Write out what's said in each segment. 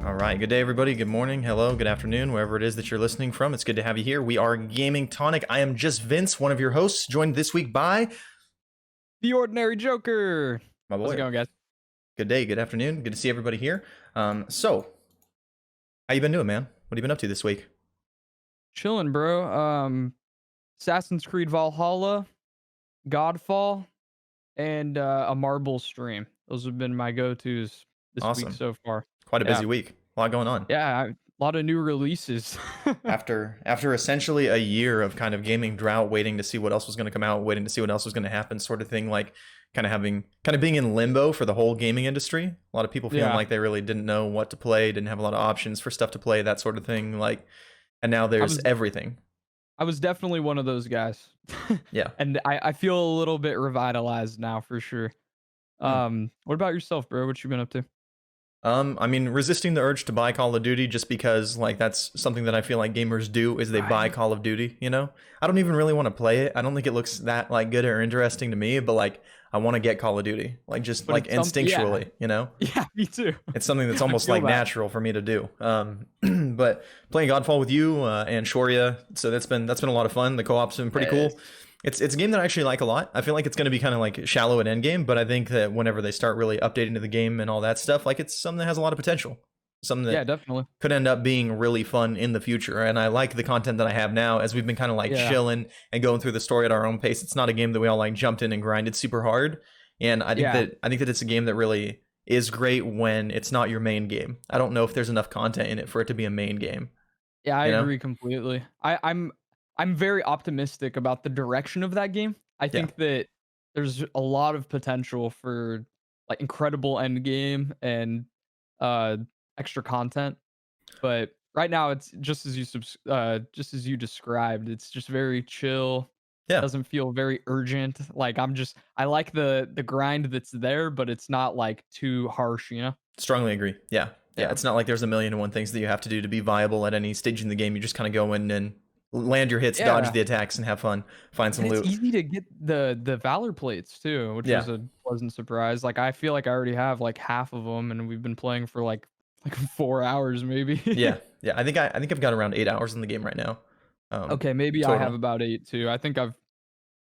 All right, good day, everybody. Good morning, hello, good afternoon, wherever it is that you're listening from. It's good to have you here. We are Gaming Tonic. I am just Vince, one of your hosts, joined this week by The Ordinary Joker. my How's it boy. going, guys? Good day, good afternoon. Good to see everybody here. So, how you been doing, man? What have you been up to this week? Chilling, bro. Assassin's Creed Valhalla, Godfall, and a Marble stream. Those have been my go-tos this week Awesome. so far. Quite a Yeah, busy week. A lot going on. yeah, a lot of new releases. After essentially a year of kind of gaming drought, waiting to see what else was going to come out, waiting to see what else was going to happen, sort of thing, like kind of being in limbo for the whole gaming industry. A lot of people feeling Yeah, like they really didn't know what to play, didn't have a lot of options for stuff to play, that sort of thing. Like, and now I there's was everything. I was definitely one of those guys, Yeah. and I feel a little bit revitalized now for sure. Hmm. What about yourself, bro? What you been up to? I mean, resisting the urge to buy Call of Duty just because, like, that's something that I feel like gamers do is they buy Right. Call of Duty, you know? I don't even really want to play it. I don't think it looks that, like, good or interesting to me, but, like, I want to get Call of Duty, like, just, But like, it's something. Yeah, instinctually, you know? yeah, me too. It's something that's I almost, feel like, that. natural for me to do. But playing Godfall with you and Shoria, so that's been a lot of fun. The co-op's been pretty Yes. cool. It's a game that I actually like a lot. I feel like it's going to be kind of like shallow at endgame, but I think that whenever they start really updating to the game and all that stuff, like it's something that has a lot of potential. Something Yeah, that definitely. could end up being really fun in the future. And I like the content that I have now as we've been kind of like Yeah. chilling and going through the story at our own pace. It's not a game that we all like jumped in and grinded super hard. And Yeah. I think that it's a game that really is great when it's not your main game. I don't know if there's enough content in it for it to be a main game, Yeah, I you know? agree completely. I'm very optimistic about the direction of that game. I Yeah. think that there's a lot of potential for like incredible end game and uh extra content. But right now it's just as just as you described, it's just very chill. Yeah. Doesn't feel very urgent. Like I like the grind that's there, but it's not like too harsh, you know? Strongly agree. Yeah. Yeah. Yeah. It's not like there's a million and one things that you have to do to be viable at any stage in the game. You just kind of go in and land your hits, dodge Yeah. the attacks, and have fun. Find some And it's loot. easy to get the Valor plates too, which Yeah. was a pleasant surprise. Like, I feel like I already have, like, half of them, and we've been playing for, like 4 hours maybe. Yeah. Yeah. I think I've got around 8 hours in the game right now. Okay, maybe I have Total. about 8 too. I think I've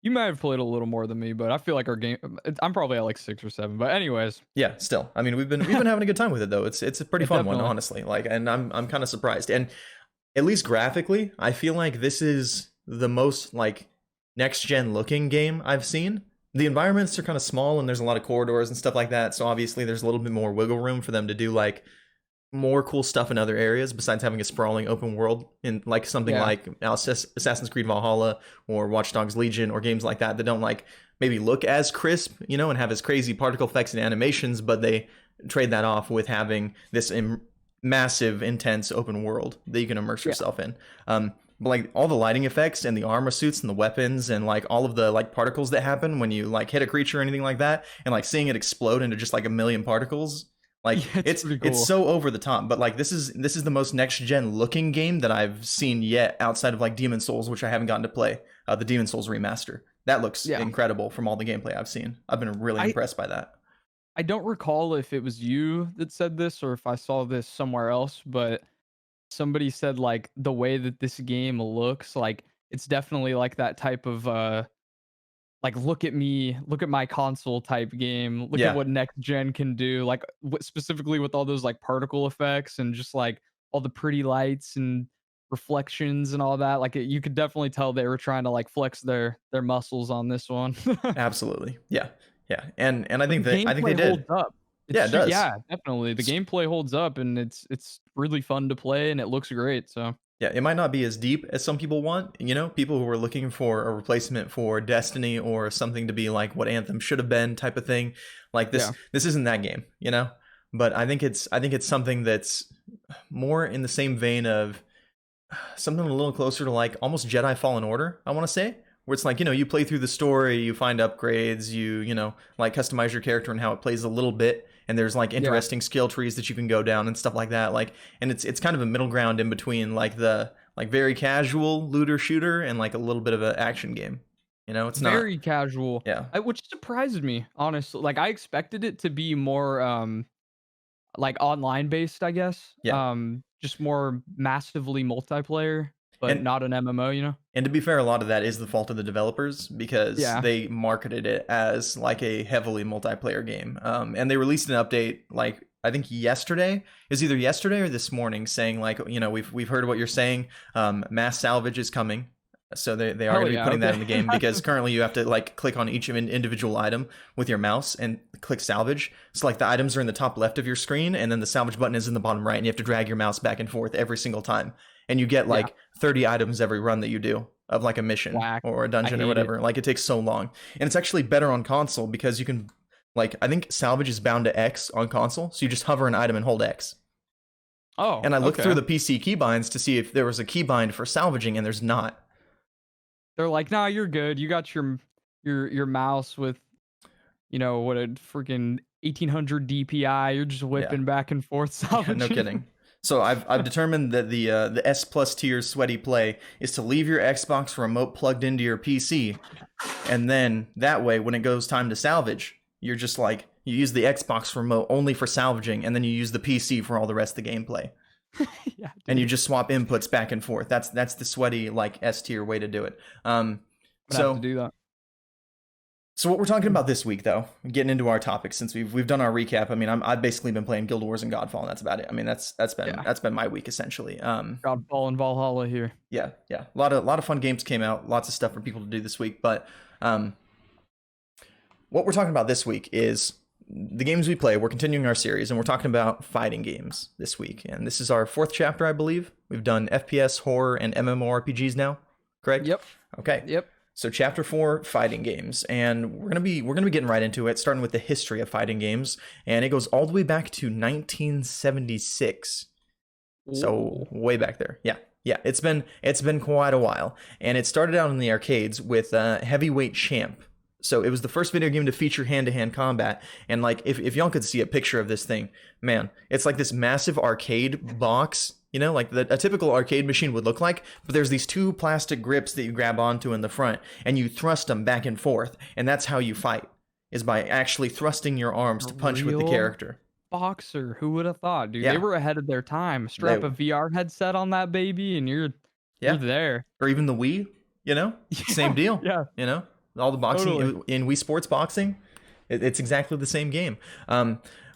you might have played a little more than me, but I feel like our game I'm probably at, like, 6 or 7, but anyways. Yeah, still. I mean, we've been having a good time with it though. It's a pretty Yeah, fun one, definitely. honestly. Like, and I'm kind of surprised. And at least graphically, I feel like this is the most like next gen looking game I've seen. The environments are kind of small and there's a lot of corridors and stuff like that. So obviously there's a little bit more wiggle room for them to do like more cool stuff in other areas besides having a sprawling open world in like something Yeah. like Assassin's Creed Valhalla or Watch Dogs Legion or games like that don't like maybe look as crisp, you know, and have as crazy particle effects and animations, but they trade that off with having this massive, intense open world that you can immerse Yeah. yourself in. But like all the lighting effects and the armor suits and the weapons and like all of the like particles that happen when you like hit a creature or anything like that, and like seeing it explode into just like a million particles, like Yeah, it's pretty it's cool. so over the top. But like this is the most next gen looking game that I've seen yet, outside of like Demon Souls, which I haven't gotten to play. The Demon Souls remaster that looks Yeah. incredible from all the gameplay I've seen. I've been really I impressed by that. I don't recall if it was you that said this or if I saw this somewhere else, but somebody said, like, the way that this game looks, like, it's definitely like that type of, like, "Look at me, look at my console" type game, "Look at Yeah, what next gen can do," like, specifically with all those, like, particle effects and just, like, all the pretty lights and reflections and all that, like, you could definitely tell they were trying to, like, flex their muscles on this one. absolutely. Yeah, yeah, and But the I think they gameplay holds did. up. Yeah, it does. Yeah, definitely. The gameplay holds up, and it's really fun to play, and it looks great, so Yeah, it might not be as deep as some people want, you know, people who are looking for a replacement for Destiny or something to be like what Anthem should have been type of thing. Like yeah. this isn't that game, you know? But I think it's something that's more in the same vein of something a little closer to like almost Jedi Fallen Order, I want to say, where it's like, you know, you play through the story, you find upgrades, you know, like customize your character and how it plays a little bit, and there's like Yeah. interesting skill trees that you can go down and stuff like that. Like, and it's kind of a middle ground in between like the like very casual looter shooter and like a little bit of an action game. You know, it's not. Very casual. Yeah. Which surprised me, honestly. Like, I expected it to be more, like online based, I guess. Yeah. Just more massively multiplayer, but And not an MMO, you know? And to be fair, a lot of that is the fault of the developers because Yeah. they marketed it as like a heavily multiplayer game. And they released an update like I think yesterday. It was either yesterday or this morning, saying like, you know, we've heard what you're saying. Mass salvage is coming, so they are Hell going to be yeah. putting that in Okay. the game because currently you have to like click on each individual item with your mouse and click salvage. So like the items are in the top left of your screen, and then the salvage button is in the bottom right, and you have to drag your mouse back and forth every single time, and you get Yeah. like 30 items every run that you do of like a mission Whack. or a I dungeon or hate it. whatever. Like it takes so long. And it's actually better on console because you can like I think salvage is bound to X on console. So you just hover an item and hold X. Oh, And I looked through okay. the PC keybinds to see if there was a keybind for salvaging, and there's not. They're like, nah, you're good. You got your mouse with, you know, what a freaking 1800 DPI. You're just Yeah. whipping back and forth Yeah, no salvaging. kidding. So I've determined that the S plus tier sweaty play is to leave your Xbox remote plugged into your PC, and then that way when it goes time to salvage, you're just like you use the Xbox remote only for salvaging, and then you use the PC for all the rest of the gameplay, Yeah, and you dude. just swap inputs back and forth. That's the sweaty like S tier way to do it. I'm gonna have to So do that. so what we're talking about this week, though, getting into our topics, since we've done our recap. I mean, I've basically been playing Guild Wars and Godfall, and that's about it. I mean, Yeah. that's been my week essentially. Godfall and Valhalla here. Yeah, yeah, a lot of fun games came out, lots of stuff for people to do this week. But what we're talking about this week is the games we play. We're continuing our series, and we're talking about fighting games this week. And this is our fourth chapter, I believe. We've done FPS, horror, and MMORPGs now. Correct? Yep. Okay. Yep. So chapter 4, fighting games, and we're gonna be getting right into it, starting with the history of fighting games, and it goes all the way back to 1976. So way back there. Yeah, yeah. It's been quite a while, and it started out in the arcades with Heavyweight Champ. So it was the first video game to feature hand-to-hand combat, and like if y'all could see a picture of this thing, man, it's like this massive arcade box. You know, like a typical arcade machine would look like, but there's these two plastic grips that you grab onto in the front, and you thrust them back and forth, and that's how you fight, is by actually thrusting your arms to punch with the Real character. boxer. Who would have thought, dude? Yeah. They were ahead of their time. Strap They- a VR headset on that baby, and you're Yeah. there. Or even the Wii, you know, same deal. Yeah. You know, all the boxing Totally. in Wii Sports Boxing, it's exactly the same game.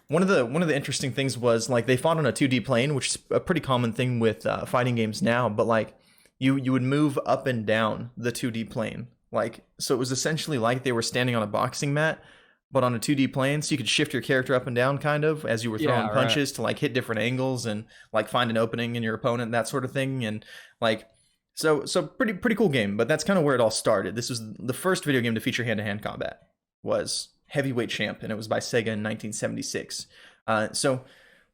One of the interesting things was like they fought on a 2D plane, which is a pretty common thing with fighting games now. But like you would move up and down the 2D plane, like so it was essentially like they were standing on a boxing mat, but on a 2D plane. So you could shift your character up and down kind of as you were throwing Yeah, right. punches to like hit different angles and like find an opening in your opponent, that sort of thing. And like so pretty cool game. But that's kind of where it all started. This was the first video game to feature hand-to-hand combat. Was Heavyweight Champ, and it was by Sega in 1976. So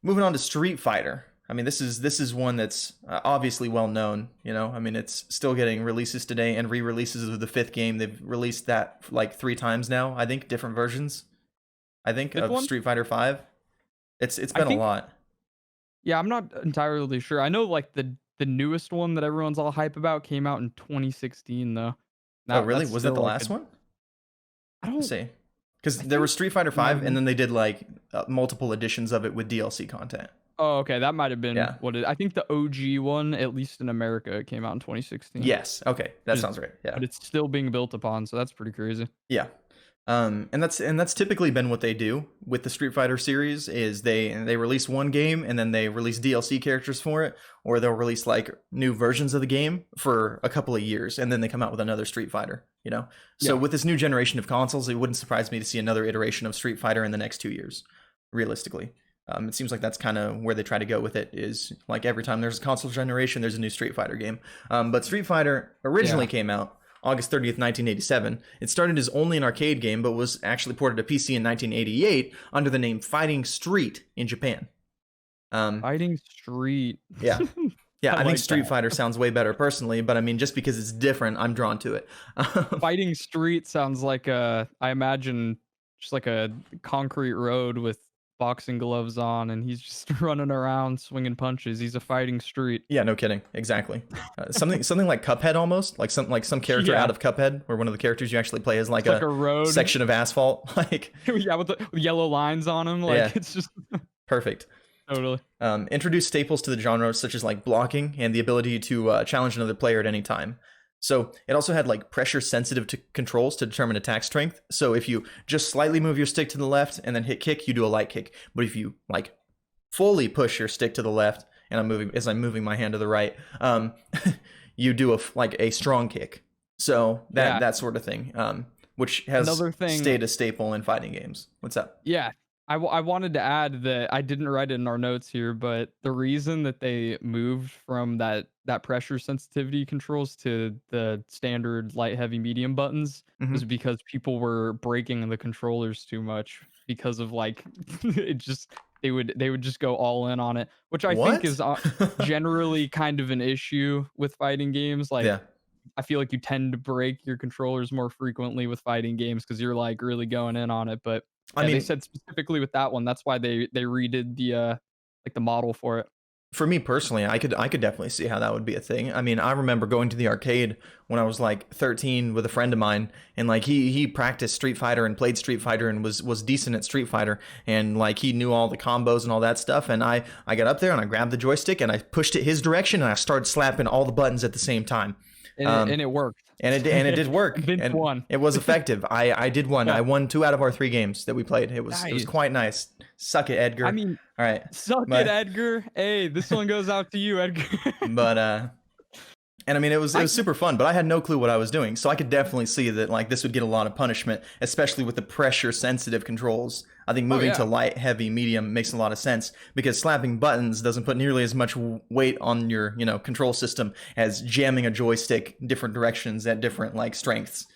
moving on to Street Fighter. I mean, this is one that's obviously well known. You know, I mean, it's still getting releases today and re-releases of the fifth game. They've released that like 3 times now. I think different versions. I think Fifth of one? Street Fighter 5. It's I been a think- lot. Yeah, I'm not entirely sure. I know like the newest one that everyone's all hype about came out in 2016 though. Oh, really? That's Was that still, the like, last one? I Let's don't see. Because I there was think Street Fighter it might have 5, and then they did like multiple editions of it with DLC content. Oh, okay, that might have been Yeah. what it I think the OG one, at least in America, it came out in 2016. Yes. Okay, that Is- sounds right. Yeah. But it's still being built upon, so that's pretty crazy. Yeah. And that's typically been what they do with the Street Fighter series is they release one game and then they release DLC characters for it, or they'll release like new versions of the game for a couple of years and then they come out with another Street Fighter, you know. So Yeah. with this new generation of consoles, it wouldn't surprise me to see another iteration of Street Fighter in the next 2 years, realistically. It seems like that's kind of where they try to go with it is like every time there's a console generation, there's a new Street Fighter game. But Street Fighter originally came out August 30th, 1987. It started as only an arcade game, but was actually ported to PC in 1988 under the name Fighting Street in Japan. Fighting Street. Yeah. Yeah, I think like Street that. Fighter sounds way better personally, but I mean, just because it's different, I'm drawn to it. Fighting Street sounds like I imagine just like a concrete road with boxing gloves on, and he's just running around swinging punches. He's a fighting street. Yeah, no kidding. Exactly. Something like Cuphead almost, like some character Yeah. out of Cuphead, where one of the characters you actually play is like, It's like a road. section of asphalt. Like Yeah, with the yellow lines on him. Like Yeah. it's just Perfect. Totally. Introduce staples to the genre, such as like blocking and the ability to challenge another player at any time. So it also had like pressure sensitive to controls to determine attack strength. So if you just slightly move your stick to the left and then hit kick, you do a light kick. But if you like fully push your stick to the left, and I'm moving my hand to the right, you do a strong kick. So Yeah. that sort of thing, which has Another thing. stayed a staple in fighting games. What's up? Yeah. I wanted to add that I didn't write it in our notes here, but the reason that they moved from that pressure sensitivity controls to the standard light, heavy, medium buttons was Mm-hmm. because people were breaking the controllers too much because of like it just they would just go all in on it, which I think What? is generally kind of an issue with fighting games. Like Yeah. I feel like you tend to break your controllers more frequently with fighting games because you're like really going in on it. But I yeah, they mean, said specifically with that one, that's why they redid the like the model for it. for me personally, I could definitely see how that would be a thing. I mean, I remember going to the arcade when I was like 13 with a friend of mine, and like he practiced Street Fighter and played Street Fighter and was decent at Street Fighter, and like he knew all the combos and all that stuff. And I got up there and I grabbed the joystick and I pushed it his direction and I started slapping all the buttons at the same time. And Um, it worked. and it did work, Vince and won. it was effective. I did one. Yeah. I won 2 out of our 3 games that we played. It was Nice. quite nice. Suck it, I Edgar. mean, All right, suck it, but Edgar. Hey, this one goes out to you, Edgar. but and I mean, it I was super fun, but I had no clue what I was doing. So I could definitely see that like this would get a lot of punishment, especially with the pressure sensitive controls. I think oh moving to yeah. light, heavy, medium makes a lot of sense because slapping buttons doesn't put nearly as much weight on your, control system as jamming a joystick different directions at different like strengths.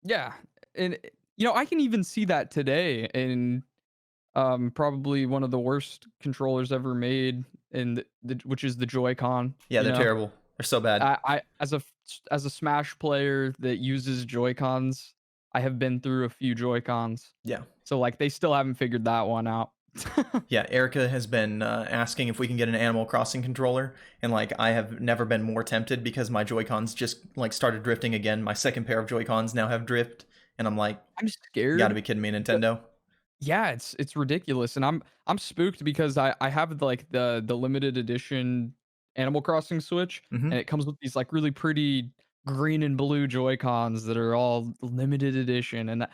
Yeah. And I can even see that today in probably one of the worst controllers ever made in which is the Joy-Con, Yeah, they're terrible. They're so bad. I as a Smash player that uses Joy-Cons, I have been through a few Joy-Cons. Yeah. So like they still haven't figured that one out. Yeah, Erica has been asking if we can get an Animal Crossing controller, and like I have never been more tempted because my Joy-Cons just like started drifting again. My second pair of Joy-Cons now have drift, and I'm like, I'm you got to scared. be kidding me, But Nintendo. yeah, it's ridiculous, and I'm spooked because I have like the limited edition Animal Crossing Switch, Hmm. and it comes with these like really pretty green and blue Joy Cons that are all limited edition, and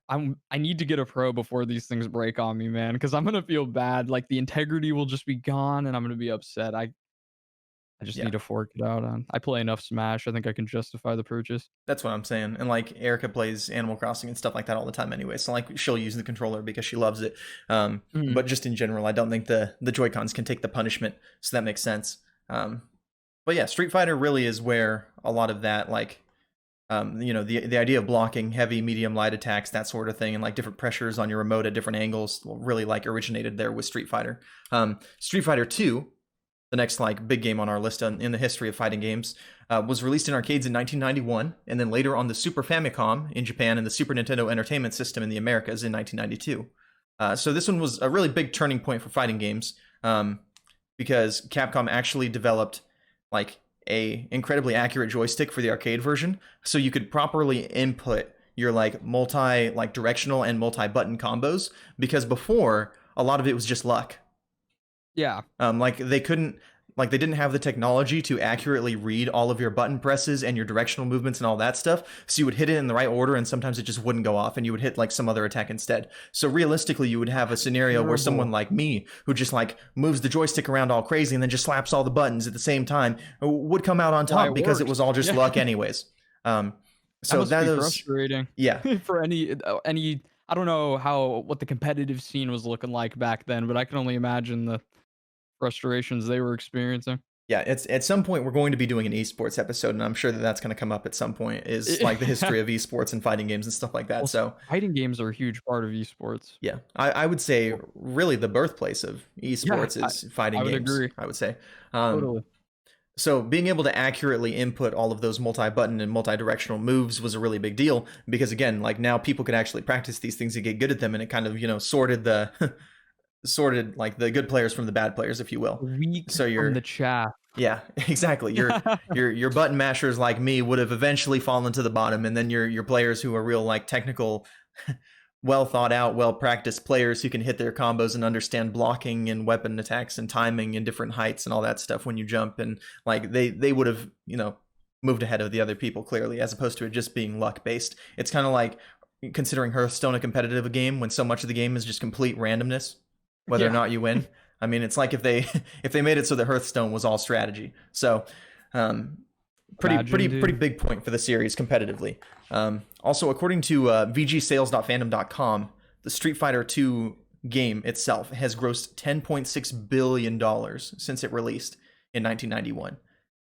I need to get a Pro before these things break on me, man, because I'm gonna feel bad. Like the integrity will just be gone, and I'm gonna be upset. I just Yeah, need to fork it out on. I play enough Smash. I think I can justify the purchase. that's what I'm saying. And like Erica plays Animal Crossing and stuff like that all the time anyway. So like she'll use the controller because she loves it. Mhm. But just in general, I don't think the Joy-Cons can take the punishment. So that makes sense. Um, but yeah, Street Fighter really is where a lot of that like the idea of blocking heavy, medium, light attacks, that sort of thing, and like different pressures on your remote at different angles, really like originated there with Street Fighter. Street Fighter 2, the next like big game on our list in the history of fighting games, was released in arcades in 1991, and then later on the Super Famicom in Japan and the Super Nintendo Entertainment System in the Americas in 1992. So this one was a really big turning point for fighting games, because Capcom actually developed like a incredibly accurate joystick for the arcade version, so you could properly input your like multi like directional and multi button combos, because before a lot of it was just luck. Yeah. Like they didn't have the technology to accurately read all of your button presses and your directional movements and all that stuff. So you would hit it in the right order and sometimes it just wouldn't go off and you would hit like some other attack instead. So realistically, you would have a scenario where someone Terrible. like me, who just like moves the joystick around all crazy and then just slaps all the buttons at the same time, would come out on Why top it because it works. was all just Yeah. luck anyways. Um, That so must that be was, frustrating yeah, for any I don't know what the competitive scene was looking like back then, but I can only imagine the frustrations they were experiencing. yeah. It's at some point we're going to be doing an esports episode, and I'm sure that that's going to come up at some point. Is like the history of esports and fighting games and stuff like that. Well, So fighting games are a huge part of esports. yeah, I would say really the birthplace of Yeah, esports is fighting I would games, agree. I would say. Um, Totally. so being able to accurately input all of those multi-button and multi-directional moves was a really big deal because again, like now people could actually practice these things and get good at them, and it kind of sorted the sorted like the good players from the bad players, if you will. Weak So from you're the chaff. yeah, exactly. Your button mashers like me would have eventually fallen to the bottom, and then your players who are real like technical well thought out, well practiced players who can hit their combos and understand blocking and weapon attacks and timing and different heights and all that stuff when you jump. And like they would have, moved ahead of the other people clearly, as opposed to it just being luck based. It's kind of like considering Hearthstone a competitive game when so much of the game is just complete randomness, whether or Yeah, not you win. I mean, it's like if they if they made it so that Hearthstone was all strategy. So um, imagine, pretty dude. big point for the series competitively. Also, according to VGSales.fandom.com, the Street Fighter 2 game itself has grossed $10.6 billion since it released in 1991.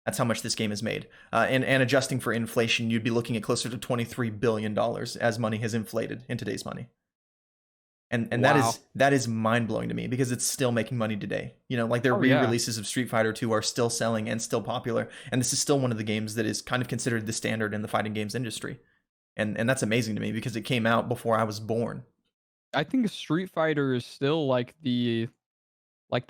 That's how much this game has made. And adjusting for inflation, you'd be looking at closer to $23 billion as money has inflated in today's money. And Wow. that is mind blowing to me because it's still making money today. Like their Oh yeah. re-releases of Street Fighter 2 are still selling and still popular, and this is still one of the games that is kind of considered the standard in the fighting games industry. And that's amazing to me because it came out before I was born. I think Street Fighter is still like the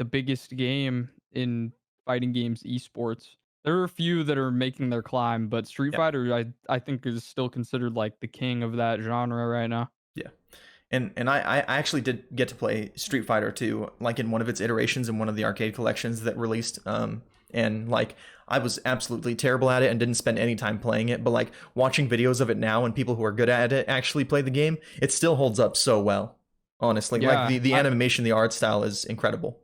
biggest game in fighting games esports. There are a few that are making their climb, but Street Yeah, Fighter I think is still considered like the king of that genre right now. yeah. And I actually did get to play Street Fighter 2 like in one of its iterations in one of the arcade collections that released. And like I was absolutely terrible at it and didn't spend any time playing it, but like watching videos of it now and people who are good at it actually play the game, it still holds up so well. Honestly, like Yeah, the animation, the art style is incredible.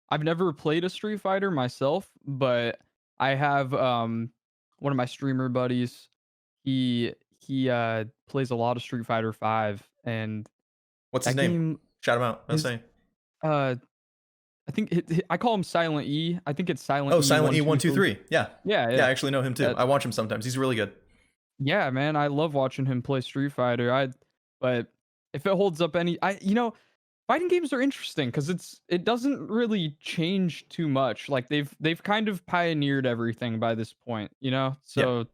I've never played a Street Fighter myself, but I have one of my streamer buddies. He plays a lot of Street Fighter 5 and What's his that name? game Shout him out. That's is saying. uh I think I call him Silent E. I think it's Silent Oh, E Silent E one two 123. three. Yeah, Yeah, yeah. yeah. I actually know him too. Uh, I watch him sometimes. He's really good. yeah, man, I love watching him play Street Fighter. But if it holds up any fighting games are interesting because it doesn't really change too much. Like they've kind of pioneered everything by this point, you know? Yeah, So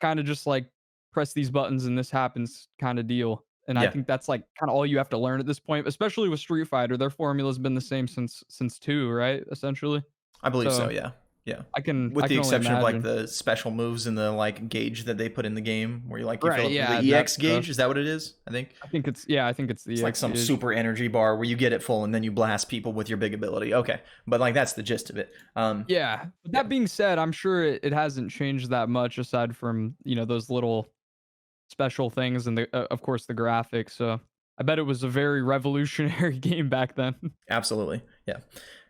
kind of just like press these buttons and this happens kind of deal. And I yeah. think that's like kind of all you have to learn at this point, especially with Street Fighter. Their formula's been the same since 2, right? Essentially. I believe so. So Yeah, yeah. I With the can only exception of like imagine. the special moves and the like gauge that they put in the game, where you fill Right, up the yeah, that EX stuff. gauge. Is that what it is? I think I think it's it's the like X some gauge. super energy bar where you get it full and then you blast people with your big ability. Okay, but like that's the gist of it. Yeah. But Yeah, that being said, I'm sure it hasn't changed that much aside from, those little special things and of course the graphics. So I bet it was a very revolutionary game back then. absolutely. Yeah.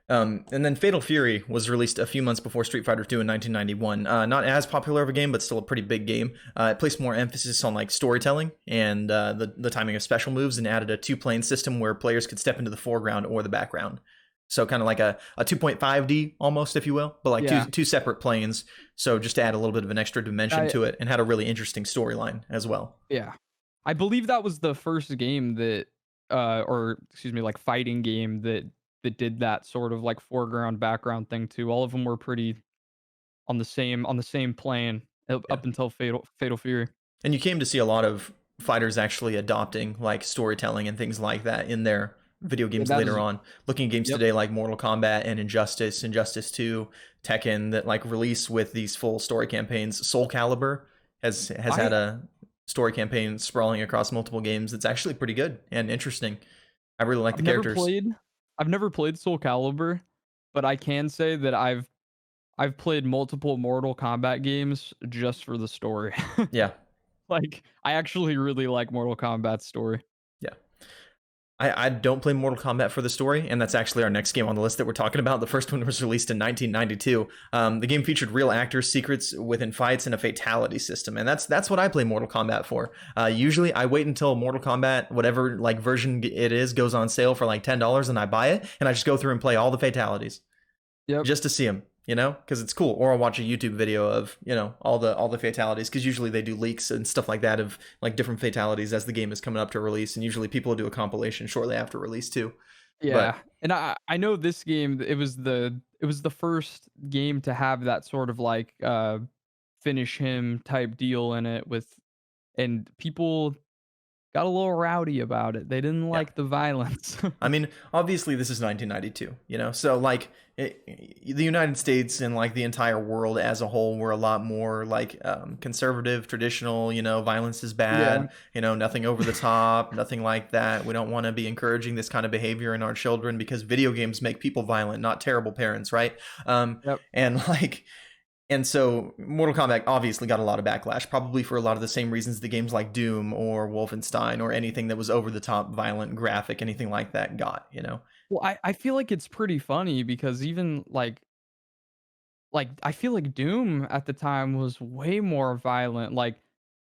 And then Fatal Fury was released a few months before Street Fighter 2 in 1991. Not as popular of a game, but still a pretty big game. It placed more emphasis on like storytelling and the timing of special moves, and added a two-plane system where players could step into the foreground or the background. So kind of like a 2.5D almost, if you will, but like Yeah. two separate planes. So just to add a little bit of an extra dimension I to it, and had a really interesting storyline as well. yeah. I believe that was the first game that or excuse me, like fighting game that did that sort of like foreground background thing too. All of them were pretty on the same plane Yeah. up until Fatal Fury. And you came to see a lot of fighters actually adopting like storytelling and things like that in their video Yeah, games that later is on. Looking at games yep. today like Mortal Kombat and Injustice, Injustice 2, Tekken that like release with these full story campaigns. Soul Calibur has had I a story campaign sprawling across multiple games that's actually pretty good and interesting. I really like the I've never characters. played I've never played Soul Calibur, but I can say that I've played multiple Mortal Kombat games just for the story. Yeah. Like, I actually really like Mortal Kombat's story. Yeah. I don't play Mortal Kombat for the story, and that's actually our next game on the list that we're talking about. The first one was released in 1992. The game featured real actors, secrets within fights, and a fatality system, and that's what I play Mortal Kombat for. Usually, I wait until Mortal Kombat, whatever like version it is, goes on sale for like $10, and I buy it, and I just go through and play all the fatalities Yep. just to see them, because it's cool. Or I'll watch a YouTube video of all the fatalities, because usually they do leaks and stuff like that of like different fatalities as the game is coming up to release, and usually people will do a compilation shortly after release too. Yeah, But and I know this game, it was the first game to have that sort of like, finish him type deal in it with and people got a little rowdy about it. They didn't Yeah. like the violence. I mean, obviously, this is 1992, so like the United States and like the entire world as a whole were a lot more like conservative, traditional. Violence is Yeah. bad. Nothing over the top, nothing like that. We don't want to be encouraging this kind of behavior in our children because video games make people violent, not terrible parents, right? Yep. And like and so Mortal Kombat obviously got a lot of backlash, probably for a lot of the same reasons the games like Doom or Wolfenstein or anything that was over the top, violent, graphic, anything like that got. Well, I feel like it's pretty funny because even like I feel like Doom at the time was way more violent. Like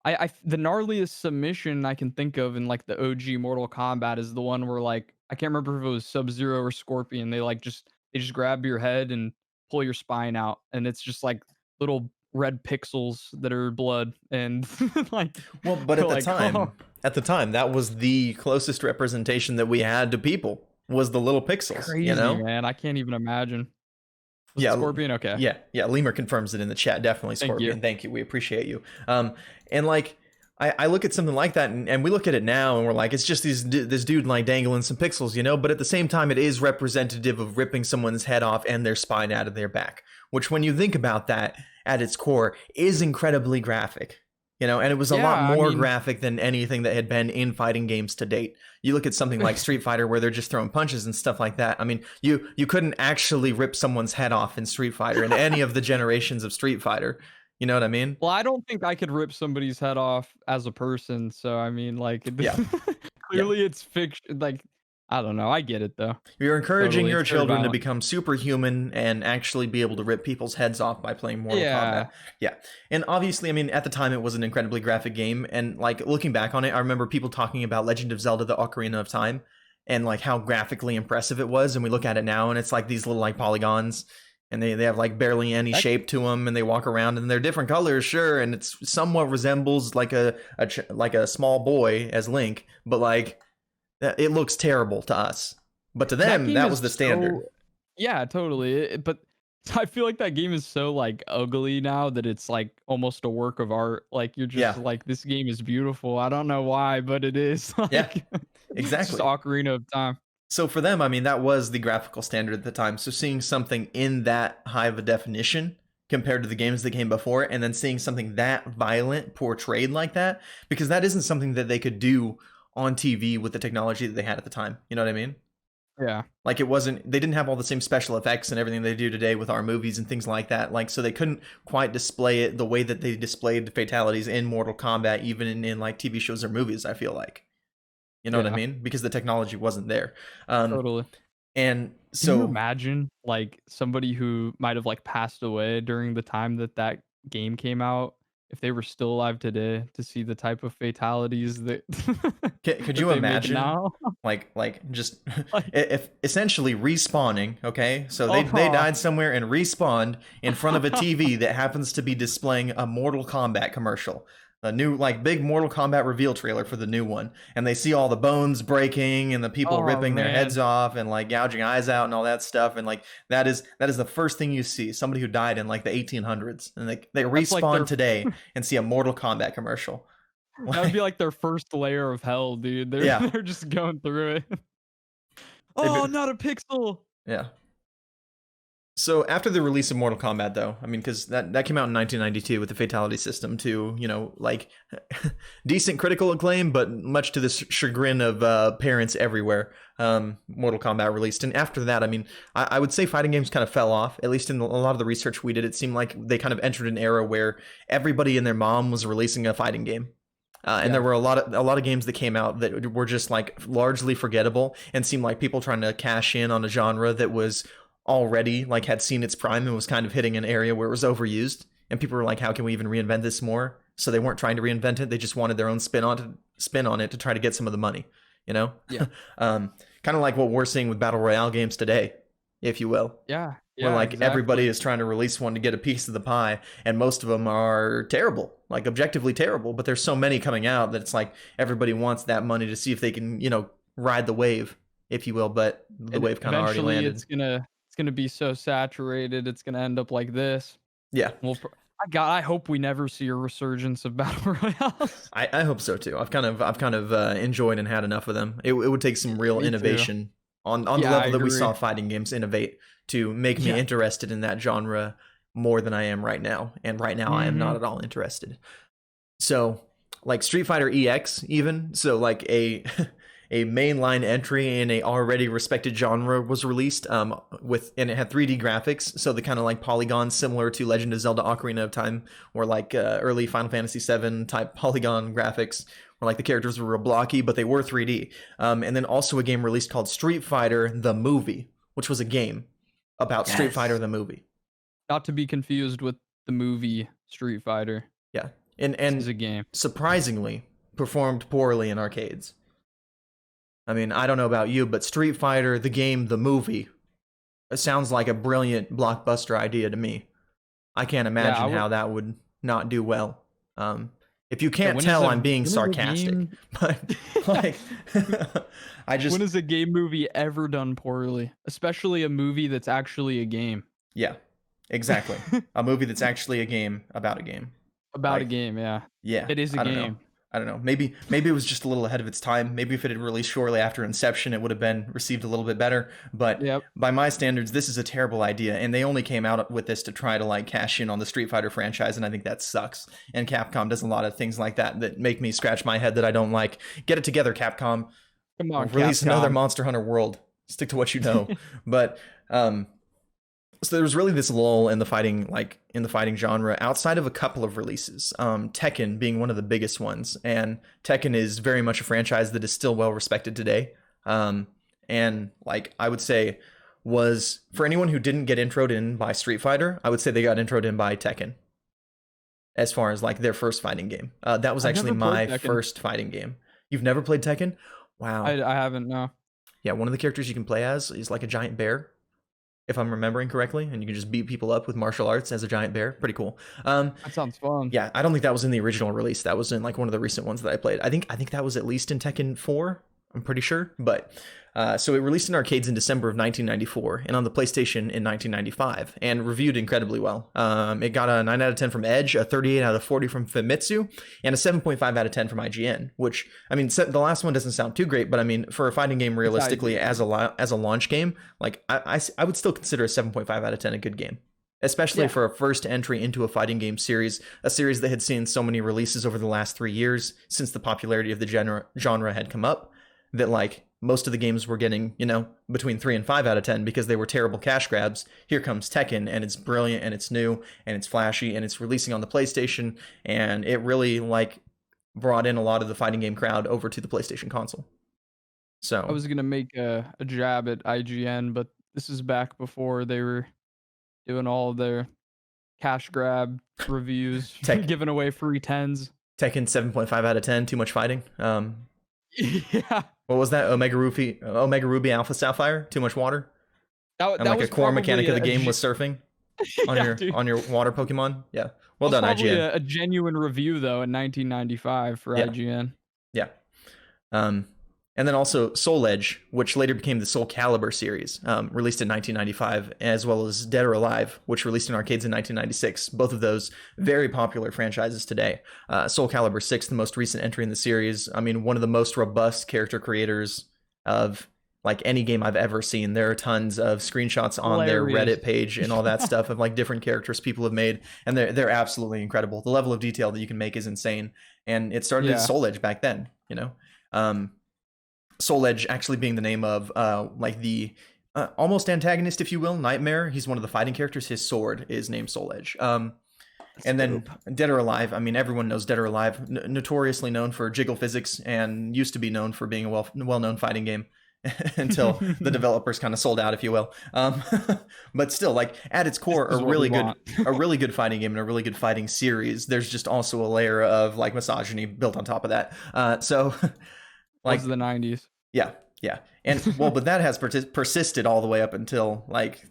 the gnarliest submission I can think of in like the OG Mortal Kombat is the one where like I can't remember if it was Sub Zero or Scorpion. They just grab your head and pull your spine out, and it's just like little red pixels that are blood, and like Well, but you're like, oh, at the time, that was the closest representation that we had to people was the little pixels. crazy, man. I can't even imagine. Was it Yeah, Scorpion? Okay, yeah. Lemur confirms it in the chat. Definitely thank you. Scorpion. Thank you. We appreciate you. And like I look at something like that, and we look at it now, and we're like, it's just this dude like dangling some pixels. But at the same time, it is representative of ripping someone's head off and their spine out of their back, which, when you think about that, at its core, is incredibly graphic. And it was a Yeah, lot I more mean, graphic than anything that had been in fighting games to date. You look at something like Street Fighter where they're just throwing punches and stuff like that. I mean, you couldn't actually rip someone's head off in Street Fighter in any of the generations of Street Fighter. You know what I mean? well, I don't think I could rip somebody's head off as a person. So I mean, like, Yeah. Yeah. clearly it's fiction. Like, I don't know. I get it though. You're encouraging Totally, your it's very children to violent. become superhuman and actually be able to rip people's heads off by playing Mortal Kombat. Yeah, Yeah. And obviously, I mean, at the time it was an incredibly graphic game, and like looking back on it, I remember people talking about Legend of Zelda: The Ocarina of Time and like how graphically impressive it was, and we look at it now and it's like these little like polygons, and they have like barely any that, shape to them, and they walk around and they're different colors, sure, and it's somewhat resembles like like a small boy as Link, but like it looks terrible to us. But to that them, game that is was the so. standard. Yeah, totally. But I feel like that game is so like ugly now that it's like almost a work of art. Like you're just Yeah. like, this game is beautiful. I don't know why, but it is. Yeah. Like, it's just Exactly. Ocarina of Time. So for them, I mean, that was the graphical standard at the time. So seeing something in that high of a definition compared to the games that came before, and then seeing something that violent portrayed like that, because that isn't something that they could do on TV with the technology that they had at the time. You know what I mean? Yeah. Like they didn't have all the same special effects and everything they do today with our movies and things like that. Like, so they couldn't quite display it the way that they displayed the fatalities in Mortal Kombat, even in like TV shows or movies, I feel like. You know what I Yeah. mean? Because the technology wasn't there. Totally. And Can you so, imagine, like, somebody who might have, like, passed away during the time that that game came out, if they were still alive today to see the type of fatalities that could that you they make imagine, now? like just Like, if essentially respawning? Okay, so they oh, died somewhere and respawned in front of a TV that happens to be displaying a Mortal Kombat commercial, a new like big Mortal Kombat reveal trailer for the new one, and they see all the bones breaking and the people oh, ripping their man. heads off and like gouging eyes out and all that stuff, and like that is the first thing you see, somebody who died in like the 1800s, and they That's like respawn today and see a Mortal Kombat commercial. that would be Like, like their first layer of hell, dude. They're yeah, they're just going through it. they Oh, not a pixel. yeah. So after the release of Mortal Kombat, though, I mean, because that came out in 1992 with the fatality system to, like decent critical acclaim, but much to the chagrin of parents everywhere. Mortal Kombat released, and after that, I mean, I would say fighting games kind of fell off. At least in a lot of the research we did, it seemed like they kind of entered an era where everybody and their mom was releasing a fighting game. And Yeah. there were a lot of games that came out that were just like largely forgettable and seemed like people trying to cash in on a genre that was already like had seen its prime and was kind of hitting an area where it was overused, and people were like, how can we even reinvent this more? So they weren't trying to reinvent it, they just wanted their own spin on it to try to get some of the money, you know. Yeah. Kind of like what we're seeing with battle royale games today, if you will, Yeah. where Yeah, like everybody exactly. is trying to release one to get a piece of the pie, and most of them are terrible, like objectively terrible, but there's so many coming out that it's like everybody wants that money to see if they can, ride the wave, if you will, but the And wave kind of already eventually landed. it's gonna be so saturated, it's gonna end up like this. Yeah. Well, I hope we never see a resurgence of battle royales. I hope so too. I've kind of enjoyed and had enough of them. It would take some real Me too. innovation on the Yeah, I level that we agree. saw fighting games innovate to make me Yeah. interested in that genre more than I am right now. And right now I am not Mhm. at all interested. So like Street Fighter EX even, so like a a mainline entry in a already respected genre was released and it had 3D graphics, so the kind of like polygons similar to Legend of Zelda Ocarina of Time or like early Final Fantasy VII type polygon graphics where like the characters were real blocky but they were 3D. And then also a game released called Street Fighter the Movie, which was a game about Street Fighter Yes. the Movie. Not to be confused with the movie Street Fighter. Yeah. And This is and a game. surprisingly performed poorly in arcades. I mean, I don't know about you, but Street Fighter, the game, the movie, it sounds like a brilliant blockbuster idea to me. I can't Yeah, imagine how that would not do well. If you yeah, can't tell, I'm being when is a sarcastic, game but like, I when just, has a game movie ever done poorly? Especially a movie that's actually a game. yeah, exactly. A movie that's actually a game about a game. About a Like, game, yeah. yeah, It is a I don't know. game. I don't know. Maybe it was just a little ahead of its time. Maybe if it had released shortly after Inception, it would have been received a little bit better. But Yep. by my standards, this is a terrible idea, and they only came out with this to try to like cash in on the Street Fighter franchise, and I think that sucks. And Capcom does a lot of things like that that make me scratch my head that I don't like. Get it together, Capcom. Come on, Release another Capcom. Monster Hunter World. Stick to what you know. But so there was really this lull in the fighting genre outside of a couple of releases, Tekken being one of the biggest ones, and Tekken is very much a franchise that is still well respected today, and like I would say was for anyone who didn't get introed in by Street Fighter, I would say they got introed in by Tekken as far as like their first fighting game. That was I've actually never played my Tekken. first fighting game. You've never played Tekken? Wow. I haven't, no. Yeah, one of the characters you can play as is like a giant bear, if I'm remembering correctly, and you can just beat people up with martial arts as a giant bear. Pretty cool. That sounds fun. Yeah, I don't think that was in the original release. That was in like one of the recent ones that I played. I think that was at least in Tekken 4. I'm pretty sure, but so it released in arcades in December of 1994 and on the PlayStation in 1995 and reviewed incredibly well. It got a 9 out of 10 from Edge, a 38 out of 40 from Famitsu, and a 7.5 out of 10 from IGN, which, I mean, the last one doesn't sound too great, but I mean, for a fighting game realistically as a launch game, like I would still consider a 7.5 out of 10 a good game. Especially Yeah. for a first entry into a fighting game series, a series that had seen so many releases over the last 3 years since the popularity of the genre had come up, that like most of the games were getting, between 3 and 5 out of 10 because they were terrible cash grabs. Here comes Tekken, and it's brilliant, and it's new, and it's flashy, and it's releasing on the PlayStation, and it really like brought in a lot of the fighting game crowd over to the PlayStation console. So I was gonna make a jab at IGN, but this is back before they were doing all of their cash grab reviews, Tech- giving away free tens. Tekken 7.5 out of 10, too much fighting. Yeah. What was that? Omega Ruby Alpha Sapphire, too much water? And That like a was core mechanic of the probably game was surfing on yeah, your dude. on your water Pokemon. Yeah, well That done, was probably IGN. a genuine review though in 1995 for Yeah. IGN. Yeah. And then also Soul Edge, which later became the Soul Calibur series, released in 1995, as well as Dead or Alive, which released in arcades in 1996. Both of those very popular franchises today. Soul Calibur 6, the most recent entry in the series. I mean, one of the most robust character creators of like any game I've ever seen. There are tons of screenshots on their Hilarious. Reddit page and all that stuff of like different characters people have made, and they're absolutely incredible. The level of detail that you can make is insane, and it started as Soul Edge back then. Soul Edge actually being the name of like the almost antagonist, if you will, Nightmare. He's one of the fighting characters. His sword is named Soul Edge. And then Dead or Alive. I mean, everyone knows Dead or Alive, notoriously known for jiggle physics and used to be known for being a well-known fighting game until the developers kind of sold out, if you will. But still, like at its core, a really good fighting game and a really good fighting series. There's just also a layer of like misogyny built on top of that. So. Like the 90s. Yeah. And well, but that has persisted all the way up until like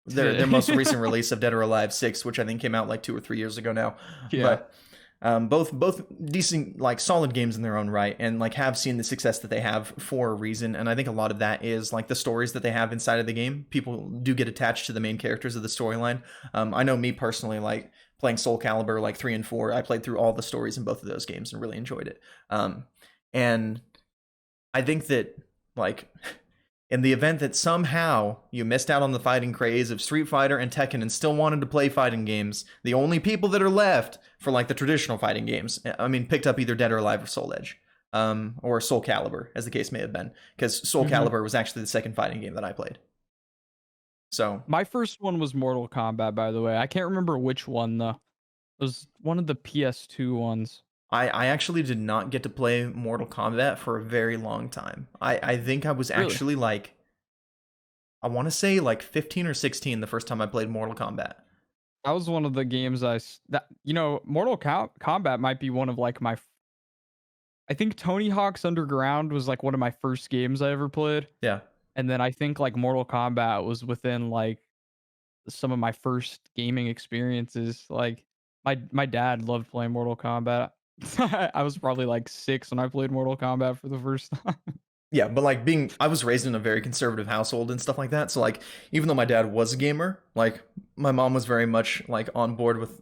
their most recent release of Dead or Alive 6, which I think came out like 2 or 3 years ago now. Yeah. But both decent, like solid games in their own right, and like have seen the success that they have for a reason. And I think a lot of that is like the stories that they have inside of the game. People do get attached to the main characters of the storyline. I know me personally, like playing Soul Calibur like 3 and 4. I played through all the stories in both of those games and really enjoyed it. And I think that like in the event that somehow you missed out on the fighting craze of Street Fighter and Tekken and still wanted to play fighting games, the only people that are left for like the traditional fighting games, I mean, picked up either Dead or Alive or Soul Edge, or Soul Calibur, as the case may have been, because Soul Mhm. Calibur was actually the second fighting game that I played. So My first one was Mortal Kombat, by the way. I can't remember which one though. It was one of the PS2 ones. I actually did not get to play Mortal Kombat for a very long time. I think I was Really? actually like, I want to say like 15 or 16 the first time I played Mortal Kombat. That was one of the games that Mortal Kombat might be one of like I think Tony Hawk's Underground was like one of my first games I ever played. Yeah. And then I think like Mortal Kombat was within like some of my first gaming experiences. Like my dad loved playing Mortal Kombat. I was probably like 6 when I played Mortal Kombat for the first time. Yeah, but like I was raised in a very conservative household and stuff like that. So like, even though my dad was a gamer, like my mom was very much like on board with,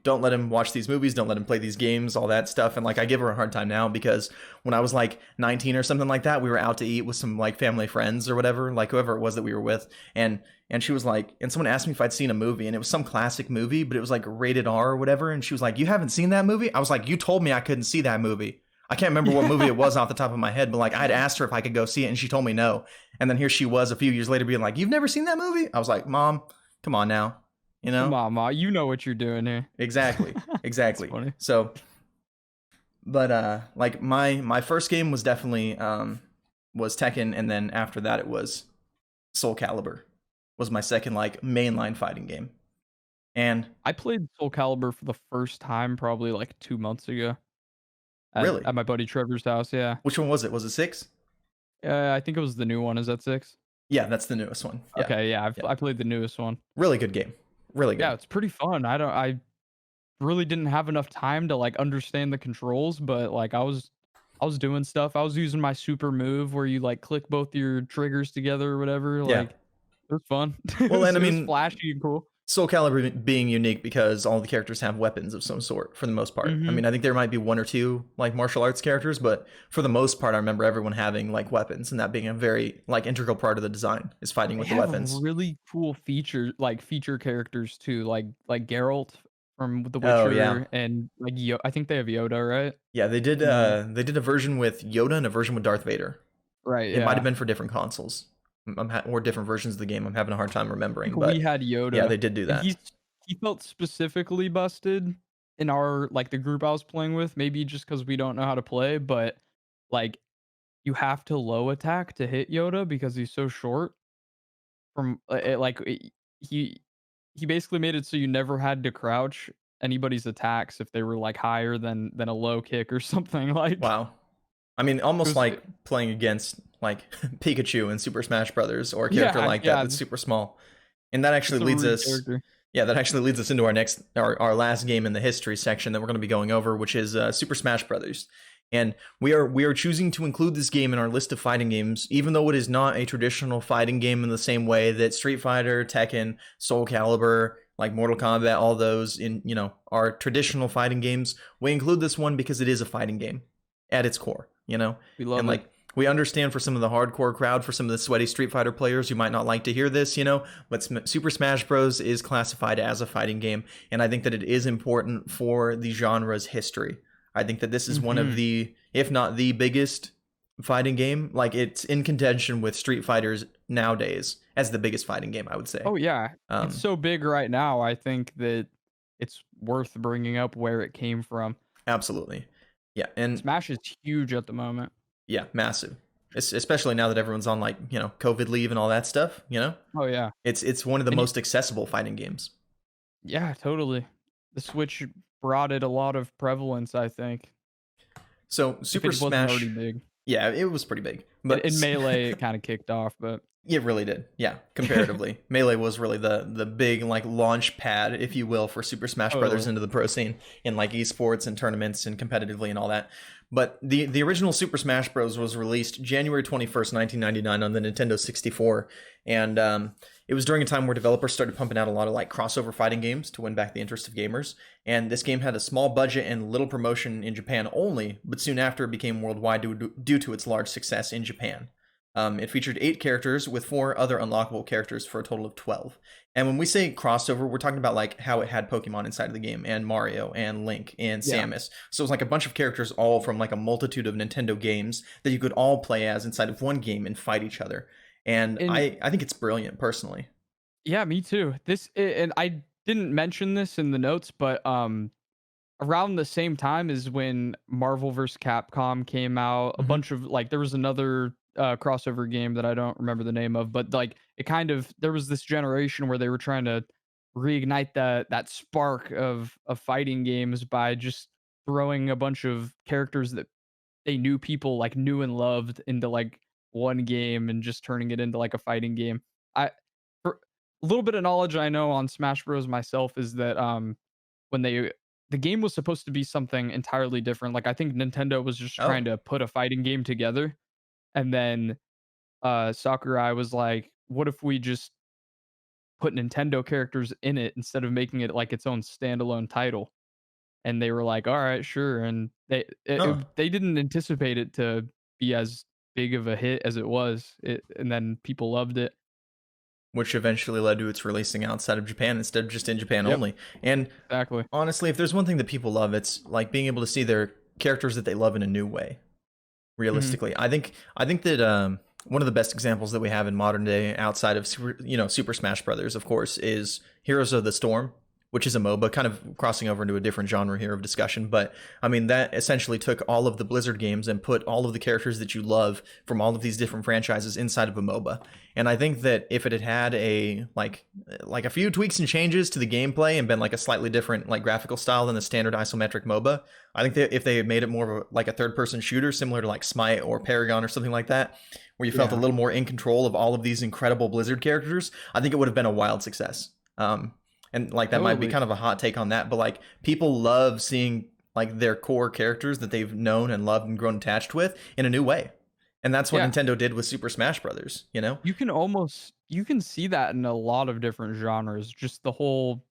don't let him watch these movies, don't let him play these games, all that stuff. And like, I give her a hard time now because when I was like 19 or something like that, we were out to eat with some like family friends or whatever, like whoever it was that we were with. And she was like, and someone asked me if I'd seen a movie, and it was some classic movie, but it was like rated R or whatever. And she was like, "You haven't seen that movie?" I was like, "You told me I couldn't see that movie." I can't remember what movie it was off the top of my head, but like I'd asked her if I could go see it, and she told me no. And then here she was a few years later being like, "You've never seen that movie?" I was like, "Mom, come on now, you Come know?" on, Ma, you know what you're doing here. Exactly, That's exactly. funny. So, but like my first game was definitely was Tekken, and then after that it was Soul Calibur. Was my second like mainline fighting game, and I played Soul Calibur for the first time probably like 2 months ago really, at my buddy Trevor's house. Yeah. which one was it? Was it 6? I think it was the new one. Is that 6? Yeah, that's the newest one. Yeah, Okay, yeah, yeah, I played the newest one. really good game, really Yeah, good. it's pretty fun. I really didn't have enough time to like understand the controls, but like I was doing stuff. I was using my super move where you like click both your triggers together or whatever. Yeah. Like it was fun. it Well, was and I it was mean, flashy and cool. Soul Calibur being unique because all the characters have weapons of some sort for the most part. I Mhm. mean, I think there might be one or two like martial arts characters, but for the most part, I remember everyone having like weapons and that being a very like integral part of the design is fighting They with the have weapons. really cool feature characters too, like Geralt from The Oh yeah, Witcher and like I think they have Yoda, right? yeah. And then They did a version with Yoda and a version with Darth Vader. right, It might have yeah. been for different consoles, or different versions of the game. I'm having a hard time I think remembering, we but had yeah, Yoda, they did do and that. he felt specifically busted in our like the group I was playing with. Maybe just because we don't know how to play, but like you have to low attack to hit Yoda because he's so short. From he he basically made it so you never had to crouch anybody's attacks if they were like higher than a low kick or something. Like Wow. I mean, it almost was, like playing against like Pikachu in Super Smash Brothers or a character yeah, like that yeah. that's super small. And that actually It's a leads rude us, character. yeah, that actually leads us into our last game in the history section that we're going to be going over, which is Super Smash Brothers. And we are choosing to include this game in our list of fighting games, even though it is not a traditional fighting game in the same way that Street Fighter, Tekken, Soul Calibur, like Mortal Kombat, all those in are traditional fighting games. We include this one because it is a fighting game at its core. We And love it. like we understand for some of the hardcore crowd, for some of the sweaty Street Fighter players who might not like to hear this, but Super Smash Bros. Is classified as a fighting game, and I think that it is important for the genre's history. I think that this is one of Mhm. the, if not the biggest fighting game. Like it's in contention with Street Fighters nowadays as the biggest fighting game, I would say. Oh yeah, it's Um, so big right now. I think that it's worth bringing up where it came from. Absolutely. Yeah, and Smash is huge at the moment. yeah, massive. Especially now that everyone's on like COVID leave and all that stuff. Oh yeah, It's one of the and most accessible fighting games. yeah, totally. The Switch brought it a lot of prevalence, I think, So if Super it wasn't already Smash, big. yeah, it was pretty big. In Melee, it kind of kicked off, but It really did. Yeah, comparatively. Melee was really the big like launch pad, if you will, for Super Smash Brothers totally. into the pro scene in like esports and tournaments and competitively and all that. But the original Super Smash Bros was released January 21st, 1999 on the Nintendo 64, and it was during a time where developers started pumping out a lot of like crossover fighting games to win back the interest of gamers. And this game had a small budget and little promotion in Japan only, but soon after it became worldwide due to its large success in Japan. It featured 8 characters with 4 other unlockable characters for a total of 12. And when we say crossover, we're talking about like how it had Pokemon inside of the game, and Mario, and Link, and Yeah. Samus. So it was like a bunch of characters all from like a multitude of Nintendo games that you could all play as inside of one game and fight each other. And And I think it's brilliant personally. yeah, me too. And I didn't mention this in the notes, but around the same time is when Marvel vs. Capcom came out. A Mm-hmm. bunch of like there was another crossover game that I don't remember the name of, but like it kind of there was this generation where they were trying to reignite that spark of fighting games by just throwing a bunch of characters that they knew people like knew and loved into like one game and just turning it into like a fighting game. I for a little bit of knowledge I know on Smash Bros myself is that when the game was supposed to be something entirely different. Like I think Nintendo was just trying Oh, to put a fighting game together, and then Sakurai was like, "What if we just put Nintendo characters in it instead of making it like its own standalone title?" And they were like, "All right, sure." And huh. they didn't anticipate it to be as big of a hit as it was. And then people loved it. Which eventually led to its releasing outside of Japan instead of just in Japan Yep, only. And exactly. honestly, if there's one thing that people love, it's like being able to see their characters that they love in a new way. Mhm. Realistically, I think that one of the best examples that we have in modern day, outside of Super Smash Brothers, of course, is Heroes of the Storm, which is a MOBA, kind of crossing over into a different genre here of discussion. But I mean, that essentially took all of the Blizzard games and put all of the characters that you love from all of these different franchises inside of a MOBA. And I think that if it had had like a few tweaks and changes to the gameplay and been like a slightly different like graphical style than the standard isometric MOBA, I think that if they had made it more of a, like a third person shooter similar to like Smite or Paragon or something like that, where you felt a Yeah, little more in control of all of these incredible Blizzard characters, I think it would have been a wild success. And like that might be totally. kind of a hot take on that, but like people love seeing like their core characters that they've known and loved and grown attached with in a new way. And that's what Yeah, Nintendo did with Super Smash Brothers, you know? you can see that in a lot of different genres. Just the whole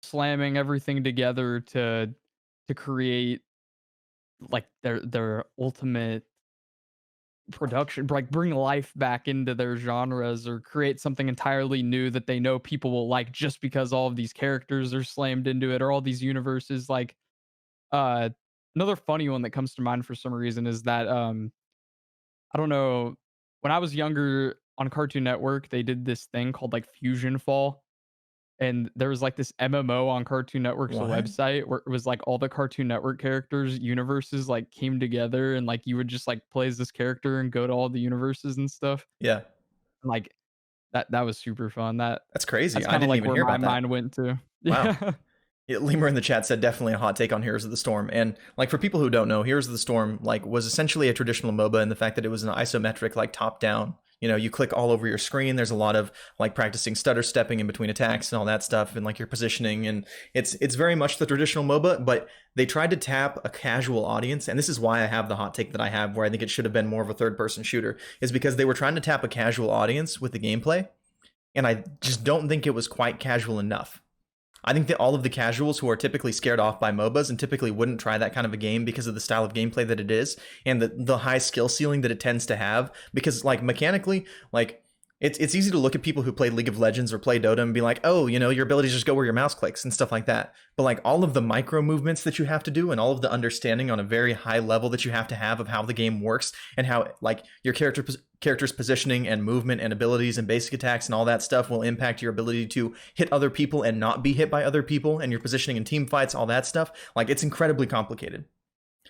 slamming everything together to create like their ultimate production, like bring life back into their genres or create something entirely new that they know people will like just because all of these characters are slammed into it or all these universes. Like uh another funny one that comes to mind for some reason is that I don't know, when I was younger on Cartoon Network they did this thing called like Fusion Fall, and there was like this MMO on Cartoon Network's What? website where it was like all the Cartoon Network characters universes like came together, and like you would just like play as this character and go to all the universes and stuff. Yeah. And like that was super fun. That's crazy. That's I kind of didn't like even where hear my about that. mind went to. Wow. Yeah. Yeah, Lemur in the chat said definitely a hot take on Heroes of the Storm. And like for people who don't know, Heroes of the Storm like was essentially a traditional MOBA in the fact that it was an isometric like top down. You know, you click all over your screen. There's a lot of like practicing stutter stepping in between attacks and all that stuff, and like your positioning. And it's very much the traditional MOBA, but they tried to tap a casual audience. And this is why I have the hot take that I have, where I think it should have been more of a third person shooter, is because they were trying to tap a casual audience with the gameplay. And I just don't think it was quite casual enough. I think that all of the casuals who are typically scared off by MOBAs and typically wouldn't try that kind of a game because of the style of gameplay that it is and the high skill ceiling that it tends to have, because like mechanically, like it's easy to look at people who play League of Legends or play Dota and be like, oh, you know, your abilities just go where your mouse clicks and stuff like that. But like all of the micro movements that you have to do and all of the understanding on a very high level that you have to have of how the game works and how like your character's positioning and movement and abilities and basic attacks and all that stuff will impact your ability to hit other people and not be hit by other people, and your positioning in team fights, all that stuff. Like it's incredibly complicated.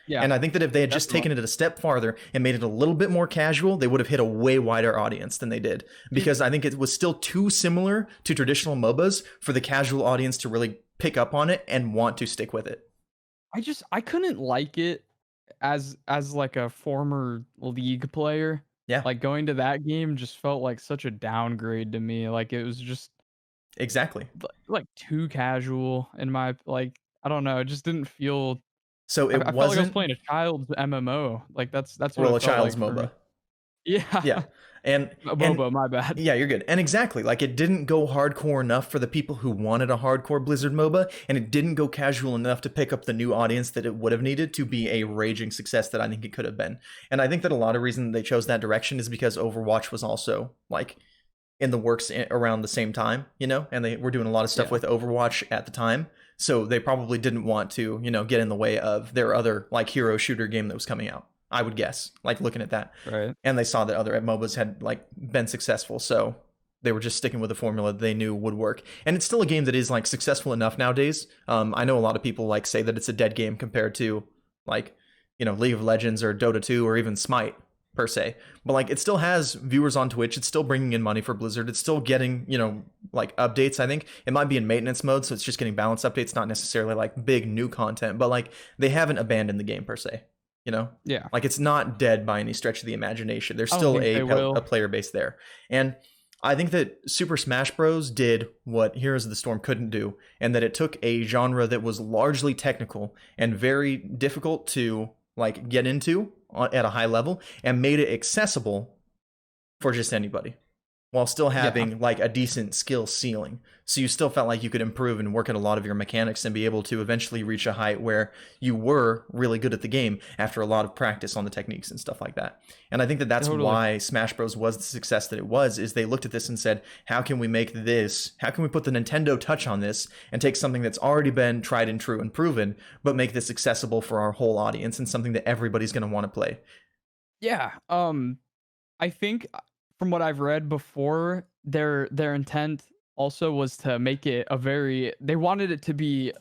Yeah, And I think that if they had just definitely. taken it a step farther and made it a little bit more casual, they would have hit a way wider audience than they did. It, Because I think it was still too similar to traditional MOBAs for the casual audience to really pick up on it and want to stick with it. I couldn't like it as like a former league player. Yeah, Like, going to that game just felt like such a downgrade to me, like, it was just, exactly. like, too casual in my like, I don't know, it just didn't feel So it I felt like I was wasn't, playing a child's MMO, like, that's what well, it a felt child's like for me. MOBA. Yeah. Yeah. And A and MOBA, my bad. yeah, you're good. And exactly, like it didn't go hardcore enough for the people who wanted a hardcore Blizzard MOBA, and it didn't go casual enough to pick up the new audience that it would have needed to be a raging success that I think it could have been. And I think that a lot of reason they chose that direction is because Overwatch was also like in the works around the same time, and they were doing a lot of stuff Yeah, with Overwatch at the time. So they probably didn't want to, get in the way of their other like hero shooter game that was coming out. I would guess, like looking at that. right. And they saw that other MOBAs had like been successful, so they were just sticking with the formula they knew would work. And it's still a game that is like successful enough nowadays. I know a lot of people like say that it's a dead game compared to like, League of Legends or Dota 2 or even Smite per se. But like it still has viewers on Twitch. It's still bringing in money for Blizzard. It's still getting, like updates. I think it might be in maintenance mode, so it's just getting balance updates, not necessarily like big new content, but like they haven't abandoned the game per se. Yeah. Like it's not dead by any stretch of the imagination. There's I don't still think they a will. player base there. And I think that Super Smash Bros. Did what Heroes of the Storm couldn't do, and that it took a genre that was largely technical and very difficult to like get into at a high level and made it accessible for just anybody while still Yeah, having like a decent skill ceiling. So you still felt like you could improve and work at a lot of your mechanics and be able to eventually reach a height where you were really good at the game after a lot of practice on the techniques and stuff like that. And I think that that's totally. why Smash Bros was the success that it was, is they looked at this and said, how can we make this, how can we put the Nintendo touch on this and take something that's already been tried and true and proven, but make this accessible for our whole audience and something that everybody's going to want to play. Yeah, I think from what I've read before, their intent also was to make it a very they wanted it to be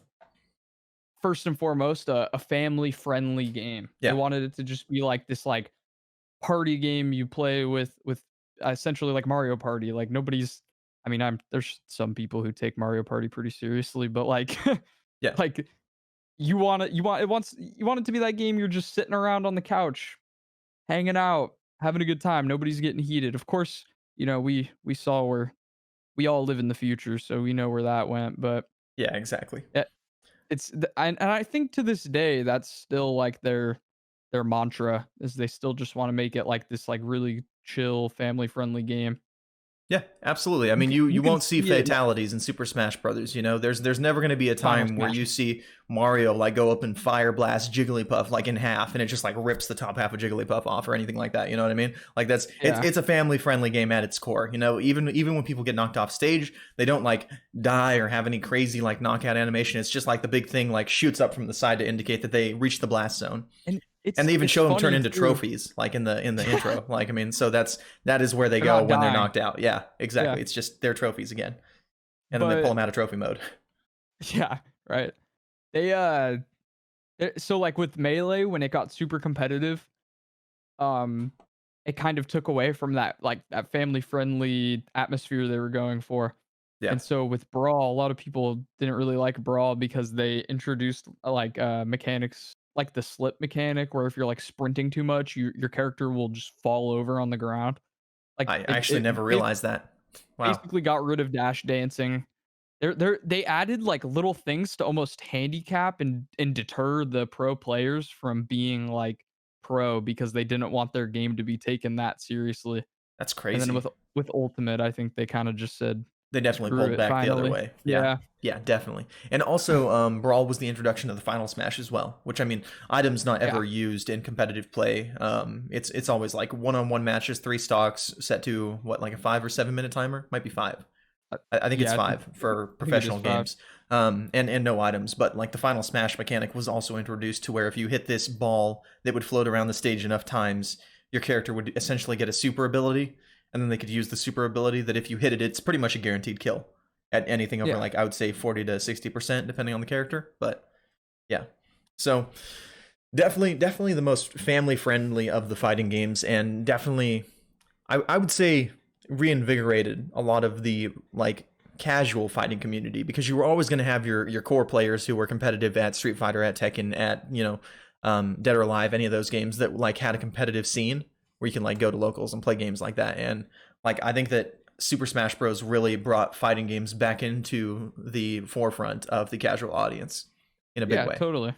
first and foremost a family friendly game. They Yeah. wanted it to just be like this like party game you play with essentially like Mario Party. Like nobody's I mean, I'm there's some people who take Mario Party pretty seriously, but like Yeah. like you want it to be that game you're just sitting around on the couch hanging out, having a good time. Nobody's getting heated. Of course, we saw where we all live in the future, so we know where that went. But Yeah, exactly. eh, and I think to this day that's still like their mantra is they still just want to make it like this like really chill, family friendly game. Yeah, absolutely. I You mean, can you you can won't see see it in the fatalities in Super Smash Brothers. There's never going to be a Final time where Smash. you see Mario like go up and fire blast Jigglypuff like in half, and it just like rips the top half of Jigglypuff off or anything like that. You know what I mean? Like it's Yeah. it's a family friendly game at its core. Even when people get knocked off stage, they don't like die or have any crazy like knockout animation. It's just like the big thing like shoots up from the side to indicate that they reached the blast zone. And And they even it's show them turn funny into too. trophies like in the intro. Like I mean, so that is where they They're go not when they're dying. knocked out. Yeah, Yeah. exactly. It's just their trophies again, and then they pull But them out of trophy mode. yeah, right. They so like with Melee when it got super competitive, um it kind of took away from that like that family friendly atmosphere they were going for. Yeah, And so with Brawl, a lot of people didn't really like Brawl because they introduced like mechanics like the slip mechanic where if you're like sprinting too much, your character will just fall over on the ground. Like I actually never it realized that. Wow. basically got rid of dash dancing. They added like little things to almost handicap and deter the pro players from being like pro because they didn't want their game to be taken that seriously. That's And then crazy. with Ultimate, I think they kind of just said, They definitely "Screw pulled it," back the other finally. way. Yeah. Yeah. Yeah, definitely. And also, Brawl was the introduction of the Final Smash as well, which I mean, items not Yeah. ever used in competitive play. It's always like one-on-one matches, 3 stocks, set to what, like a 5 or 7 minute timer? Might be 5. Uh, I think it's yeah, 5 for I think it is professional 5. games. And no items, but like the Final Smash mechanic was also introduced to where if you hit this ball that would float around the stage enough times, your character would essentially get a super ability, and then they could use the super ability that if you hit it, it's pretty much a guaranteed kill at anything over Yeah. like I would say 40 to 60% depending on the character. But yeah, so definitely the most family friendly of the fighting games, and definitely I would say reinvigorated a lot of the like casual fighting community, because you were always going to have your core players who were competitive at Street Fighter, at Tekken, at Dead or Alive, any of those games that like had a competitive scene. where you can like go to locals and play games like that. And like I think that Super Smash Bros. Really brought fighting games back into the forefront of the casual audience in a big Yeah, way. totally. And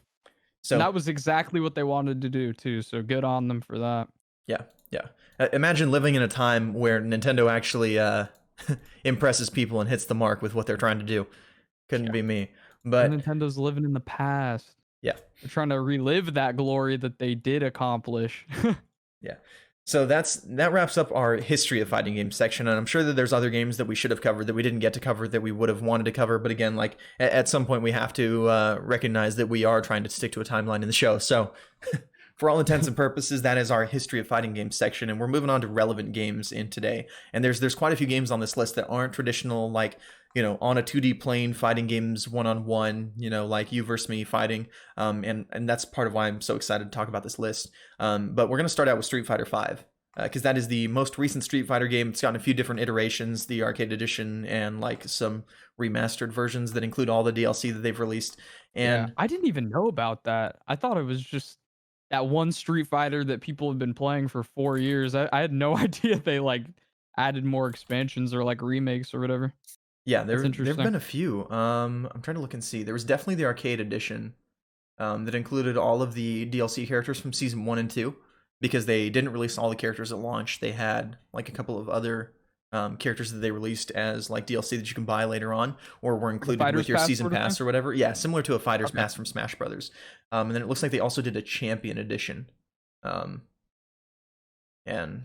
So that was exactly what they wanted to do too. So good on them for that. yeah, yeah. Imagine living in a time where Nintendo actually impresses people and hits the mark with what they're trying to do. Couldn't Yeah. be me. Well, But Nintendo's living in the past. yeah, They're trying to relive that glory that they did accomplish. yeah. So that wraps up our history of fighting games section, and I'm sure that there's other games that we should have covered that we didn't get to cover that we would have wanted to cover. But again, like at some point, we have to recognize that we are trying to stick to a timeline in the show. So, for all intents and purposes, that is our history of fighting games section, and we're moving on to relevant games in today. And there's quite a few games on this list that aren't traditional, like on a 2D plane fighting games one-on-one, like you versus me fighting. And that's part of why I'm so excited to talk about this list. But we're going to start out with Street Fighter V, because that is the most recent Street Fighter game. It's gotten a few different iterations, the arcade edition and like some remastered versions that include all the DLC that they've released. Yeah, And I didn't even know about that. I thought it was just that one Street Fighter that people have been playing for 4 years. I had no idea they like added more expansions or like remakes or whatever. yeah, That's there've interesting. been a few. I'm trying to look and see. There was definitely the arcade edition that included all of the DLC characters from season 1 and 2, because they didn't release all the characters at launch. They had like a couple of other characters that they released as like DLC that you can buy later on, or were Like a included Fighter's with your Pass season sort of thing. pass or whatever. Yeah, similar to a Fighter's Okay. Pass from Smash Brothers. And then it looks like they also did a Champion edition. Um, and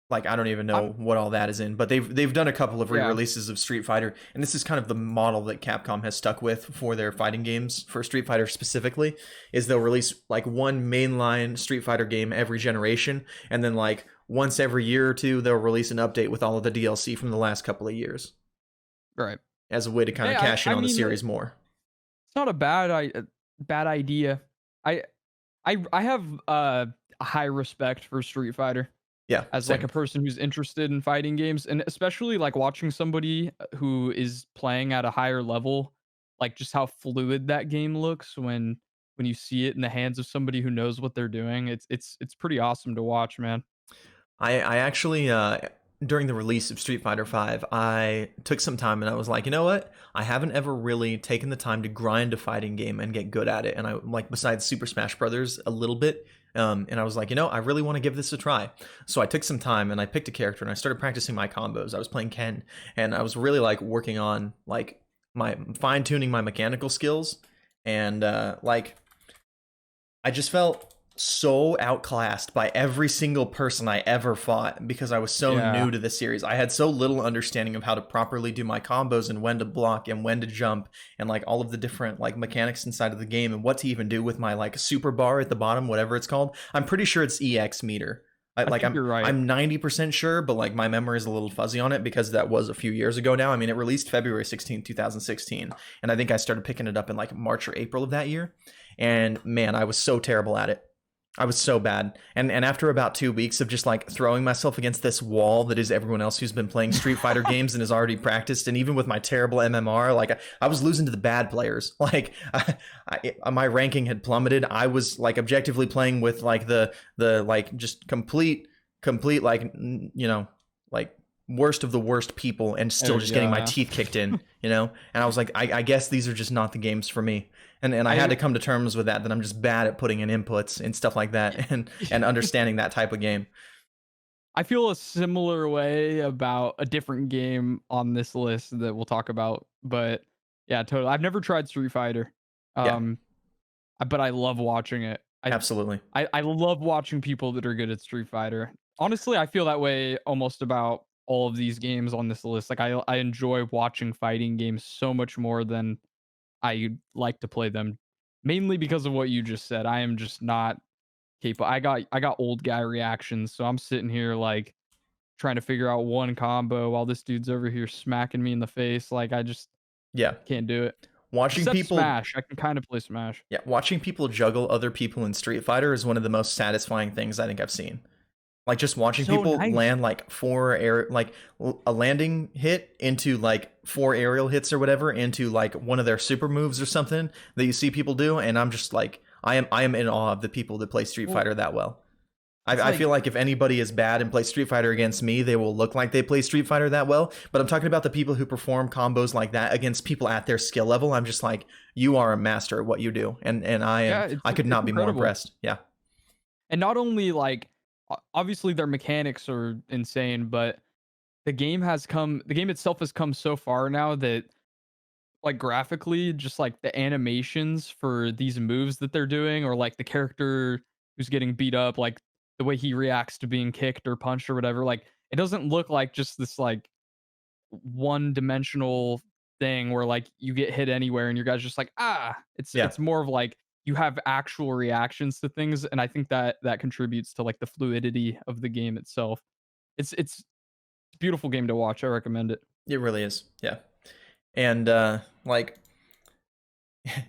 like I don't even I, know what all that is in, but they've done a couple of yeah, re-releases of Street Fighter, and this is kind of the model that Capcom has stuck with for their fighting games. For Street Fighter specifically, is they'll release like one mainline Street Fighter game every generation, and then like once every year or two they'll release an update with all of the DLC from the last couple of years right. as a way to kind Hey, of I cash in I on the mean, series more. it's not a bad idea. I I have a high respect for Street Fighter Yeah, as like same. a person who's interested in fighting games, and especially like watching somebody who is playing at a higher level, like just how fluid that game looks when you see it in the hands of somebody who knows what they're doing. It's pretty awesome to watch, man. I actually during the release of Street Fighter V, I took some time and I was like, you know what? I haven't ever really taken the time to grind a fighting game and get good at it. And I like besides Super Smash Brothers a little bit. And I was like, I really want to give this a try. So I took some time and I picked a character and I started practicing my combos. I was playing Ken, and I was really like working on like my fine tuning my mechanical skills. And like I just felt so outclassed by every single person I ever fought because I was so Yeah, new to the series. I had so little understanding of how to properly do my combos and when to block and when to jump and like all of the different like mechanics inside of the game and what to even do with my like super bar at the bottom, whatever it's called. I'm pretty sure it's EX meter. I think you're right. I'm 90% sure, but like my memory is a little fuzzy on it because that was a few years ago now. I mean, it released February 16th, 2016, and I think I started picking it up in like March or April of that year. And man, I was so terrible at it. I was so bad. And after about 2 weeks of just like throwing myself against this wall that is everyone else who's been playing Street Fighter games and has already practiced, and even with my terrible MMR, like I was losing to the bad players. Like my ranking had plummeted. I was like objectively playing with like the like just complete like like worst of the worst people and still There you just go. getting my Yeah. teeth kicked in, And I was like, I guess these are just not the games for me. And I had to I come to terms with that I'm just bad at putting in inputs and stuff like that and understanding that type of game. I feel a similar way about a different game on this list that we'll talk about, but yeah, totally. I've never tried Street Fighter, Yeah, um, but I love watching it. absolutely. I love watching people that are good at Street Fighter. Honestly, I feel that way almost about all of these games on this list. Like I enjoy watching fighting games so much more than I like to play them, mainly because of what you just said. I am just not capable. I got old guy reactions, so I'm sitting here like trying to figure out one combo while this dude's over here smacking me in the face. Like I just Yeah. can't do it. Watching Except people Smash, I can kind of play Smash. yeah, watching people juggle other people in Street Fighter is one of the most satisfying things I think I've seen. Like just watching So people nice. land like a landing hit into like four aerial hits or whatever into like one of their super moves or something that you see people do, and I'm just like I am in awe of the people that play Street Well, Fighter that well. It's I feel like, like if anybody is bad and plays Street Fighter against me, they will look like they play Street Fighter that well. But I'm talking about the people who perform combos like that against people at their skill level. I'm just like, you are a master at what you do, and yeah, I could it's not be more incredible. impressed. Yeah, And not only like obviously their mechanics are insane, but the game itself has come so far now that like graphically, just like the animations for these moves that they're doing, or like the character who's getting beat up, like the way he reacts to being kicked or punched or whatever, like it doesn't look like just this like one dimensional thing where like you get hit anywhere and your guys just like yeah. it's more of like you have actual reactions to things, and I think that that contributes to like the fluidity of the game itself. It's a beautiful game to watch. I recommend it. It really is. Yeah, and like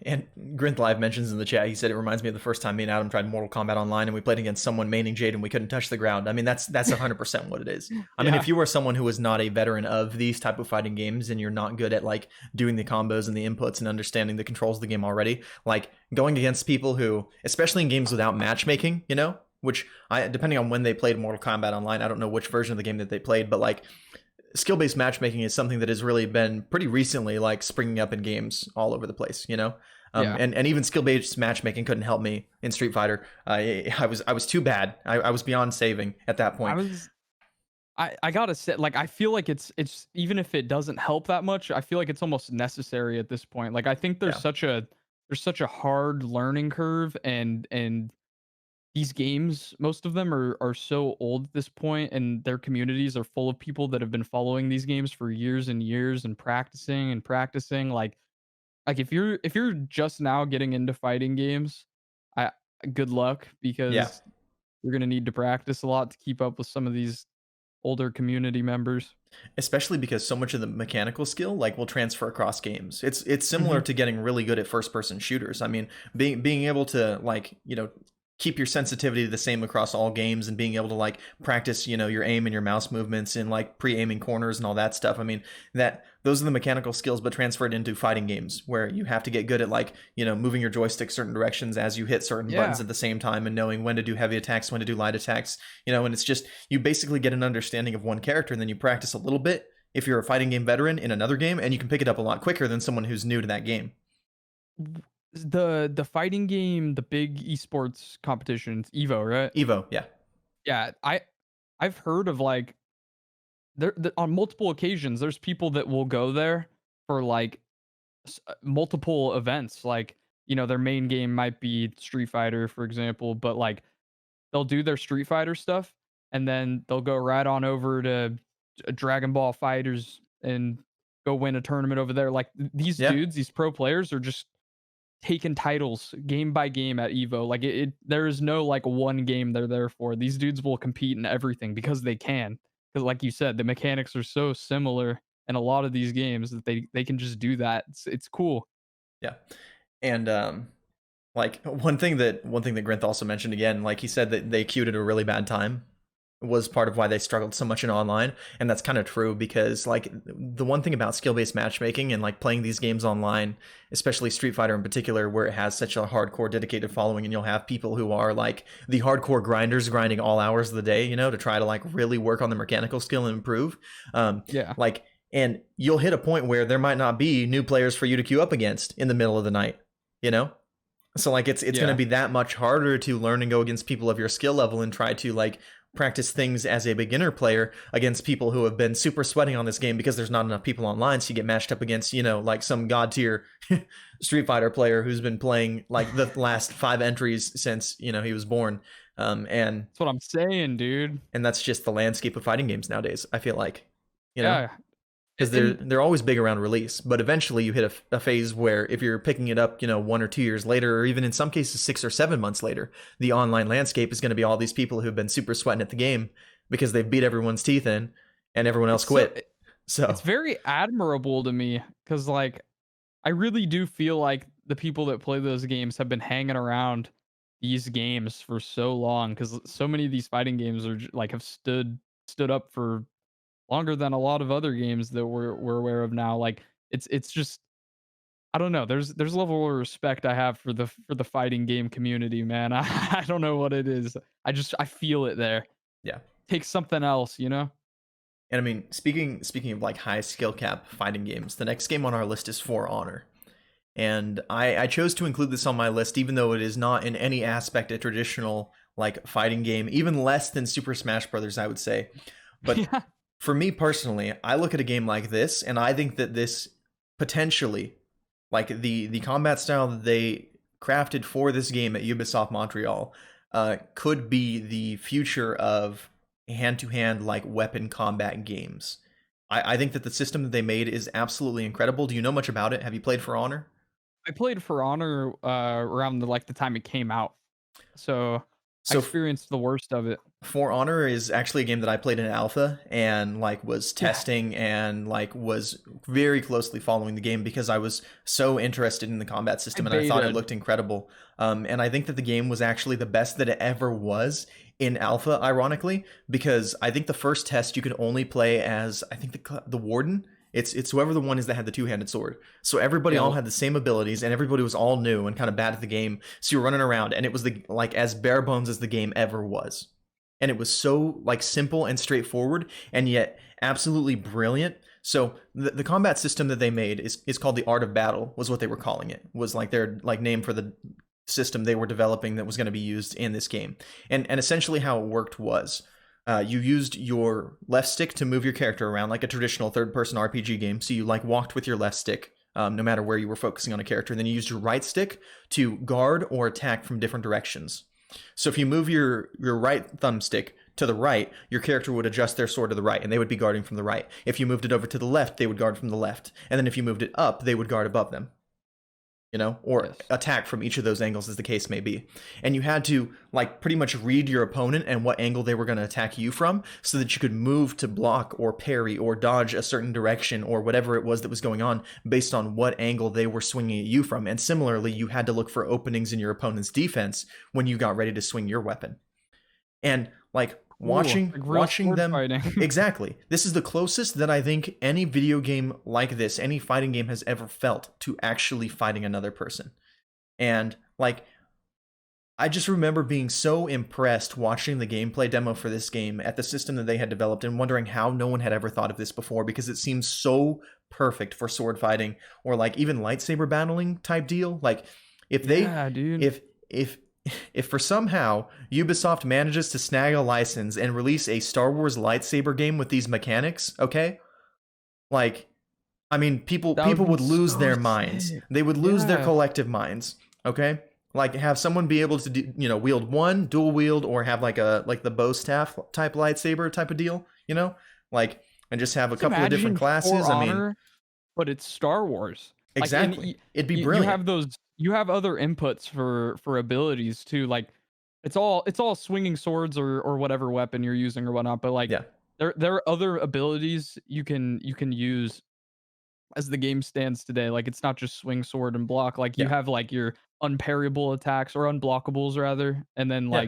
and Grinth Live mentions in the chat, he said it reminds me of the first time me and Adam tried Mortal Kombat Online and we played against someone maining Jade and we couldn't touch the ground. I mean, that's 100% what it is. I mean, if Yeah. you are someone who is not a veteran of these type of fighting games and you're not good at like doing the combos and the inputs and understanding the controls of the game already, like going against people who, especially in games without matchmaking, you know, which I depending on when they played Mortal Kombat Online, I don't know which version of the game that they played, but like skill-based matchmaking is something that has really been pretty recently like springing up in games all over the place, you know. Yeah. And even skill-based matchmaking couldn't help me in Street Fighter. I was too bad. I was beyond saving at that I point. was I gotta say, like, I feel like it's even if it doesn't help that much, I feel like it's almost necessary at this point. Like, I think Yeah, there's such a hard learning curve, and these games, most of them are so old at this point, and their communities are full of people that have been following these games for years and years and practicing and practicing. Like if you're just now getting into fighting games, I good luck yeah. because you're gonna need to practice a lot to keep up with some of these older community members. Especially because so much of the mechanical skill like will transfer across games. It's similar Mhm. to getting really good at first person shooters. I mean, being able to like, you know, keep your sensitivity the same across all games and being able to like practice, you know, your aim and your mouse movements and like pre-aiming corners and all that stuff. I mean, that those are the mechanical skills but transferred into fighting games where you have to get good at like, you know, moving your joystick certain directions as you hit certain buttons Yeah. at the same time and knowing when to do heavy attacks, when to do light attacks, you know, and it's just you basically get an understanding of one character and then you practice a little bit if you're a fighting game veteran in another game and you can pick it up a lot quicker than someone who's new to that game. W the fighting game, the big esports competitions, EVO, right? Evo, yeah. Yeah, I've heard of, like, there on multiple occasions, there's people that will go there for, like, multiple events, like, you know, their main game might be Street Fighter, for example, but, like, they'll do their Street Fighter stuff, and then they'll go right on over to Dragon Ball Fighters and go win a tournament over there. Like these Yeah. dudes, these pro players are just taking titles game by game at Evo. Like there is no like one game they're there for. These dudes will compete in everything because they can. Because like you said, the mechanics are so similar in a lot of these games that they can just do that. It's cool. Yeah. And like one thing that Grinth also mentioned again, like he said that they queued at a really bad time was part of why they struggled so much in online, and that's kind of true because like the one thing about skill-based matchmaking and like playing these games online, especially Street Fighter in particular, where it has such a hardcore dedicated following and you'll have people who are like the hardcore grinders grinding all hours of the day, you know, to try to like really work on the mechanical skill and improve. Yeah. Like and you'll hit a point where there might not be new players for you to queue up against in the middle of the night, you know. So like it's going to Yeah. be that much harder to learn and go against people of your skill level and try to like practice things as a beginner player against people who have been super sweating on this game because there's not enough people online, so you get matched up against, you know, like some god tier Street Fighter player who's been playing like the last 5 entries since, you know, he was born. And That's what I'm saying, dude. that's just the landscape of fighting games nowadays, I feel like, you know, Yeah. because And they're always big around release, but eventually you hit a phase where if you're picking it up, you know, 1 or 2 years later, or even in some cases 6 or 7 months later, the online landscape is going to be all these people who've been super sweating at the game because they've beat everyone's teeth in, and everyone else it's so quit. So it's very admirable to me because like I really do feel like the people that play those games have been hanging around these games for so long because so many of these fighting games are like have stood up for longer than a lot of other games that we're aware of now. Like it's just I don't know. There's a level of respect I have for the fighting game community, man. I don't know what it is. I feel it there. Yeah. Takes something else, you know? And I mean, speaking of like high skill cap fighting games, the next game on our list is For Honor. And I chose to include this on my list, even though it is not in any aspect a traditional like fighting game, even less than Super Smash Brothers, I would say. But Yeah. for me personally, I look at a game like this, and I think that this potentially, like the combat style that they crafted for this game at Ubisoft Montreal, could be the future of hand-to-hand like weapon combat games. I think that the system that they made is absolutely incredible. Do you know much about it? Have you played For Honor? I played For Honor, around the time it came out, so I So experienced the worst of it. For Honor is actually a game that I played in alpha and like was Yeah, testing and like was very closely following the game because I was so interested in the combat I system and I thought it baited. looked incredible. And I think that the game was actually the best that it ever was in alpha, ironically, because I think the first test you could only play as I think the warden. It's whoever the one is that had the two-handed sword. So everybody all Yeah, had the same abilities and everybody was all new and kind of bad at the game. So you were running around and it was the like as bare bones as the game ever was, and it was so like simple and straightforward and yet absolutely brilliant. So the combat system that they made is called the Art of Battle, was what they were calling it, was like their like name for the system they were developing that was going to be used in this game. And essentially how it worked was you used your left stick to move your character around like a traditional third person RPG game. So you like walked with your left stick, no matter where you were focusing on a character. And then you used your right stick to guard or attack from different directions. So if you move your right thumbstick to the right, your character would adjust their sword to the right, and they would be guarding from the right. If you moved it over to the left, they would guard from the left. And then if you moved it up, they would guard above them, or yes. attack from each of those angles as the case may be. And you had to like pretty much read your opponent and what angle they were going to attack you from so that you could move to block or parry or dodge a certain direction or whatever it was that was going on based on what angle they were swinging at you from. And similarly, you had to look for openings in your opponent's defense when you got ready to swing your weapon. And like Ooh, watching like real watching sword them, fighting. exactly, this is the closest that I think any video game like this, any fighting game, has ever felt to actually fighting another person. And like I just remember being so impressed watching the gameplay demo for this game at the system that they had developed and wondering how no one had ever thought of this before, because it seems so perfect for sword fighting or like even lightsaber battling type deal. Like if they Yeah, dude. if if for somehow Ubisoft manages to snag a license and release a Star Wars lightsaber game with these mechanics, okay? Like I mean, That would people be would lose so their minds. sick. They would lose their Yeah. collective minds. Okay, like have someone be able to do, wield one, dual wield, or have like a like the bow staff type lightsaber type of deal. Like and just have a Just couple of different imagine For classes. I mean, Honor, but it's Star Wars. Like, and exactly. It'd be you brilliant. have you have other inputs for abilities too. Like, it's all swinging swords or whatever weapon you're using or whatnot. But like, Yeah, there are other abilities you can use as the game stands today. Like, it's not just swing sword and block. Like, you yeah, have like your unparryable attacks or unblockables rather, and then yeah.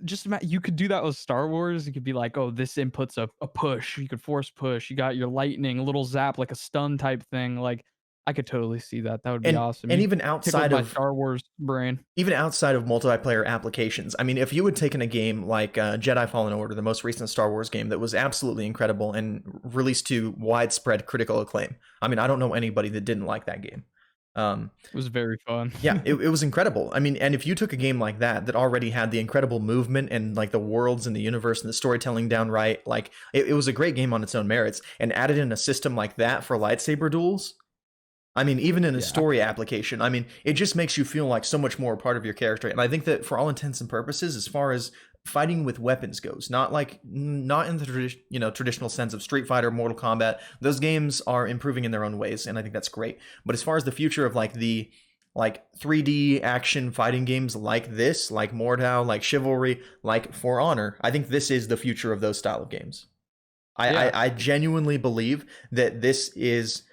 just you could do that with Star Wars. You could be like, oh, this inputs a push. You could force push. You got your lightning, a little zap, like a stun type thing. Like, I could totally see that. That would be awesome. And You tickled my Star Wars brain. even outside of multiplayer applications, I mean, if you had taken a game like Jedi Fallen Order, the most recent Star Wars game that was absolutely incredible and released to widespread critical acclaim, I mean, I don't know anybody that didn't like that game. Um, It was very fun. yeah, it was incredible. I mean, and if you took a game like that that already had the incredible movement and like the worlds and the universe and the storytelling down right, like it was a great game on its own merits, and added in a system like that for lightsaber duels, I mean, even in a Yeah. story application, I mean, it just makes you feel like so much more a part of your character. And I think that for all intents and purposes, as far as fighting with weapons goes, not in the traditional sense of Street Fighter, Mortal Kombat, those games are improving in their own ways, and I think that's great. But as far as the future of like the 3D action fighting games like this, like Mortal, like Chivalry, like For Honor, I think this is the future of those style of games. Yeah. I genuinely believe that this is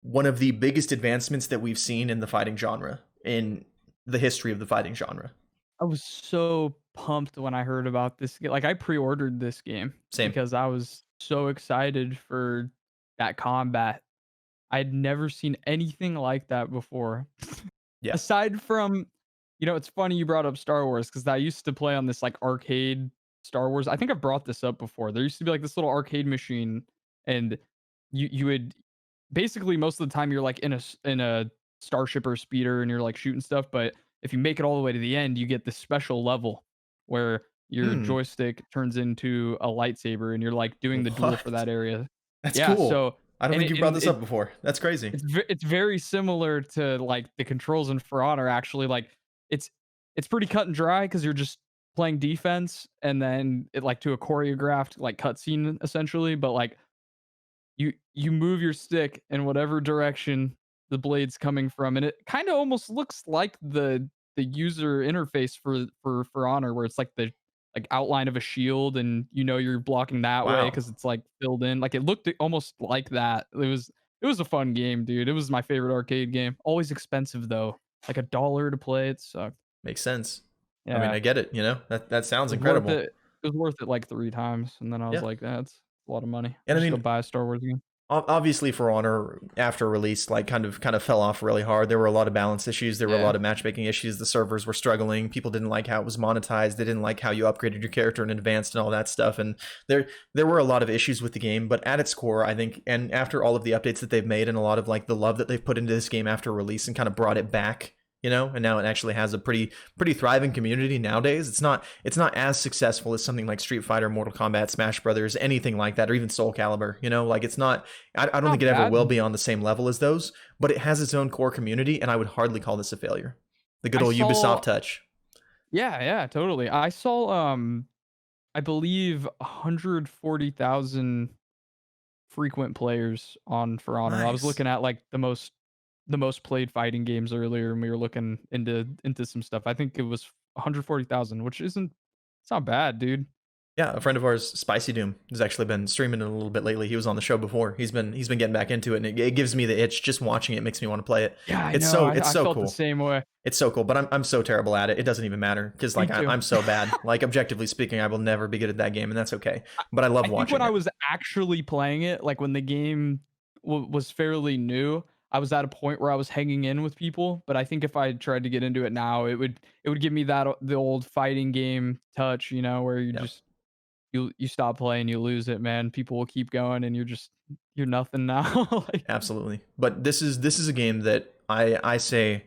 one of the biggest advancements that we've seen in the fighting genre, in the history of the fighting genre. I was so pumped when I heard about this. Like, I pre-ordered this game Same. because I was so excited for that combat. I'd never seen anything like that before. Yeah. Aside from, it's funny you brought up Star Wars because I used to play on this like arcade Star Wars. I think I've brought this up before. There used to be like this little arcade machine, and you would basically most of the time you're like in a starship or speeder and you're like shooting stuff. But if you make it all the way to the end, you get this special level where your Hmm. joystick turns into a lightsaber and you're like doing the duel for What? that area. That's Yeah, cool. so I don't and think it you brought and this it up before. That's crazy. it's very similar to, like, the controls in For Honor, actually, like, it's it's pretty cut and dry because 'cause you're just playing defense and then it like, to a choreographed, like, cutscene, essentially, but, like, you move your stick in whatever direction the blade's coming from, and it kinda almost looks like the user interface for Honor, where it's like the, like, outline of a shield and you're blocking that way Wow. because it's, like, filled in. Like, it looked almost like that. It was a fun game, dude. It was my favorite arcade game. Always expensive, though. Like, $1 to play, it sucked. Makes sense. I mean, Yeah. I get it, you know? That sounds It was worth incredible. it. It was worth it, like, 3 times, and then I was Yeah. like, "That's a lot of money. And I Just go mean, buy a Star Wars game." obviously For Honor after release like kind of fell off really hard. There were a lot of balance issues, there were a Yeah. lot of matchmaking issues, the servers were struggling, people didn't like how it was monetized, they didn't like how you upgraded your character in advanced and all that stuff, and there were a lot of issues with the game, but at its core, I think, and after all of the updates that they've made and a lot of like the love that they've put into this game after release and kind of brought it back, and now it actually has a pretty thriving community nowadays. It's not as successful as something like Street Fighter, Mortal Kombat, Smash Brothers, anything like that, or even Soul Calibur. Like it's not. I don't think Not it ever will bad. be on the same level as those, but it has its own core community, and I would hardly call this a failure. The good I old Ubisoft saw touch. Yeah, yeah, totally. I saw, I believe 140,000 frequent players on For Honor. I was Nice. looking at, like, the most played fighting games earlier, and we were looking into some stuff. I think it was 140,000, which isn't it's not bad, dude. Yeah, a friend of ours, Spicy Doom, has actually been streaming it a little bit lately. He was on the show before. He's been getting back into it, and it gives me the itch. Just watching it makes me want to play it. Yeah, I It's know. so I it's I so felt the cool. same way. It's so cool, but I'm so terrible at it. It doesn't even matter because Me like too. I'm so bad. Like objectively speaking, I will never be good at that game, and that's okay. But I love I think when watching I it. was actually playing it, like when the game was fairly new, I was at a point where I was hanging in with people. But I think if I tried to get into it now, it would give me that the old fighting game touch, where you Yeah, just you stop playing, you lose it, man. People will keep going, and you're nothing now. Like, absolutely. But this is a game that I say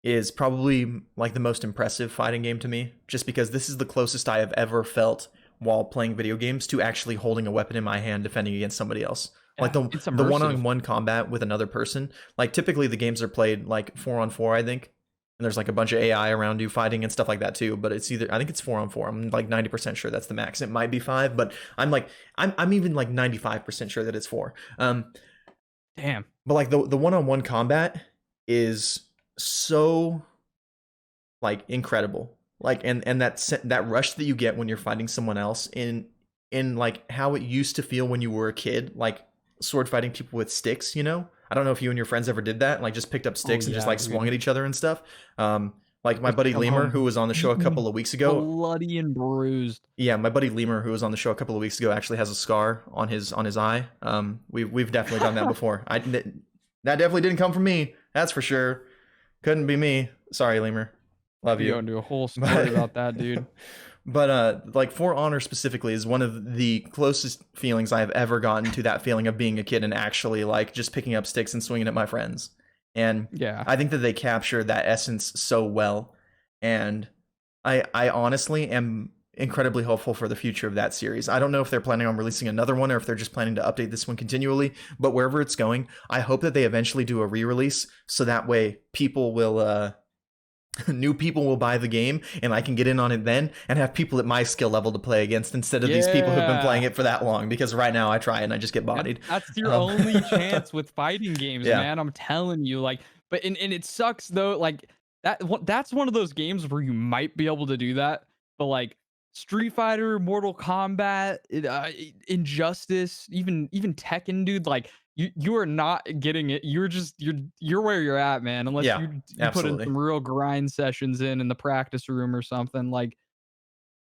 is probably like the most impressive fighting game to me, just because this is the closest I have ever felt while playing video games to actually holding a weapon in my hand defending against somebody else. Like yeah, it's the immersive. one-on-one combat with another person. Like typically the games are played like 4-on-4, I think. And there's like a bunch of AI around you fighting and stuff like that too. But it's either I think it's 4-on-4. I'm like 90% sure that's the max. It might be 5, but I'm even like 95% sure that it's 4. Damn. But like the one-on-one combat is so like incredible, like and that rush that you get when you're fighting someone else in like how it used to feel when you were a kid, like sword fighting people with sticks. I don't know if you and your friends ever did that, like just picked up Oh sticks and just yeah, like swung dude. at each other and stuff. Like my Just buddy come Lemur, who home was on the show a couple beaten, of weeks ago. bloody and bruised. Yeah, my buddy Lemur, who was on the show a couple of weeks ago, actually has a scar on his eye. We've definitely done that before. That definitely didn't come from me, that's for sure. Couldn't be me. Sorry, Lemur. Love You go you. into a whole story But about that, dude. like For Honor specifically is one of the closest feelings I have ever gotten to that feeling of being a kid and actually like just picking up sticks and swinging at my friends. And Yeah. I think that they capture that essence so well. And I honestly am incredibly hopeful for the future of that series. I don't know if they're planning on releasing another one or if they're just planning to update this one continually, but wherever it's going, I hope that they eventually do a re-release so that way people will new people will buy the game and I can get in on it then and have people at my skill level to play against instead of these people who've been playing Yeah. it for that long, because right now I try and I just get That bodied. that's your Um, only chance with fighting games, yeah, man, I'm telling you, like, but and it sucks though, like, that's one of those games where you might be able to do that, but, like, Street Fighter, Mortal Kombat, Injustice, even Tekken, dude, like, you are not getting it. You're where you're at, man, unless yeah, you put in absolutely. some real grind sessions in the practice room or something, like,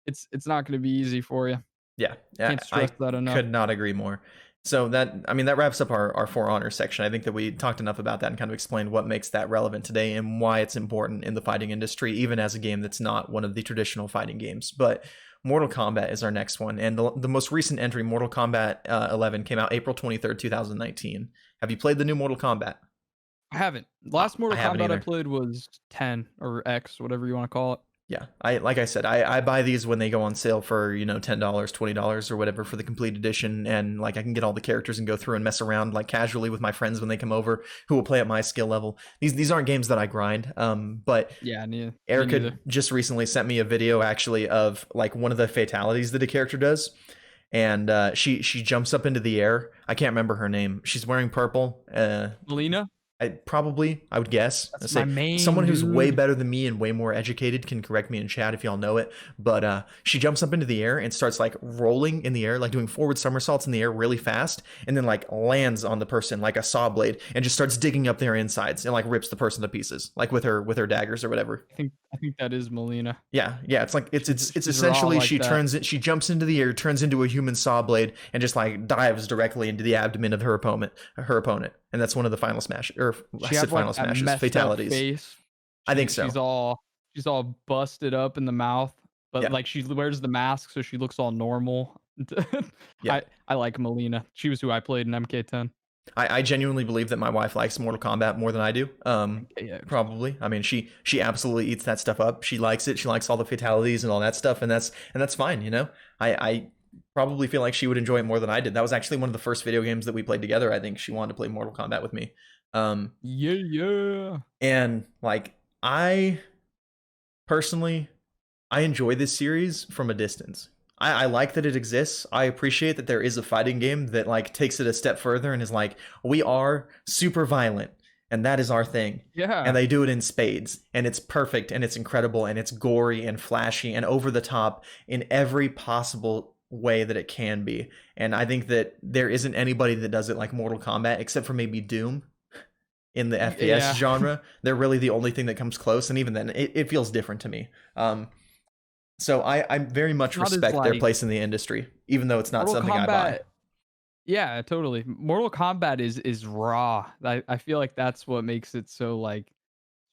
it's not gonna be easy for you. Yeah, Can't yeah, stress I that enough. could not agree more. So that, I mean, that wraps up our For Honor section. I think that we talked enough about that and kind of explained what makes that relevant today and why it's important in the fighting industry, even as a game that's not one of the traditional fighting games. But Mortal Kombat is our next one, and the most recent entry, Mortal Kombat 11, came out April 23rd, 2019. Have you played the new Mortal Kombat? I haven't. Last I Mortal haven't Kombat I either. played was 10 or X, whatever you want to call it. Yeah, I like I said, I buy these when they go on sale for $10, $20 or whatever for the complete edition, and like I can get all the characters and go through and mess around like casually with my friends when they come over who will play at my skill level. These aren't games that I grind, but Yeah, me Erica neither. just recently sent me a video actually of like one of the fatalities that a character does, and she jumps up into the air. I can't remember her name. She's wearing purple. Melina, I would guess. that's Let's my say someone main who's way dude. better than me and way more educated can correct me in chat if y'all know it. But she jumps up into the air and starts like rolling in the air, like doing forward somersaults in the air really fast, and then like lands on the person like a saw blade and just starts digging up their insides and like rips the person to pieces, like with her daggers or whatever. I think that is Melina. Yeah. It's like it's She's raw essentially like that. she jumps into the air, turns into a human saw blade, and just like dives directly into the abdomen of her opponent, and that's one of the final smash, or I She said have like final that smashes, messed up fatalities. face. I think She so. she's all busted up in the mouth, but Yeah, like she wears the mask so she looks all normal. yeah. I like Melina. She was who I played in MK10. I genuinely believe that my wife likes Mortal Kombat more than I do. MKX. Probably. I mean, she absolutely eats that stuff up. She likes it. She likes all the fatalities and all that stuff, and that's fine. I probably feel like she would enjoy it more than I did. That was actually one of the first video games that we played together. I think she wanted to play Mortal Kombat with me. Yeah, yeah. And like I personally, I enjoy this series from a distance. I like that it exists. I appreciate that there is a fighting game that like takes it a step further and is like, we are super violent, and that is our thing. And Yeah. they do it in spades, and it's perfect, and it's incredible, and it's gory and flashy and over the top in every possible way that it can be. And I think that there isn't anybody that does it like Mortal Kombat, except for maybe Doom in the FPS Yeah. genre. They're really the only thing that comes close, and even then, it feels different to me. So I very It's much not as respect their like place in the industry, even though it's not Mortal something I buy. Kombat. Yeah, totally. Mortal Kombat is raw. I feel like that's what makes it so like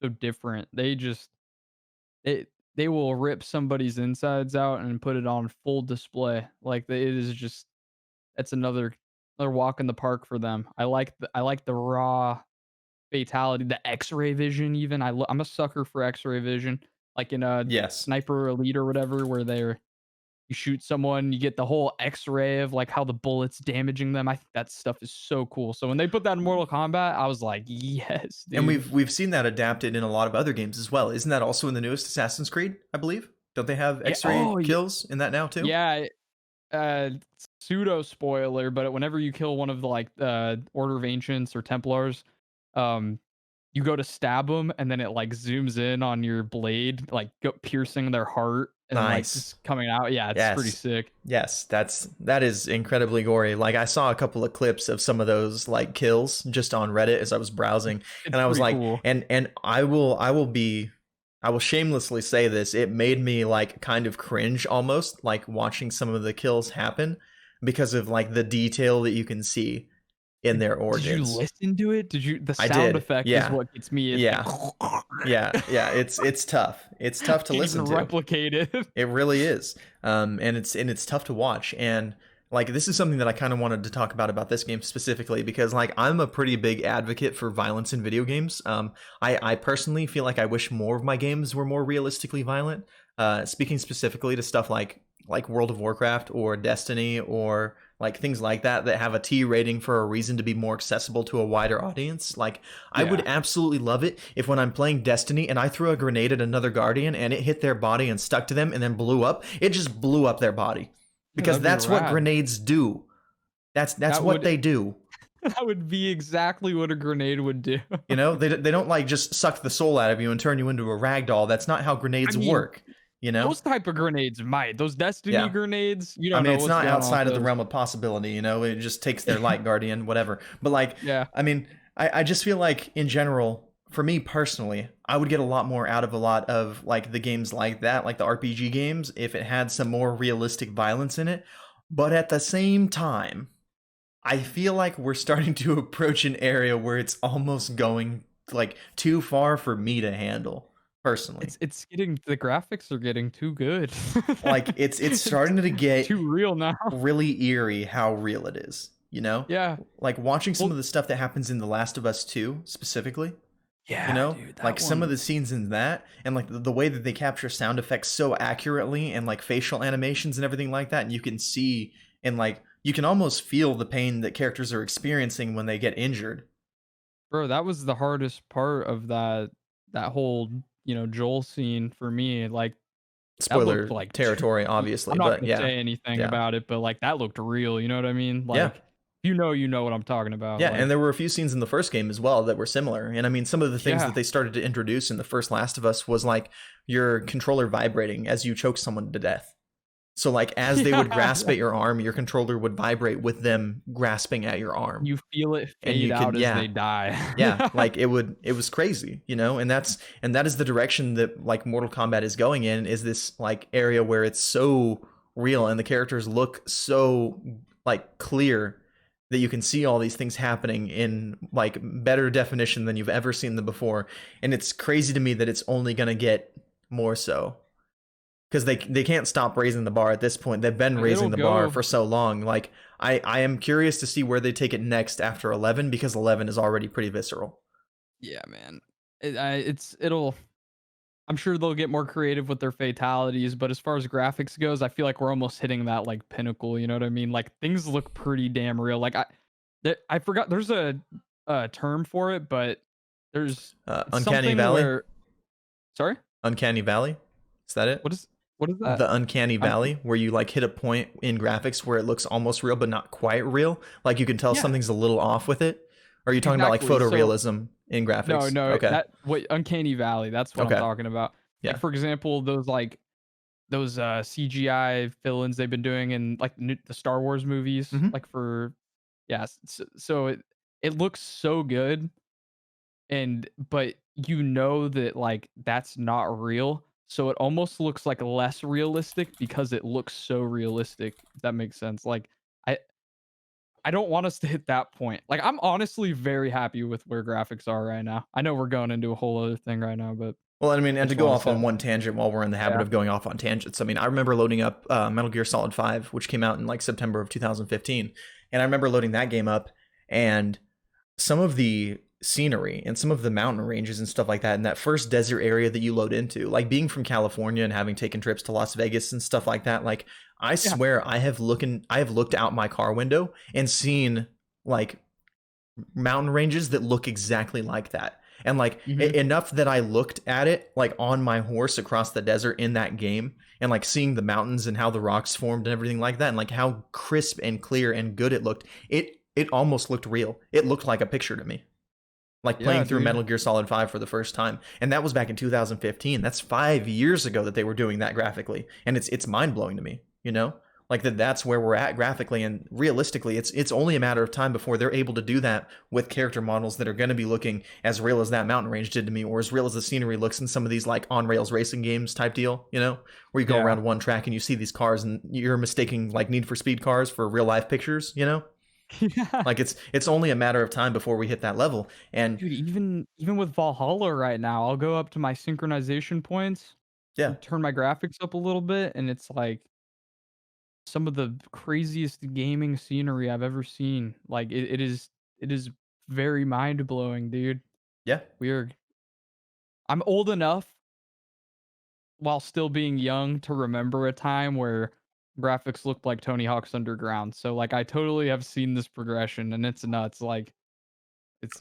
so different. They will rip somebody's insides out and put it on full display. Like it is just that's another walk in the park for them. I like the raw fatality, the X-ray vision even. I'm a sucker for X-ray vision. Like in a Yes. Sniper Elite or whatever where you shoot someone, you get the whole X-ray of like how the bullets damaging them. I think that stuff is so cool. So when they put that in Mortal Kombat, I was like, yes, And dude. we've seen that adapted in a lot of other games as well. Isn't that also in the newest Assassin's Creed, I believe? Don't they have Yeah. X-ray kills in that now too? Yeah. Uh, pseudo spoiler, but whenever you kill one of the like Order of Ancients or Templars, um, you go to stab them, and then it like zooms in on your blade, like piercing their heart and like Nice. just coming out. Yeah, it's pretty Yes. sick. Yes, that is incredibly gory. Like I saw a couple of clips of some of those like kills just on Reddit as I was browsing, It's and I was pretty like, cool. and I will shamelessly say this. It made me like kind of cringe almost, like watching some of the kills happen because of like the detail that you can see in their Did you organs. listen to it? The I sound did. effect is Yeah. what gets me. It's like Yeah. Yeah. It's tough. It's tough to can't even listen to. replicate it. It really is. And it's tough to watch. And like this is something that I kind of wanted to talk about this game specifically because like I'm a pretty big advocate for violence in video games. I personally feel like I wish more of my games were more realistically violent. Speaking specifically to stuff like World of Warcraft or Destiny or like things like that that have a T rating for a reason to be more accessible to a wider audience. Like I would Yeah, absolutely love it if when I'm playing Destiny and I threw a grenade at another guardian and it hit their body and stuck to them and then blew up, it just blew up their body. yeah, Because that'd be that's what rad. grenades do. That's That what would they do. that would be exactly what a grenade would do. They don't like just suck the soul out of you and turn you into a rag doll. That's not how I grenades mean, work, you know? those type of grenades might. Those Destiny Yeah. grenades, you I don't mean, know it's what's not going on with outside of the those. realm of possibility, it just takes their light guardian, whatever. But like, Yeah. I mean, I just feel like in general, for me personally, I would get a lot more out of a lot of like the games like that, like the RPG games, if it had some more realistic violence in it. But at the same time, I feel like we're starting to approach an area where it's almost going like too far for me to handle personally. It's getting the graphics are getting too good. Like it's It's starting to get too real now. really eerie how real it is, you know? Yeah. Like watching some Well, of the stuff that happens in The Last of Us 2 specifically, you yeah, know? dude, Like that some of one. the scenes in that and like the way that they capture sound effects so accurately and like facial animations and everything like that and you can see and like you can almost feel the pain that characters are experiencing when they get injured. Bro, that was the hardest part of that whole, Joel scene for me, like, that looked Spoiler like too territory I'm obviously, not but gonna yeah. say anything Yeah. about it, but, like, that looked real, you know what I mean? Yeah. Like, you know what I'm talking about, Yeah, and like there were a few scenes in the first game as well that were similar. And I mean, some of the things yeah. that they started to introduce in the first Last of Us was like your controller vibrating as you choke someone to death. So like as they would Yeah, grasp yeah. at your arm, your controller would vibrate with them grasping at your arm. You feel it And fade you could out as yeah, they die. yeah, like it was crazy, you know? And that is the direction that like Mortal Kombat is going in is this like area where it's so real and the characters look so like clear that you can see all these things happening in like better definition than you've ever seen them before. And it's crazy to me that it's only going to get more so because they can't stop raising the bar at this point. They've been It'll raising the bar go. for so long. Like I am curious to see where they take it next after 11 because 11 is already pretty visceral. Yeah, man. It'll I'm sure they'll get more creative with their fatalities, but as far as graphics goes, I feel like we're almost hitting that, like, pinnacle, you know what I mean? Like, things look pretty damn real. Like, I forgot there's a term for it, but it's Uncanny something Valley? where sorry? Uncanny Valley? Is that it? What is that? The Uncanny I'm Valley, where you like hit a point in graphics where it looks almost real but not quite real. Like you can tell yeah, something's a little off with it. Or are you talking about like exactly. So photorealism in no, graphics? no, Okay. that what Uncanny Valley, that's what I'm Okay. talking about. Like, Yeah. for example, those CGI villains they've been doing in like the Star Wars movies, Hmm. like for yeah, so it looks so good, and but you know that like that's not real, so it almost looks like less realistic because it looks so realistic. If that makes sense. Like I I don't want us to hit that point. Like I'm honestly very happy with where graphics are right now. I know we're going into a whole other thing right now, but Well, I mean, I and to just go want to off say on one tangent while we're in the habit yeah. of going off on tangents, I mean, I remember loading up Metal Gear Solid 5, which came out in like September of 2015. And I remember loading that game up, and some of the scenery and some of the mountain ranges and stuff like that in that first desert area that you load into, like being from California and having taken trips to Las Vegas and stuff like that, like I Yeah. swear I have looked out my car window and seen like mountain ranges that look exactly like that. And like Mhm. enough that I looked at it like on my horse across the desert in that game and like seeing the mountains and how the rocks formed and everything like that and like how crisp and clear and good it looked. It almost looked real. It looked like a picture to me. Like Yeah, playing through dude. Metal Gear Solid 5 for the first time. And that was back in 2015. That's 5 years ago that they were doing that graphically. And it's mind-blowing to me, you know? Like that's where we're at graphically and realistically it's only a matter of time before they're able to do that with character models that are going to be looking as real as that mountain range did to me or as real as the scenery looks in some of these like on rails racing games type deal, you know, where you go Yeah. around one track and you see these cars and you're mistaking like Need for Speed cars for real life pictures, you know. Yeah. Like it's only a matter of time before we hit that level. And Dude, even with Valhalla right now, I'll go up to my synchronization points yeah, and turn my graphics up a little bit, and it's like some of the craziest gaming scenery I've ever seen. Like it is very mind blowing, dude. yeah. Weird. I'm old enough while still being young to remember a time where graphics looked like Tony Hawk's Underground. So like I totally have seen this progression and it's nuts. Like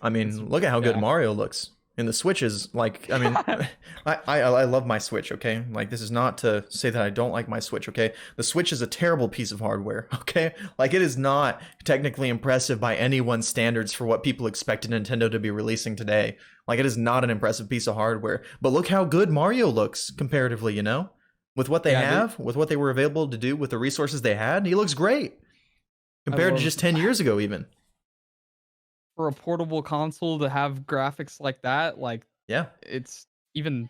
I it's mean, look at how good yeah. Mario looks. And the Switch is like, I mean, I love my Switch. Okay, like this is not to say that I don't like my Switch. Okay, the Switch is a terrible piece of hardware. Okay, like it is not technically impressive by anyone's standards for what people expected Nintendo to be releasing today. Like it is not an impressive piece of hardware. But look how good Mario looks comparatively. You know, with what they Yeah, have, with what they were available to do, with the resources they had, he looks great I compared to love just 10 years ago, even. for a portable console to have graphics like that, like Yeah. it's even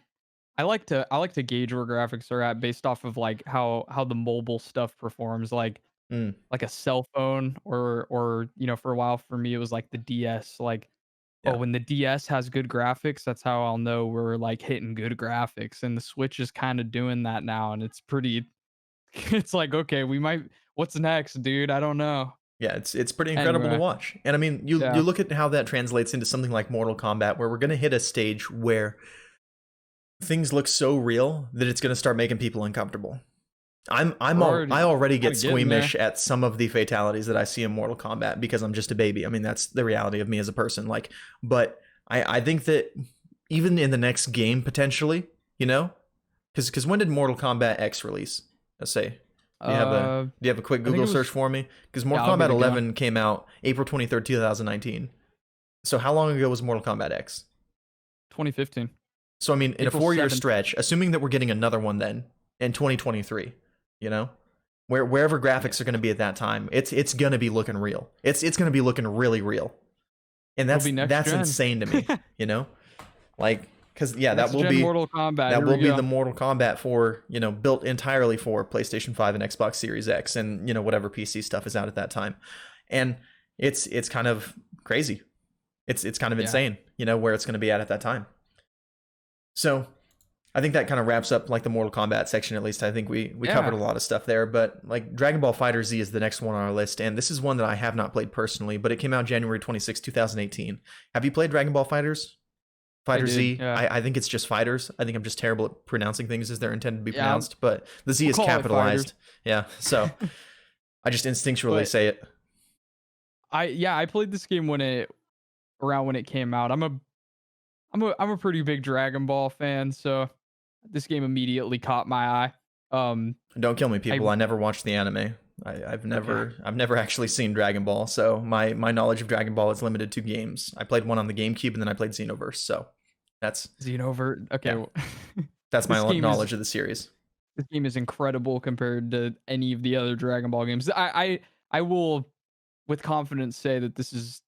I like to gauge where graphics are at based off of like how the mobile stuff performs. Like Mm, like a cell phone, or for a while for me it was like the DS. Like, oh, yeah. when the DS has good graphics, that's how I'll know we're like hitting good graphics. And the Switch is kind of doing that now, and it's pretty. It's like, okay, we might. What's next, dude? I don't know. Yeah, it's pretty incredible to Anyway, watch. And I mean, you yeah, look at how that translates into something like Mortal Kombat, where we're going to hit a stage where things look so real that it's going to start making people uncomfortable. I already kind get of getting there. squeamish at some of the fatalities that I see in Mortal Kombat because I'm just a baby. I mean, that's the reality of me as a person. Like, but I think that even in the next game potentially, you know, because when did Mortal Kombat X release? Let's say. Uh, Do you have a quick I think it Google search was. for me? Because Yeah, Mortal I'll Kombat give it a go. 11 came out April 23rd, 2019. So how long ago was Mortal Kombat X? 2015, So I mean, in a April 4 year 7th. stretch, assuming that we're getting another one then in 2023, you know, wherever Yeah, graphics are going to be at that time, it's going to be looking real. It's going to be looking really real, and it'll be next that's gen. insane to me. You know, like because yeah, Next gen Mortal Kombat. that Here will we be the go. Mortal Kombat for built entirely for PlayStation 5 and Xbox Series X and whatever PC stuff is out at that time, and it's kind of crazy. It's kind of Yeah, insane, where it's going to be at that time. So I think that kind of wraps up like the Mortal Kombat section. At least I think we covered yeah, a lot of stuff there. But like Dragon Ball Fighter Z is the next one on our list, and this is one that I have not played personally, but it came out January 26, 2018. Have you played Dragon Ball Fighters? I Fighter did. Z? Yeah, I think it's just Fighters. I think I'm just terrible at pronouncing things as they're intended to be yeah. pronounced, but the Z We'll is call it fighters. capitalized. Yeah, so I just instinctually But say it. I played this game when it around when it came out. I'm a pretty big Dragon Ball fan, so this game immediately caught my eye. Um, Don't kill me, I people. I never watched the anime. okay, I've never actually seen Dragon Ball, so my knowledge of Dragon Ball is limited to games. I played one on the GameCube and then I played Xenoverse, so that's Xenovert. Okay, yeah, well, that's this my game is knowledge of the series. this game is incredible compared to any of the other Dragon Ball games. I will with confidence say that this is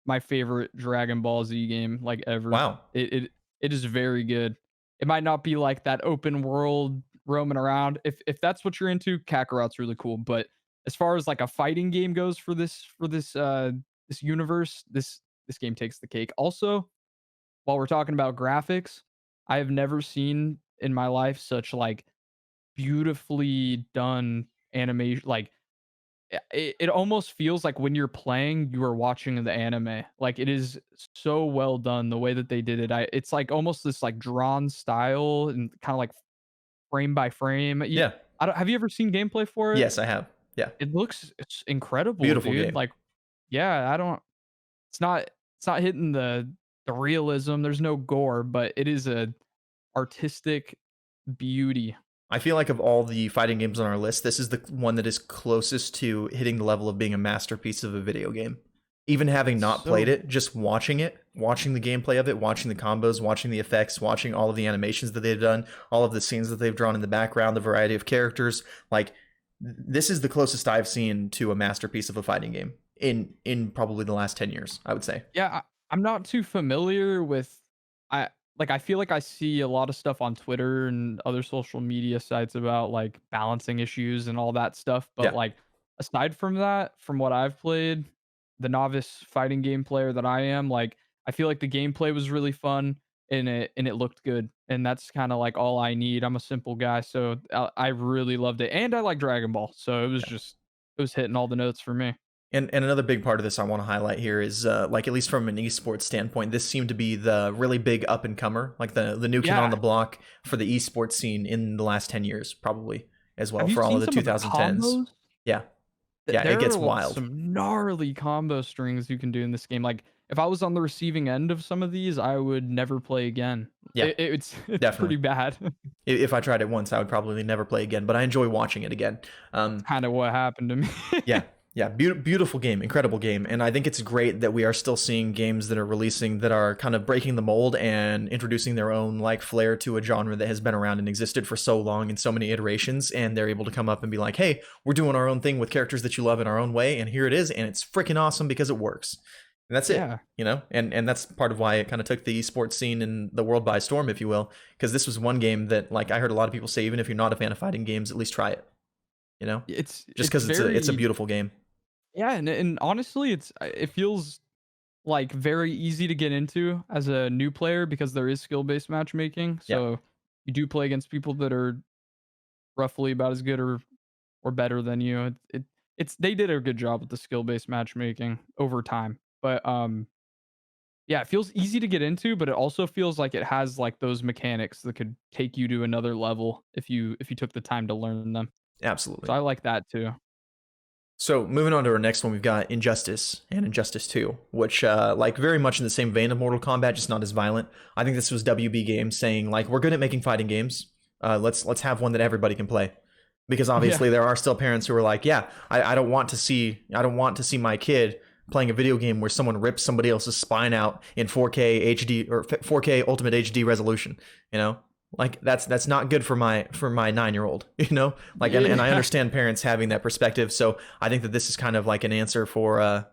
my favorite Dragon Ball Z game like ever. Wow. It is very good. It might not be like that open world roaming around. If that's what you're into, Kakarot's really cool. But as far as like a fighting game goes for this universe, this game takes the cake. Also, while we're talking about graphics, I have never seen in my life such like beautifully done animation. Like it almost feels like when you're playing, you are watching the anime. Like it is so well done the way that they did it. It's like almost this like drawn style and kind of like frame by frame. Yeah. I don't, have you ever seen gameplay for it? Yes, I have. Yeah. It's incredible, Beautiful dude. game. Like, yeah, I don't. It's not hitting the realism. There's no gore, but it is a artistic beauty. I feel like of all the fighting games on our list, this is the one that is closest to hitting the level of being a masterpiece of a video game. Even having It's not played so it, just watching it, watching the gameplay of it, watching the combos, watching the effects, watching all of the animations that they've done, all of the scenes that they've drawn in the background, the variety of characters, like this is the closest I've seen to a masterpiece of a fighting game in probably the last 10 years, I would say. yeah. I'm not too familiar with. I feel like I see a lot of stuff on Twitter and other social media sites about like balancing issues and all that stuff. But Yeah. like aside from that, from what I've played, the novice fighting game player that I am, like I feel like the gameplay was really fun and it looked good. And that's kind of like all I need. I'm a simple guy, so I really loved it. And I like Dragon Ball, so it was hitting all the notes for me. And another big part of this I want to highlight here is like at least from an esports standpoint, this seemed to be the really big up and comer, like the new kid on Yeah. the block for the esports scene in the last 10 years, probably as well Have you for all seen of the some of the 2010s. combos? Yeah, yeah, it There gets are wild. some gnarly combo strings you can do in this game. Like if I was on the receiving end of some of these, I would never play again. Yeah, It's pretty definitely. bad. If I tried it once, I would probably never play again, but I enjoy watching it again. It's kind of what happened to me. Yeah, yeah, beautiful game, incredible game, and I think it's great that we are still seeing games that are releasing that are kind of breaking the mold and introducing their own like flair to a genre that has been around and existed for so long in so many iterations, and they're able to come up and be like, "Hey, we're doing our own thing with characters that you love in our own way, and here it is, and it's freaking awesome because it works." And that's it, Yeah. and that's part of why it kind of took the esports scene in the world by storm, if you will, because this was one game that like I heard a lot of people say, even if you're not a fan of fighting games, at least try it. you know, just it's because it's a very, beautiful game. yeah, and honestly, it feels like very easy to get into as a new player because there is skill-based matchmaking. Yeah, So you do play against people that are roughly about as good or better than you. It's they did a good job with the skill-based matchmaking over time. But yeah, it feels easy to get into, but it also feels like it has like those mechanics that could take you to another level if you took the time to learn them. So absolutely. I like that too. So moving on to our next one, we've got Injustice and Injustice 2, which like very much in the same vein of Mortal Kombat, just not as violent. I think this was WB Games saying like we're good at making fighting games. Let's have one that everybody can play, because Yeah. obviously there are still parents who are like, yeah, I don't want to see my kid playing a video game where someone rips somebody else's spine out in 4K HD or 4K Ultimate HD resolution. You know, like that's not good for my 9-year old. You know, like and I Yeah. understand parents having that perspective. So I think that this is kind of like an answer for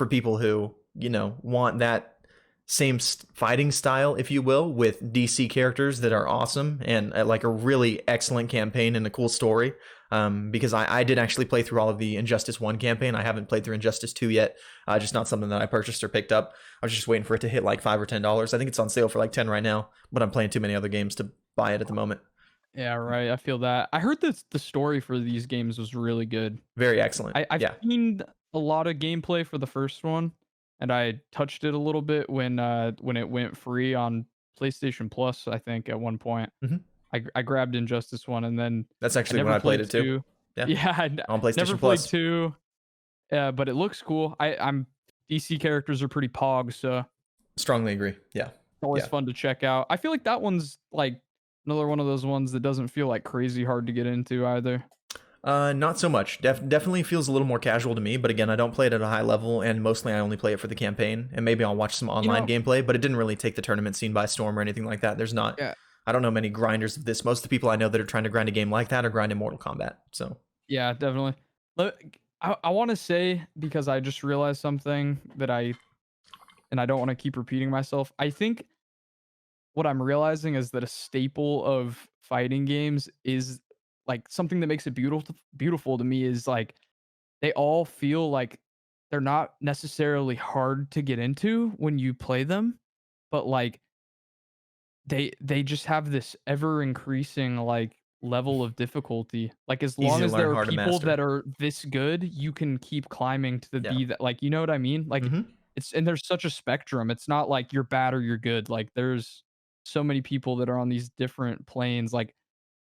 people who, you know, want that same fighting style, if you will, with DC characters that are awesome and like a really excellent campaign and a cool story. Because I did actually play through all of the Injustice 1 campaign. I haven't played through Injustice 2 yet. Just not something that I purchased or picked up. I was just waiting for it to hit like $5 or $10. I think it's on sale for like 10 right now, but I'm playing too many other games to buy it at the moment. Yeah, right. I feel that. I heard that the story for these games was really good. Very excellent. I've Yeah. seen a lot of gameplay for the first one, and I touched it a little bit when it went free on PlayStation Plus, I think at one point. Hmm. I grabbed Injustice 1 and then That's I actually when never I played played it too. 2. Yeah. Yeah, On never PlayStation played Plus. 2, but it looks cool. I'm DC characters are pretty pog, so it's Strongly agree. Yeah. always Yeah. fun to check out. I feel like that one's like another one of those ones that doesn't feel like crazy hard to get into either. Not so much. Definitely feels a little more casual to me, but again, I don't play it at a high level, and mostly I only play it for the campaign, and maybe I'll watch some You online know, gameplay, but it didn't really take the tournament scene by storm or anything like that. There's not, yeah, I don't know many grinders of this. Most of the people I know that are trying to grind a game like that are grinding Mortal Kombat. So, yeah, definitely. Look, I want to say because I just realized something that I don't want to keep repeating myself. I think what I'm realizing is that a staple of fighting games is like something that makes it beautiful to me is like they all feel like they're not necessarily hard to get into when you play them, but like they just have this ever increasing like level of difficulty. Like as easy long to as learn, there are hard to people master. that are this good, you can keep climbing to Yeah. be that, like, you know what I mean? Like Hmm. it's and there's such a spectrum. It's not like you're bad or you're good. Like there's so many people that are on these different planes. Like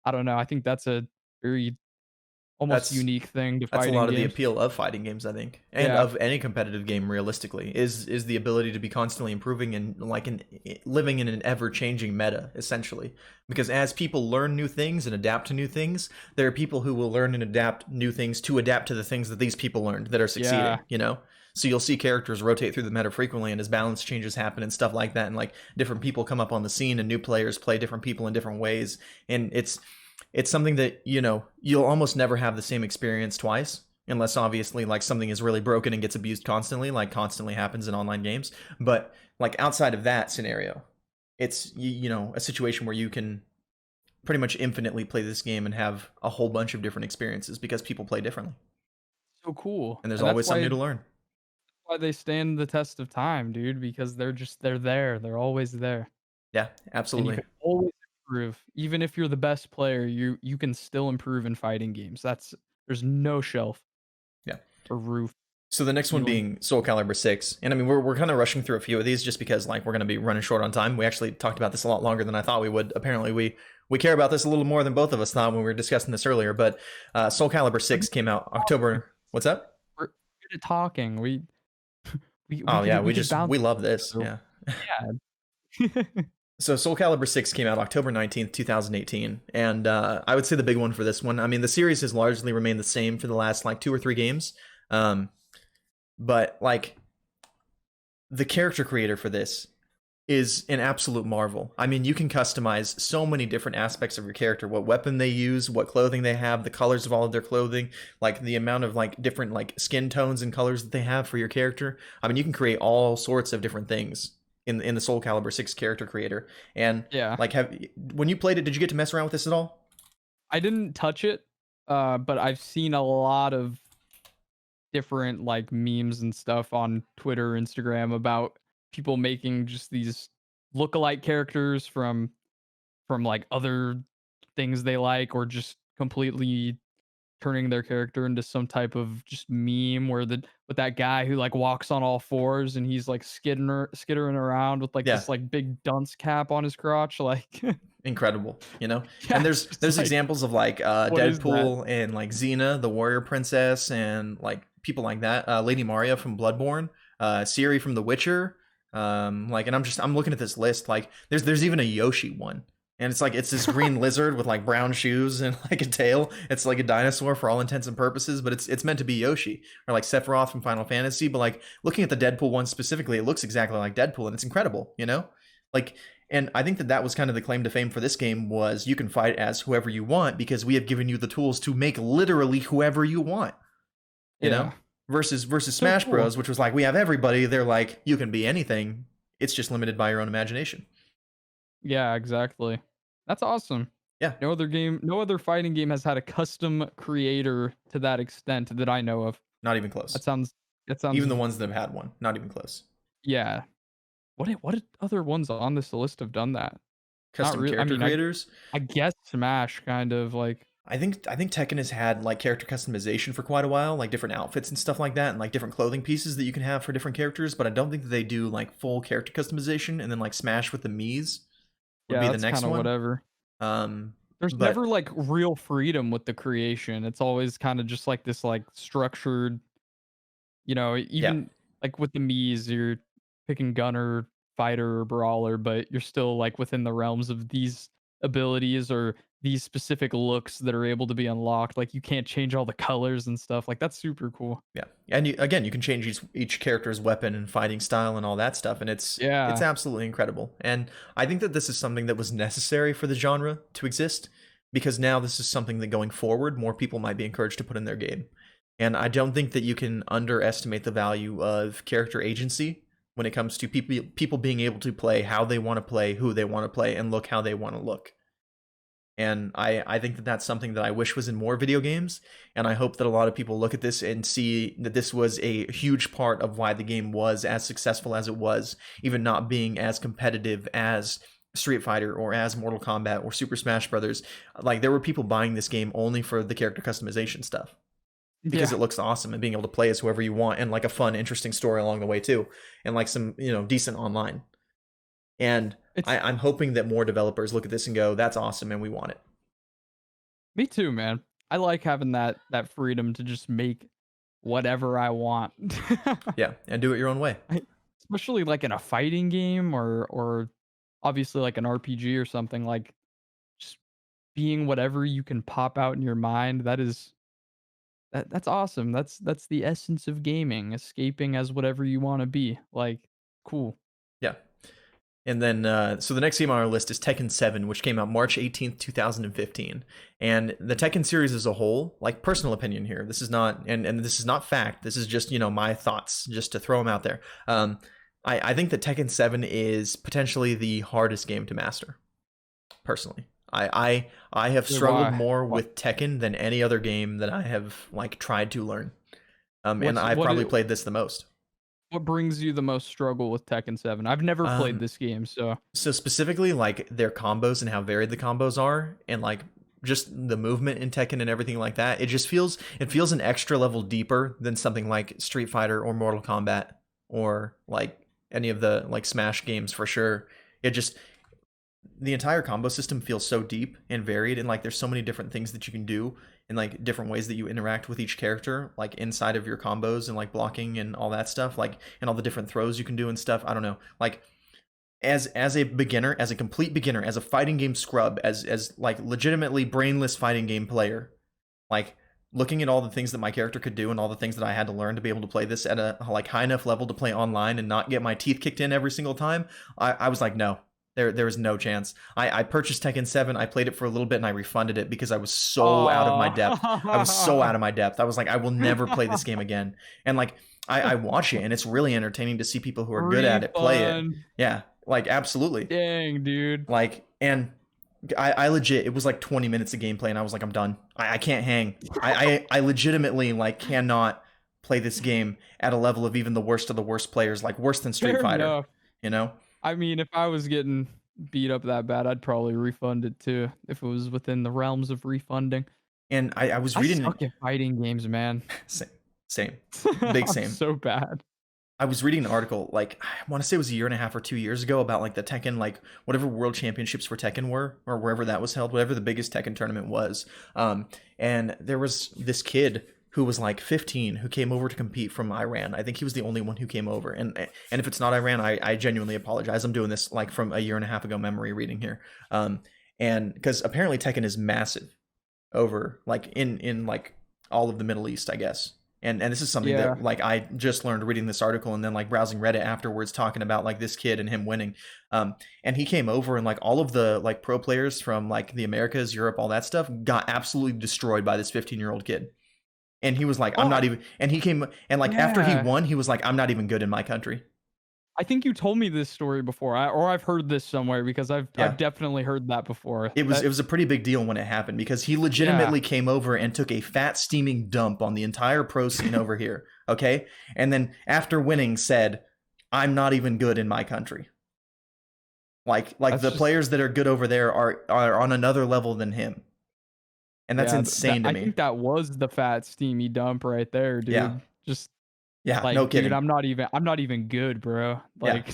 I don't know. I think that's a very almost That's unique thing to That's a fighting lot of the games. appeal of fighting games, I think, and Yeah. of any competitive game. Realistically, is the ability to be constantly improving and like living in an ever changing meta, essentially. Because as people learn new things and adapt to new things, there are people who will learn and adapt new things to adapt to the things that these people learned that are succeeding. Yeah. You know. So you'll see characters rotate through the meta frequently, and as balance changes happen and stuff like that, and like different people come up on the scene, and new players play different people in different ways, and it's something that, you know, you'll almost never have the same experience twice, unless obviously like something is really broken and gets abused constantly, like constantly happens in online games. But like outside of that scenario, it's you know, a situation where you can pretty much infinitely play this game and have a whole bunch of different experiences because people play differently, So cool. and there's And that's always something new to learn. why they stand the test of time, dude, because they're there. They're always there. Yeah, And you absolutely. can always improve. Even if you're the best player, you can still improve in fighting games. There's no shelf Yeah. or roof So the next one ceiling. being Soul Calibur 6. And I mean, we're kind of rushing through a few of these just because like we're going to be running short on time. We actually talked about this a lot longer than I thought we would. Apparently we care about this a little more than both of us thought when we were discussing this earlier, but Soul Calibur We're 6 good came out at talking. October. What's up? We're good at talking. Oh yeah, We could bounce we off love each this. other. Yeah. Yeah. So Soul Calibur 6 came out October 19th, 2018, and I would say the big one for this one. I mean, the series has largely remained the same for the last like 2 or 3 games. Um but like the character creator for this is an absolute marvel. I mean, you can customize so many different aspects of your character, what weapon they use, what clothing they have, the colors of all of their clothing, like the amount of like different like skin tones and colors that they have for your character. I mean, you can create all sorts of different things in the Soul Calibur 6 character creator. And Yeah. like have when you played it, did you get to mess around with this at all? I didn't touch it. But I've seen a lot of different like memes and stuff on Twitter, Instagram about people making just these lookalike characters from like other things they like, or just completely turning their character into some type of just meme where the with that guy who like walks on all fours and he's like skittering around with like Yeah, this like big dunce cap on his crotch, like incredible, you know. And yeah, it's just there's like examples of like what is that? Deadpool and like Xena the warrior princess and like people like that, Lady Maria from Bloodborne, Ciri from The Witcher, like, and I'm looking at this list, like there's even a Yoshi one, and it's like it's this green lizard with like brown shoes and like a tail. It's like a dinosaur for all intents and purposes, but it's meant to be Yoshi, or like Sephiroth from Final Fantasy. But like looking at the Deadpool one specifically, it looks exactly like Deadpool, and it's incredible, you know. Like, and I think that that was kind of the claim to fame for this game, was you can fight as whoever you want because we have given you the tools to make literally whoever you want, you know? Yeah, Versus so Smash cool. Bros, which was like we have everybody, they're like you can be anything. It's just limited by your own imagination. Yeah, exactly. That's awesome. Yeah, No other fighting game has had a custom creator to that extent that I know of. not even close. That sounds that Even the sounds ones that have had one, not even close. yeah. What other ones on this list have done that? Not Custom really. I character mean, creators. I guess Smash kind of like I think Tekken has had like character customization for quite a while, like different outfits and stuff like that, and like different clothing pieces that you can have for different characters. But I don't think that they do like full character customization. And then like Smash with the Mii's would yeah, be the that's next kind of one. whatever. Um, There's but never like real freedom with the creation. It's always kind of just like this like structured, yeah, even like with the Mii's, you're picking gunner, fighter, or brawler, but you're still like within the realms of these abilities or these specific looks that are able to be unlocked. Like you can't change all the colors and stuff. Like that's super cool. yeah, and again, you can change each character's weapon and fighting style and all that stuff, and it's Yeah. absolutely incredible. And I think that this is something that was necessary for the genre to exist, because now this is something that going forward, more people might be encouraged to put in their game. And I don't think that you can underestimate the value of character agency when it comes to people being able to play how they want to play, who they want to play, and look how they want to look. And I think that that's something that I wish was in more video games. And I hope that a lot of people look at this and see that this was a huge part of why the game was as successful as it was, even not being as competitive as Street Fighter or as Mortal Kombat or Super Smash Brothers. Like, there were people buying this game only for the character customization stuff, because Yeah. it looks awesome, and being able to play as whoever you want, and like a fun, interesting story along the way too, and like some, decent online. And It's I'm hoping that more developers look at this and go, "That's awesome, and we want it." me too, man. I like having that freedom to just make whatever I want. Yeah, and do it your own way. I especially, like, in a fighting game or obviously, like, an RPG or something, like, just being whatever you can pop out in your mind, that's awesome. That's the essence of gaming, escaping as whatever you wanna be, like, cool. Yeah. And then, so the next game on our list is Tekken 7, which came out March 18th, 2015. And the Tekken series as a whole, like, personal opinion here, this is not, and this is not fact, this is just, my thoughts, just to throw them out there. I think that Tekken 7 is potentially the hardest game to master, personally. I have Yeah, struggled why? more What with Tekken than any other game that I have, like, tried to learn. And what's I've what probably it played this the most. what brings you the most struggle with Tekken 7? I've never played Um, this game, so So specifically, like their combos and how varied the combos are, and like just the movement in Tekken and everything like that, it feels an extra level deeper than something like Street Fighter or Mortal Kombat, or like any of the like Smash games for sure. It just, the entire combo system feels so deep and varied, and like there's so many different things that you can do, and like different ways that you interact with each character, like inside of your combos and like blocking and all that stuff, like, and all the different throws you can do and stuff. I don't know, like, as a beginner, as a complete beginner, as a fighting game scrub, as like legitimately brainless fighting game player, like looking at all the things that my character could do and all the things that I had to learn to be able to play this at a like high enough level to play online and not get my teeth kicked in every single time, I was like, no. There is no chance. I purchased Tekken 7, I played it for a little bit, and I refunded it because I was so out of my depth. I was so Oh. out of my depth. I was like, I will never play this game again. And like, I watch it, and it's really entertaining to see people who are good at it play it. Refund. Yeah, like absolutely. Dang, dude. Like, and I legit, it was like 20 minutes of gameplay, and I was like, I'm done. I can't hang. I legitimately like cannot play this game at a level of even the worst of the worst players, like worse than Street Fair Fighter. enough. You know? I mean, if I was getting beat up that bad, I'd probably refund it too if it was within the realms of refunding. And I was I reading suck at fighting games, man. same, same, big I'm same. so bad. I was reading an article, like I want to say it was a year and a half or 2 years ago, about like the Tekken, like whatever World Championships for Tekken were, or wherever that was held, whatever the biggest Tekken tournament was. And there was this kid who was like 15 who came over to compete from Iran. I think he was the only one who came over. And if it's not Iran, I genuinely apologize. I'm doing this like from a year and a half ago memory reading here. And because apparently Tekken is massive over like in like all of the Middle East, I guess. And this is something Yeah. that like I just learned reading this article, and then like browsing Reddit afterwards, talking about like this kid and him winning. And he came over, and like all of the like pro players from like the Americas, Europe, all that stuff got absolutely destroyed by this 15-year-old kid. And he was like, I'm Well, not even. And he came, and like after he yeah. won, he was like, I'm not even good in my country. I think you told me this story before, or I've heard this somewhere because I've Yeah. definitely heard that before. It was a pretty big deal when it happened, because he Yeah. legitimately came over and took a fat steaming dump on the entire pro scene over here. Okay. And then after winning said, I'm not even good in my country. Like That's the just players that are good over there are on another level than him. And that's yeah, that insane to I me. think that was the fat steamy dump right there, Yeah. dude. Just Yeah, no like, dude, kidding. I'm not even good, bro. Yeah. Like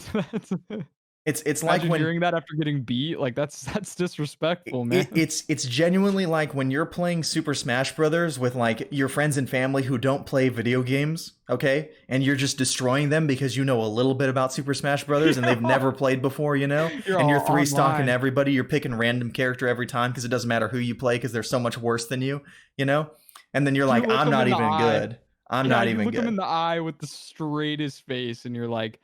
that's It's like imagine when hearing that after getting beat. Like that's disrespectful, it, man. it's genuinely like when you're playing Super Smash Brothers with like your friends and family who don't play video games, okay? And you're just destroying them because you know a little bit about Super Smash Brothers and they've Yeah. never played before, you know? You're And you're all three stocking online. everybody, you're picking random character every time because it doesn't matter who you play because they're so much worse than you know? And then you're You like, look I'm them not in the even eye. good. I'm Yeah, not you even look them in good. the eye with the straightest face and you're like,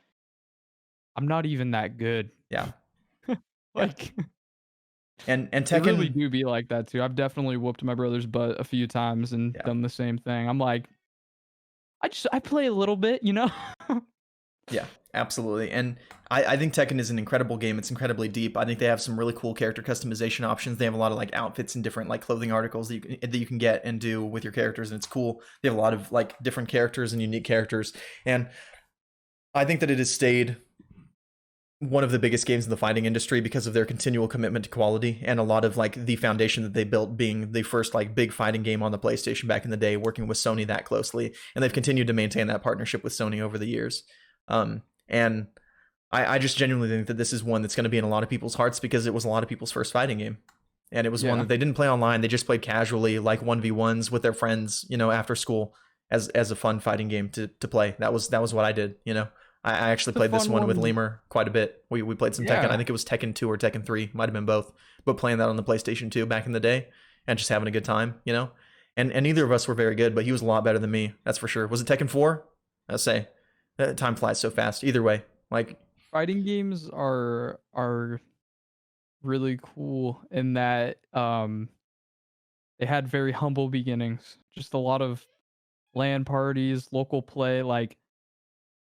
"I'm not even that good." Yeah. Yeah. Like, And it really Tekken, do be like that too. I've definitely whooped my brother's butt a few times and yeah. done the same thing. I'm like, I play a little bit, you know? Yeah, absolutely. And I think Tekken is an incredible game. It's incredibly deep. I think they have some really cool character customization options. They have a lot of like outfits and different like clothing articles that you can get and do with your characters, and it's cool. They have a lot of like different characters and unique characters. And I think that it has stayed one of the biggest games in the fighting industry because of their continual commitment to quality, and a lot of like the foundation that they built being the first like big fighting game on the PlayStation back in the day, working with Sony that closely, and they've continued to maintain that partnership with Sony over the years. And I just genuinely think that this is one that's going to be in a lot of people's hearts because it was a lot of people's first fighting game. And it was one Yeah. that they didn't play online. They just played casually, like 1v1s with their friends, after school, as a fun fighting game to play. That was what I did. I actually It's a played this fun one with one. Lemur quite a bit. We played some Tekken. I Yeah. think it was Tekken 2 or Tekken 3, might have been both. But playing that on the PlayStation 2 back in the day and just having a good time. And neither of us were very good, but he was a lot better than me. That's for sure. Was it Tekken 4? I'll say. Time flies so fast. Either way, like, Fighting games are really cool in that, they had very humble beginnings. Just a lot of LAN parties, local play, like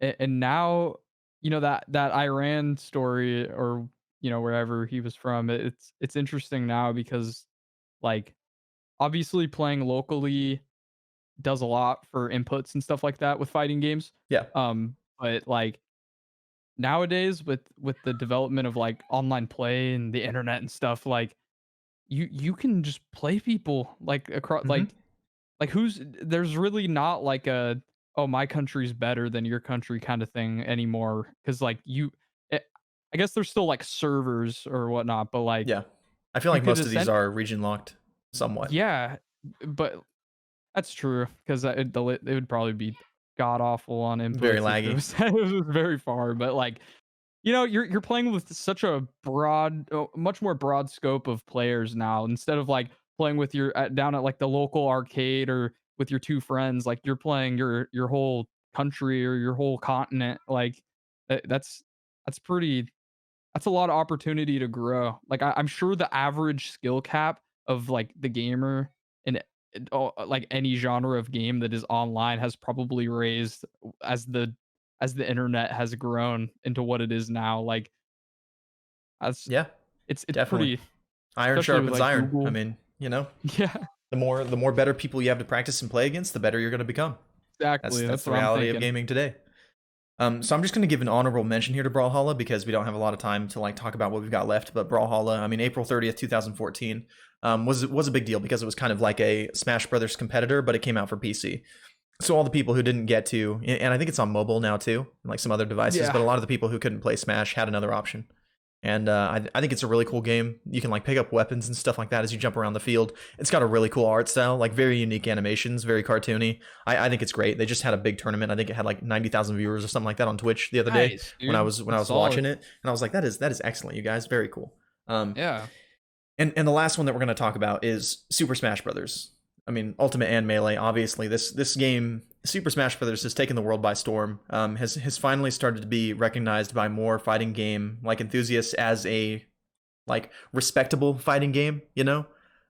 and now, that Iran story or, wherever he was from, it's interesting now because, like, obviously playing locally does a lot for inputs and stuff like that with fighting games. yeah. But, like, nowadays with the development of, like, online play and the internet and stuff, like, you can just play people, like, across Hmm. like, who's there's really not like a, "Oh, my country's better than your country" kinda thing anymore. Because like, I guess there's still, like, servers or whatnot, but, like, Yeah. I feel you like could most of these essen are region locked somewhat. yeah, but that's true 'cause, it would probably be god awful on Very inputs if it laggy. was it was very far, but, like, you're playing with such a much more broad scope of players now instead of like playing with down at like the local arcade or with your two friends. Like you're playing your whole country or your whole continent. Like that's pretty. That's a lot of opportunity to grow. Like I'm sure the average skill cap of like the gamer in like any genre of game that is online has probably raised as the internet has grown into what it is now. Like that's Yeah, it's definitely. pretty. Iron especially with sharpens like iron. I Google. mean, Yeah, the more better people you have to practice and play against, the better you're going to become. That's exactly. that's That's the what I'm reality of thinking. gaming today. So I'm just going to give an honorable mention here to Brawlhalla because we don't have a lot of time to like talk about what we've got left. But Brawlhalla, I mean, April 30th, 2014, was a big deal because it was kind of like a Smash Brothers competitor, but it came out for PC. So all the people who didn't get to, and I think it's on mobile now too, like some other devices, Yeah. but a lot of the people who couldn't play Smash had another option. And I think it's a really cool game. You can like pick up weapons and stuff like that as you jump around the field. It's got a really cool art style, like very unique animations, very cartoony. I think it's great. They just had a big tournament. I think it had like 90,000 viewers or something like that on Twitch the other day Nice, when I dude. was when I That's was solid. watching it, and I was like, that is excellent, you guys, very cool. Um, Yeah. and the last one that we're going to talk about is Super Smash Brothers. I mean, Ultimate and Melee. Obviously, this game, Super Smash Brothers, has taken the world by storm. Has finally started to be recognized by more fighting game like enthusiasts as a like respectable fighting game. There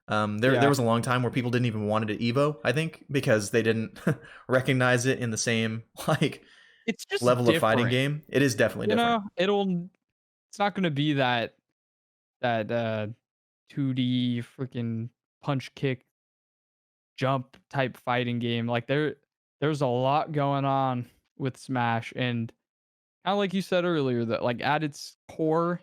Yeah. was a long time where people didn't even want it at Evo. I think because they didn't recognize it in the same like It's just level of fighting different. game. It is definitely You different. know, it's not gonna be that 2D freaking punch kick jump type fighting game. Like there's a lot going on with Smash, and kind of like you said earlier, that like at its core,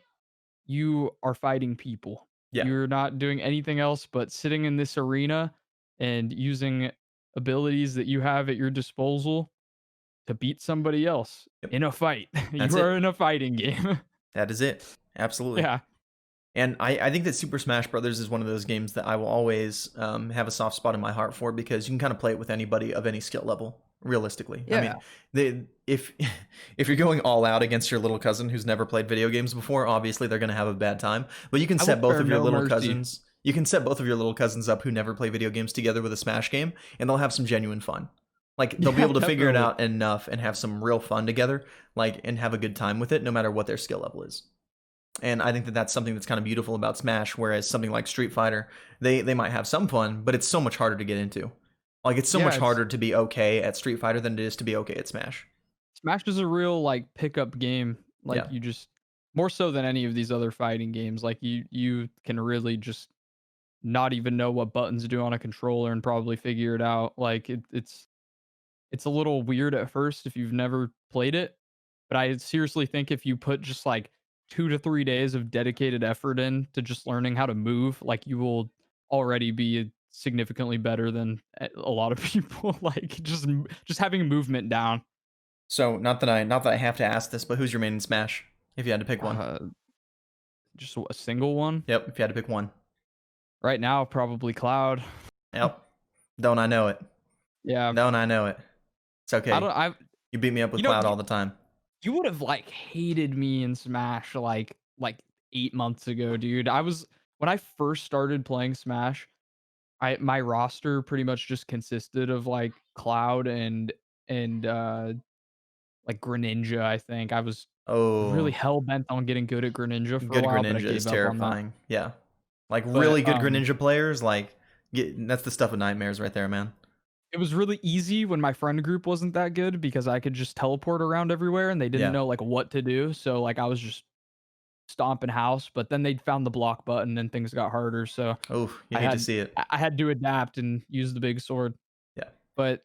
you are fighting people. Yeah, You're not doing anything else but sitting in this arena and using abilities that you have at your disposal to beat somebody else yep, in a fight. that's You are it. in a fighting game. That is it. Absolutely. Yeah. And I think that Super Smash Brothers is one of those games that I will always have a soft spot in my heart for because you can kind of play it with anybody of any skill level. Realistically, I Yeah. mean, if if you're going all out against your little cousin who's never played video games before, obviously they're going to have a bad time. But you can I will set both spare of your no little mercy. cousins. You can set both of your little cousins up who never play video games together with a Smash game, and they'll have some genuine fun. Like they'll be Yeah, able to figure it definitely. out enough and have some real fun together, like and have a good time with it, no matter what their skill level is. And I think that that's something that's kind of beautiful about Smash. Whereas something like Street Fighter, they might have some fun, but it's so much harder to get into. Like it's so Yeah, much it's harder to be okay at Street Fighter than it is to be okay at Smash. Smash is a real like pickup game. Like Yeah. you just more so than any of these other fighting games. Like you can really just not even know what buttons do on a controller and probably figure it out. Like it's a little weird at first if you've never played it, but I seriously think if you put just like 2 to 3 days of dedicated effort in to just learning how to move, like you will already be significantly better than a lot of people. Like just having movement down. So not that I have to ask this, but who's your main in Smash? If you had to pick one. Uh, just a single one. Yep. If you had to pick one. Right now, probably Cloud. Yep. Don't I know it? Yeah, Don't I know it? It's I okay. don't. I You beat me up with you know Cloud all the time. you would have like hated me in Smash like 8 months ago, dude. I was when I first started playing Smash. I my roster pretty much just consisted of like Cloud and like Greninja. I think I was really Oh, hell bent on getting good at Greninja for a good while, but I Greninja is gave up on that. terrifying. Yeah. Like But really good Greninja players, like that's the stuff of nightmares right there, man. it was really easy when my friend group wasn't that good because I could just teleport around everywhere and they didn't Yeah. know like what to do. So like I was just stomping house, but then they found the block button and things got harder. So Oh, you I hate to had see it. I had to adapt and use the big sword. Yeah. But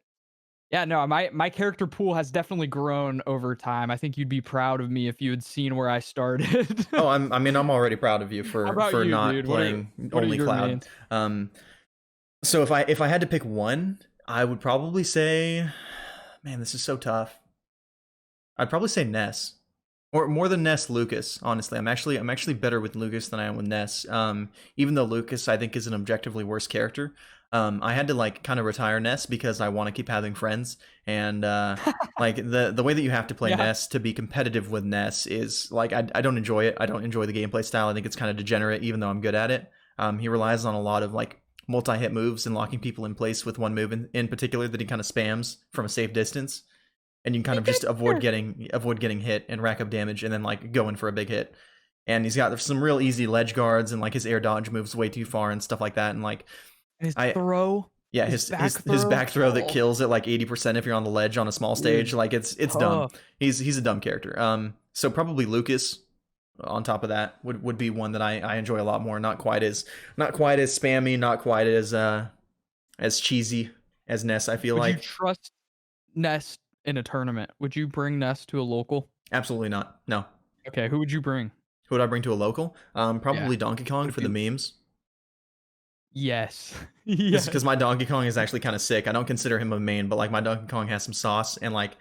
yeah, no, my character pool has definitely grown over time. I think you'd be proud of me if you had seen where I started. Oh, I mean, I'm already proud of you How for about for you, not dude? playing What are only your Cloud. mains? Um, so if I had to pick one, I would probably say, man, this is so tough. I'd probably say Ness, or more than Ness, Lucas. Honestly, I'm actually better with Lucas than I am with Ness. Even though Lucas I think is an objectively worse character. I had to like kind of retire Ness because I want to keep having friends, and like the way that you have to play Yeah, Ness to be competitive with Ness is like I don't enjoy it. I don't enjoy the gameplay style. I think it's kind of degenerate, even though I'm good at it. He relies on a lot of like multi-hit moves and locking people in place with one move in particular that he kind of spams from a safe distance, and you can kind of just avoid getting hit and rack up damage and then like go in for a big hit. And he's got some real easy ledge guards and like his air dodge moves way too far and stuff like that. And like his I throw, yeah, his his back his throw. back throw that Oh, kills at like 80% if you're on the ledge on a small stage, dude, like it's dumb. tough. He's a dumb character. So probably Lucas. on top of that would be one that I enjoy a lot more. Not quite as spammy, not quite as cheesy as Ness, I feel Would you like. trust Nest in a tournament? Would you bring Nest to a local? Absolutely not. No. Okay, who would you bring? Who would I bring to a local? Yeah. Probably Donkey Kong Would for the you? memes. Yes. Because Yes. my Donkey Kong is actually kind of sick. I don't consider him a main, but like my Donkey Kong has some sauce, and like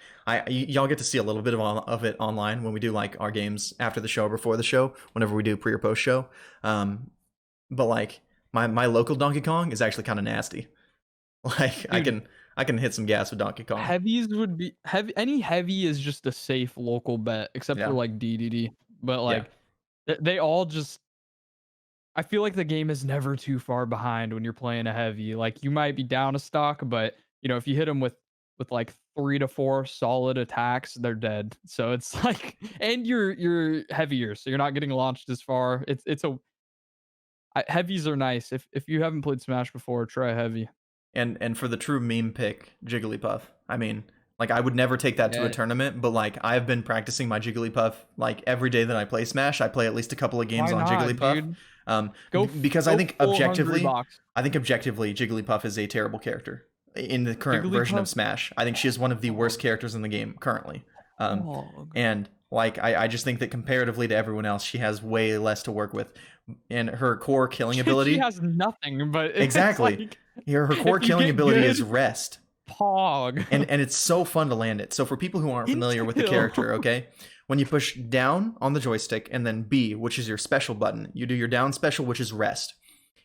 y'all get to see a little bit of it online when we do like our games after the show or before the show, whenever we do pre or post show. Um, but like my local Donkey Kong is actually kind of nasty. Like Dude, I can hit some gas with Donkey Kong. heavies would be heavy. Any heavy is just a safe local bet, except for Yeah, like DDD. But yeah. like they all just. I feel like the game is never too far behind when you're playing a heavy. Like you might be down a stock, but if you hit them with like 3 to 4 solid attacks, they're dead. So it's like, and you're heavier, so you're not getting launched as far. Heavies are nice. If you haven't played Smash before, try heavy. And for the true meme pick, Jigglypuff. I mean, like I would never take that to a Yeah. tournament, but like I've been practicing my Jigglypuff like every day that I play Smash. I play at least a couple of games Why on not, Jigglypuff. dude? Go Because go full hungry box. I think objectively, Jigglypuff is a terrible character in the current version of Jigglypuff. Smash. I think she is one of the worst Dog. characters in the game currently. Um, Dog. and like I just think that comparatively to everyone else, she has way less to work with, and her core killing She ability. has nothing, but it's Exactly. like Her core if you killing get ability is good, rest. pog. And it's so fun to land it. So for people who aren't familiar with the Insta-kill. character, okay, when you push down on the joystick and then B, which is your special button, you do your down special, which is rest.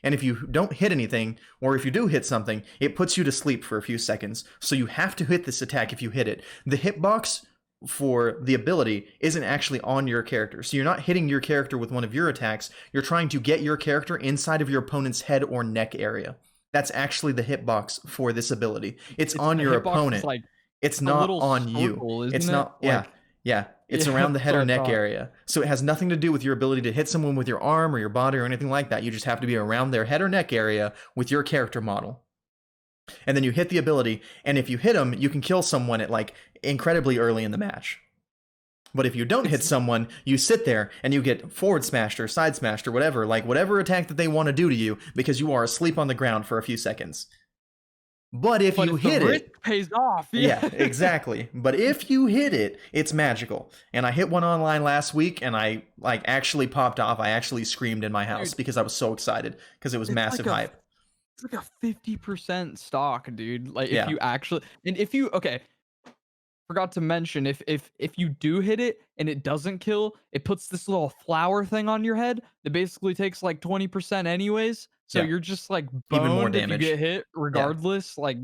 And if you don't hit anything, or if you do hit something, it puts you to sleep for a few seconds. So you have to hit this attack if you hit it. The hitbox for the ability isn't actually on your character. So you're not hitting your character with one of your attacks. You're trying to get your character inside of your opponent's head or neck area. That's actually the hitbox for this ability. It's on The your hitbox is opponent. like It's a not little on you. circle, It's isn't it? not, yeah, Like, yeah. It's yeah, around the that's head what or I neck thought. area. So it has nothing to do with your ability to hit someone with your arm or your body or anything like that. You just have to be around their head or neck area with your character model. And then you hit the ability, and if you hit them, you can kill someone at like incredibly early in the match. But if you don't hit It's someone, you sit there and you get forward smashed or side smashed or whatever, like whatever attack that they want to do to you because you are asleep on the ground for a few seconds. But if but you if the hit risk it, pays off, yeah, yeah. exactly. But if you hit it, it's magical. And I hit one online last week and I like actually popped off. I actually screamed in my house Dude, because I was so excited because it was it's massive like a hype. it's like a 50% stock, dude. Like if Yeah. you actually and if you okay, forgot to mention if you do hit it and it doesn't kill, it puts this little flower thing on your head that basically takes like 20% anyways. So Yeah. you're just like Even more boned if you damage. get hit, Yeah. regardless. Like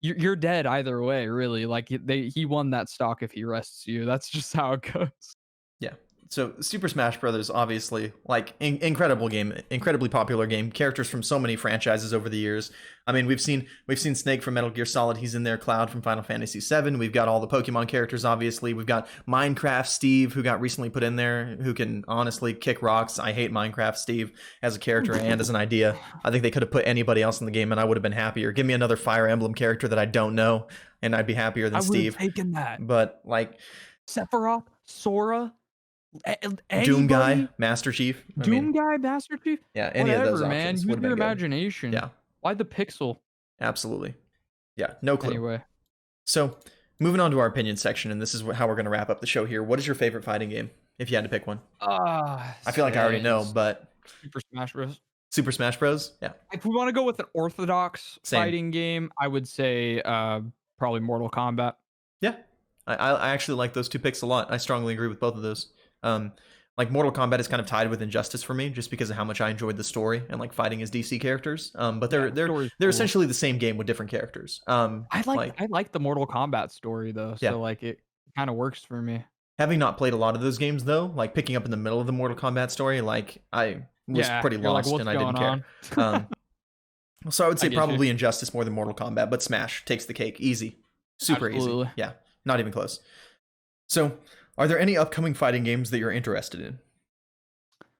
you're dead either way, really. Like he won that stock if he rests you. That's just how it goes. Yeah. So Super Smash Brothers, obviously, like incredible game, incredibly popular game. Characters from so many franchises over the years. I mean, we've seen Snake from Metal Gear Solid. He's in there. Cloud from Final Fantasy VII. We've got all the Pokemon characters. Obviously, we've got Minecraft Steve, who got recently put in there, who can honestly kick rocks. I hate Minecraft Steve as a character and as an idea. I think they could have put anybody else in the game, and I would have been happier. Give me another Fire Emblem character that I don't know, and I'd be happier than I would have Steve. taken that. But like Sephiroth, Sora, Doom Guy, anybody, Master Chief. I Doom mean, Guy, Master Chief, yeah, any of those whatever, man. options would Use have your been good. imagination. Yeah, Why the pixel? absolutely. Yeah, no clue. Anyway, So, moving on to our opinion section, and this is how we're going to wrap up the show here. What is your favorite fighting game, if you had to pick one? I feel like I already know, but Super Smash Bros. Super Smash Bros. Yeah, If we want to go with an orthodox same. fighting game, I would say probably Mortal Kombat. Yeah, I actually like those two picks a lot. I strongly agree with both of those. Like Mortal Kombat is kind of tied with Injustice for me, just because of how much I enjoyed the story and like fighting as DC characters. But they're Yeah, they're story's they're cool. essentially the same game with different characters. I like the Mortal Kombat story though, Yeah. so like it kind of works for me. Having not played a lot of those games though, like picking up in the middle of the Mortal Kombat story, like I was Yeah, pretty you're like, lost what's and I didn't going care. on? So I would I say get you. probably Injustice more than Mortal Kombat, but Smash takes the cake. Easy. Super easy. Absolutely. Yeah, not even close. So, are there any upcoming fighting games that you're interested in?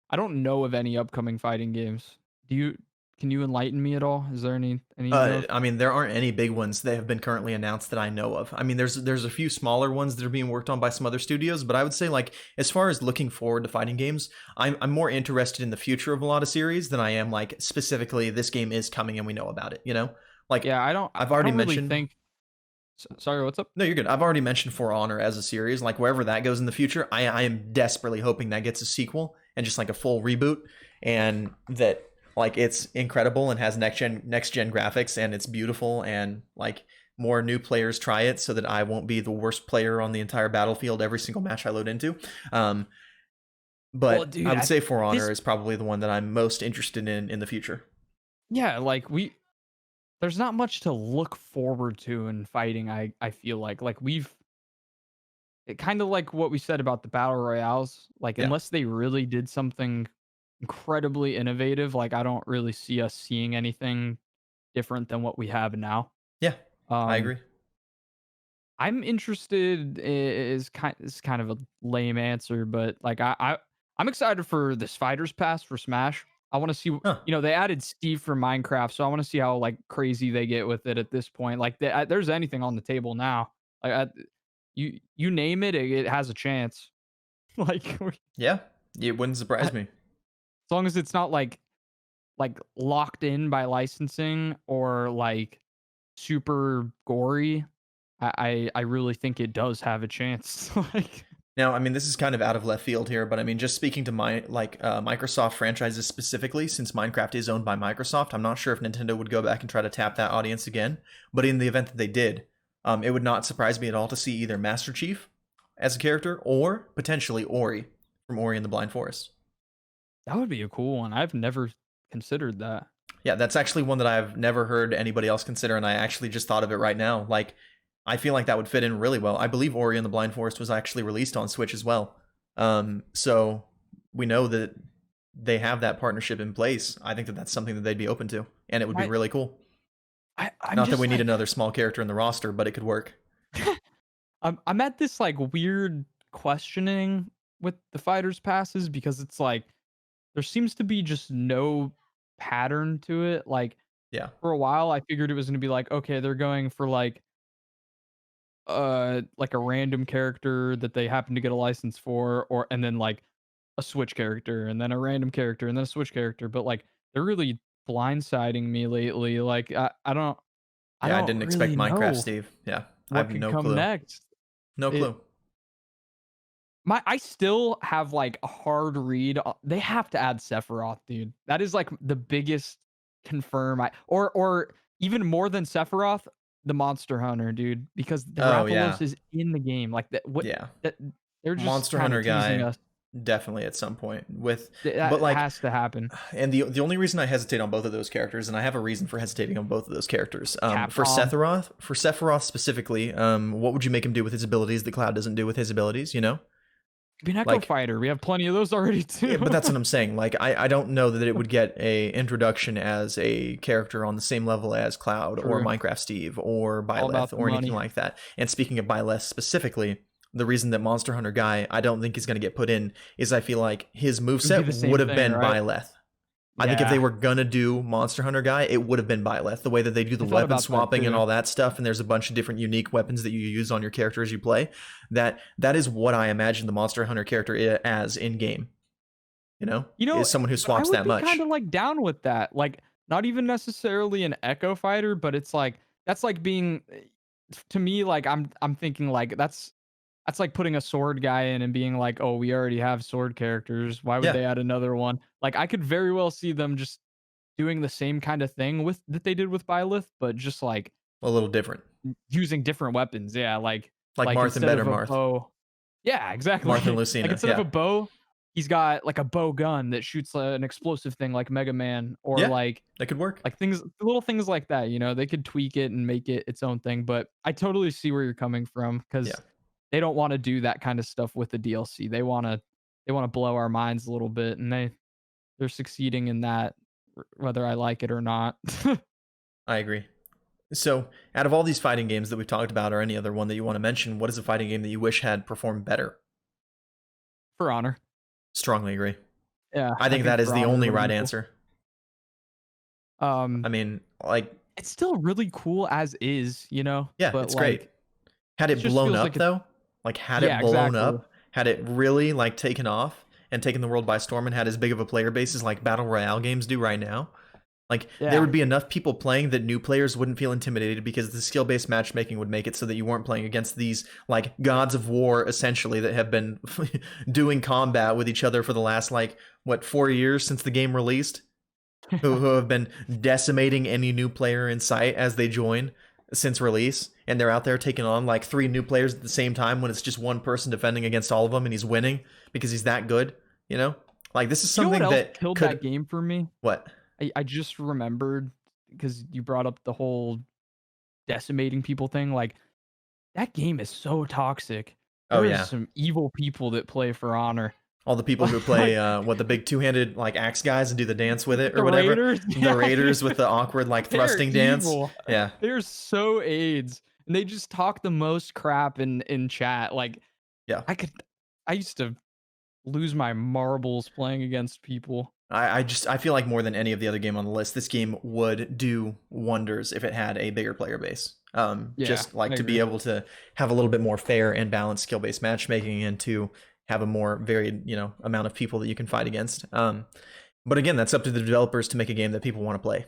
I don't know of any upcoming fighting games. Do you? Can you enlighten me at all? Is there any you know of? I mean, there aren't any big ones that have been currently announced that I know of. I mean, there's a few smaller ones that are being worked on by some other studios, but I would say like as far as looking forward to fighting games, I'm more interested in the future of a lot of series than I am like specifically this game is coming and we know about it. You know, like Yeah, I've I already don't really mentioned. think. Sorry, what's up? No, you're good. I've already mentioned For Honor as a series. Like wherever that goes in the future, I am desperately hoping that gets a sequel and just like a full reboot, and that like it's incredible and has next gen graphics and it's beautiful and like more new players try it so that I won't be the worst player on the entire battlefield every single match I load into. Um, Well, but I dude, would say For this Honor is probably the one that I'm most interested in the future. yeah, like there's not much to look forward to in fighting. I feel like we've it kind of like what we said about the battle royales. Like Yeah, unless they really did something incredibly innovative, like I don't really see us seeing anything different than what we have now. yeah, I Um, agree. I'm interested is kind of a lame answer, but like I'm excited for this fighters pass for Smash. I want to see Huh? they added Steve for Minecraft, so I want to see how like crazy they get with it at this point. Like there's anything on the table now. Like you name it, it has a chance. Like Yeah, it wouldn't surprise as me. long as it's not like locked in by licensing or like super gory. I really think it does have a chance. Like Now, I mean, this is kind of out of left field here, but I mean, just speaking to my Microsoft franchises specifically, since Minecraft is owned by Microsoft, I'm not sure if Nintendo would go back and try to tap that audience again. But in the event that they did, it would not surprise me at all to see either Master Chief as a character or potentially Ori from Ori and the Blind Forest. that would be a cool one. I've never considered that. Yeah, that's actually one that I've never heard anybody else consider, and I actually just thought of it right now. Like, I feel like that would fit in really well. I believe Ori and the Blind Forest was actually released on Switch as well. So we know that they have that partnership in place. I think that that's something that they'd be open to, and it would be I really cool. I'm Not that we just need like another small character in the roster, but it could work. I'm at this like weird questioning with the fighters passes because it's like there seems to be just no pattern to it. Yeah. For a while I figured it was going to be like okay, they're going for like a random character that they happen to get a license for or and then like a switch character and then a random character and then a switch character, but like they're really blindsiding me lately. Like I Yeah, I don't didn't expect really Minecraft, know Steve. Yeah, I what have could no come clue. next. No It clue. I still have like a hard read. They have to add Sephiroth, dude. That is like the biggest confirm. Or even more than Sephiroth, the Monster Hunter, dude, because the Oh, yeah. Rathalos is in the game. Like that, what Yeah. that they're just Monster kind of Hunter teasing guy, us. definitely at some point. But That like, has to happen. and the only reason I hesitate on both of those characters, and I have a reason for hesitating on both of those characters. Capcom. For Sephiroth specifically, what would you make him do with his abilities that Cloud doesn't do with his abilities? You know, Be an Echo like, Fighter. We have plenty of those already yeah, too. but that's what I'm saying. Like, I don't know that it would get a introduction as a character on the same level as Cloud or True. Minecraft Steve or All Byleth about the or anything money. like that. And speaking of Byleth specifically, the reason that Monster Hunter Guy I don't think is going to get put in is I feel like his It would be moveset the would same have thing, been right? Byleth. I think if they Yeah. were gonna do Monster Hunter Guy, it would have been Byleth. The way that they do the I thought weapon about that swapping and too. all that stuff, and there's a bunch of different unique weapons that you use on your character as you play. That is what I imagine the Monster Hunter character as in game. You know, You know, is someone who but I swaps would that be much. kinda, like, down with that, like, not even necessarily an Echo Fighter, but it's like that's like being to me, like, I'm thinking, like, that's like putting a sword guy in and being like, "Oh, we already have sword characters, why would Yeah, they add another one?" Like, I could very well see them just doing the same kinda thing with that they did with Byleth, but just, like, a little different. using different weapons, yeah, Like like Marth and instead Better of a Marth, bow yeah, exactly. Marth and Like, Lucina. instead of Yeah, a bow, he's got, like, a bow gun that shoots, an explosive thing like Mega Man or, yeah, that could work. things little things like that, they could tweak it and make it its own thing, but I totally see where you're coming from Yeah, because they don't wanna do that kinda stuff with the DLC. They wanna blow our minds a little bit, and they're succeeding in that whether I like it or not. I agree. So, out of all these fighting games that we've talked about, or any other one that you want to mention, what is a fighting game that you wish had performed better? For Honor. Strongly agree. Yeah, I I think think that is For the Honor only would've right been cool. answer. Um, I mean, like, it's still really cool as is, you know, yeah, but it's great. like Had it it just blown feels up like it's though, like had it yeah, blown exactly. up, had it really like taken off and taken the world by storm and had as big of a player base as like battle royale games do right now, like there Yeah. would be enough people playing that new players wouldn't feel intimidated because the skill-based matchmaking would make it so that you weren't playing against these like gods of war essentially that have been doing combat with each other for the last like what 4 years since the game released, who have been decimating any new player in sight as they join since release, and they're out there taking on like three new players at the same time when it's just one person defending against all of them and he's winning because he's that good, you know? Like this is You know what something else that killed could that game for me? what? I just remembered because you brought up the whole decimating people thing. Like that game is so toxic. Oh There is yeah. some evil people that play for honor. All the people who play Like what the big two-handed like axe guys and do the dance with it or the whatever. Raiders, The yeah, Raiders with the awkward like they're thrusting dance. evil. Yeah. They're so AIDS, and they just talk the most crap in chat. Like Yeah. I could, I used to lose my marbles playing against people. I feel like more than any of the other game on the list, this game would do wonders if it had a bigger player base. Yeah, Just like I to be agree. able to have a little bit more fair and balanced skill based matchmaking and to have a more varied, amount of people that you can fight against. But again, that's up to the developers to make a game that people want to play.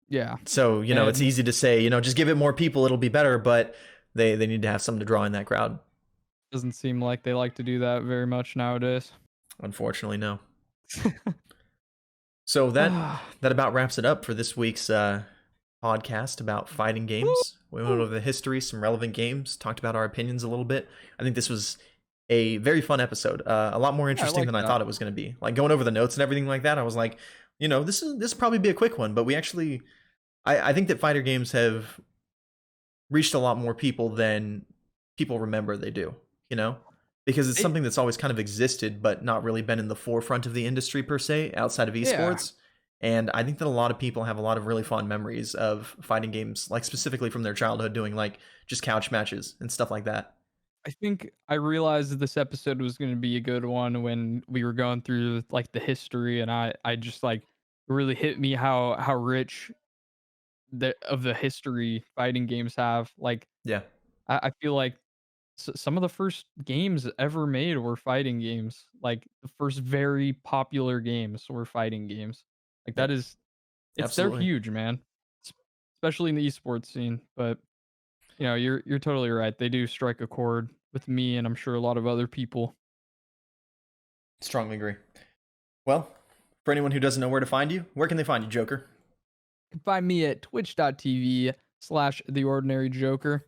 Yeah, So, it's and easy to say, just give it more people, it'll be better, but they need to have something to draw in that crowd. doesn't seem like they like to do that very much nowadays. Unfortunately, no. So that about wraps it up for this week's podcast about fighting games. We went over the history, some relevant games, talked about our opinions a little bit. I think this was a very fun episode, a lot more Yeah, I interesting like than I that. thought it was going to be. Like going over the notes and everything like that, I was like, this will probably be a quick one, but we actually, I think that fighter games have reached a lot more people than people remember they do. You know, because it's It, something that's always kind of existed, but not really been in the forefront of the industry per se, outside of yeah, esports. And I think that a lot of people have a lot of really fond memories of fighting games, like specifically from their childhood, doing like just couch matches and stuff like that. I think I realized that this episode was going to be a good one when we were going through like the history, and I just like it really hit me how rich the history fighting games have. Like Yeah, I feel like some of the first games ever made were fighting games. Like the first very popular games were fighting games. Like yep, that is they're absolutely. huge, man. S- Especially in the esports scene. But you're totally right. They do strike a chord with me and I'm sure a lot of other people. Strongly agree. Well, for anyone who doesn't know where to find you, where can they find you, Joker? You can find me at twitch.tv/theordinaryjoker.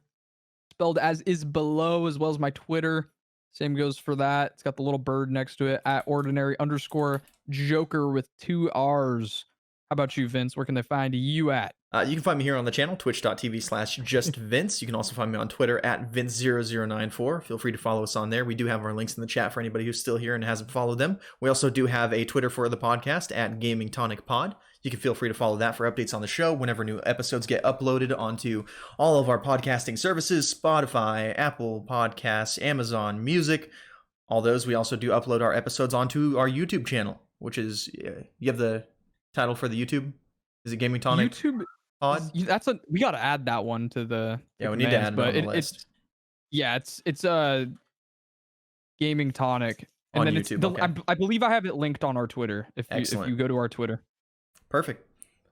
Spelled as is below, as well as my Twitter. Same goes for that. It's got the little bird next to it at ordinary_joker with 2 R's. How about you, Vince? Where can they find you at? You can find me here on the channel, twitch.tv/justvince. You can also find me on Twitter at Vince0094. Feel free to follow us on there. We do have our links in the chat for anybody who's still here and hasn't followed them. We also do have a Twitter for the podcast at Gaming Tonic Pod. You can feel free to follow that for updates on the show whenever new episodes get uploaded onto all of our podcasting services, Spotify, Apple Podcasts, Amazon Music. All those. We also do upload our episodes onto our YouTube channel, which is, you have the title for the YouTube? Is it Gaming Tonic YouTube Pod? we got to add that one to the Yeah, we need to commands, add it but on the list. it's gaming tonic, and On then it's YouTube, the okay. I believe I have it linked on our Twitter if Excellent. you go to our Twitter. Perfect.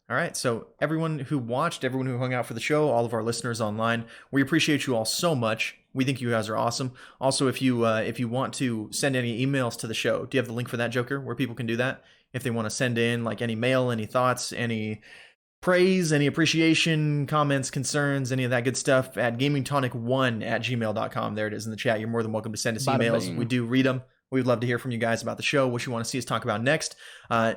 All right, so everyone who watched, everyone who hung out for the show, all of our listeners online, we appreciate you all so much. We think you guys are awesome. Also, if you want to send any emails to the show, do you have the link for that, Joker, where people can do that? If they want to send in like any mail, any thoughts, any praise, any appreciation, comments, concerns, any of that good stuff at gamingtonic1@gmail.com. There it is in the chat. You're more than welcome to send us Bada emails. bing. We do read them. We'd love to hear from you guys about the show, what you want to see us talk about next.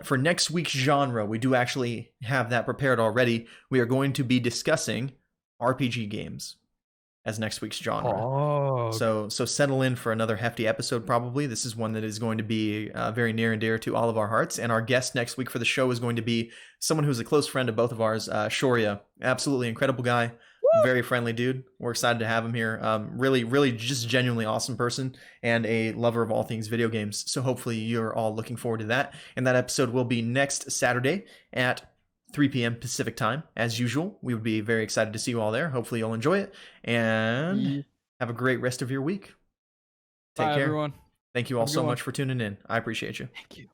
For next week's genre, we do actually have that prepared already. We are going to be discussing RPG games as next week's genre. Oh, So settle in for another hefty episode probably. This is one that is going to be very near and dear to all of our hearts. And our guest next week for the show is going to be someone who's a close friend of both of ours, Shoria. Absolutely incredible guy. Very friendly dude. We're excited to have him here. Really, really just genuinely awesome person and a lover of all things video games. So hopefully you're all looking forward to that. And that episode will be next Saturday at 3 p.m. Pacific time, as usual. We would be very excited to see you all there. Hopefully, you'll enjoy it and Yeah. have a great rest of your week. Take Bye, care. everyone. Thank you all Have a good so one. much for tuning in. I appreciate you. Thank you.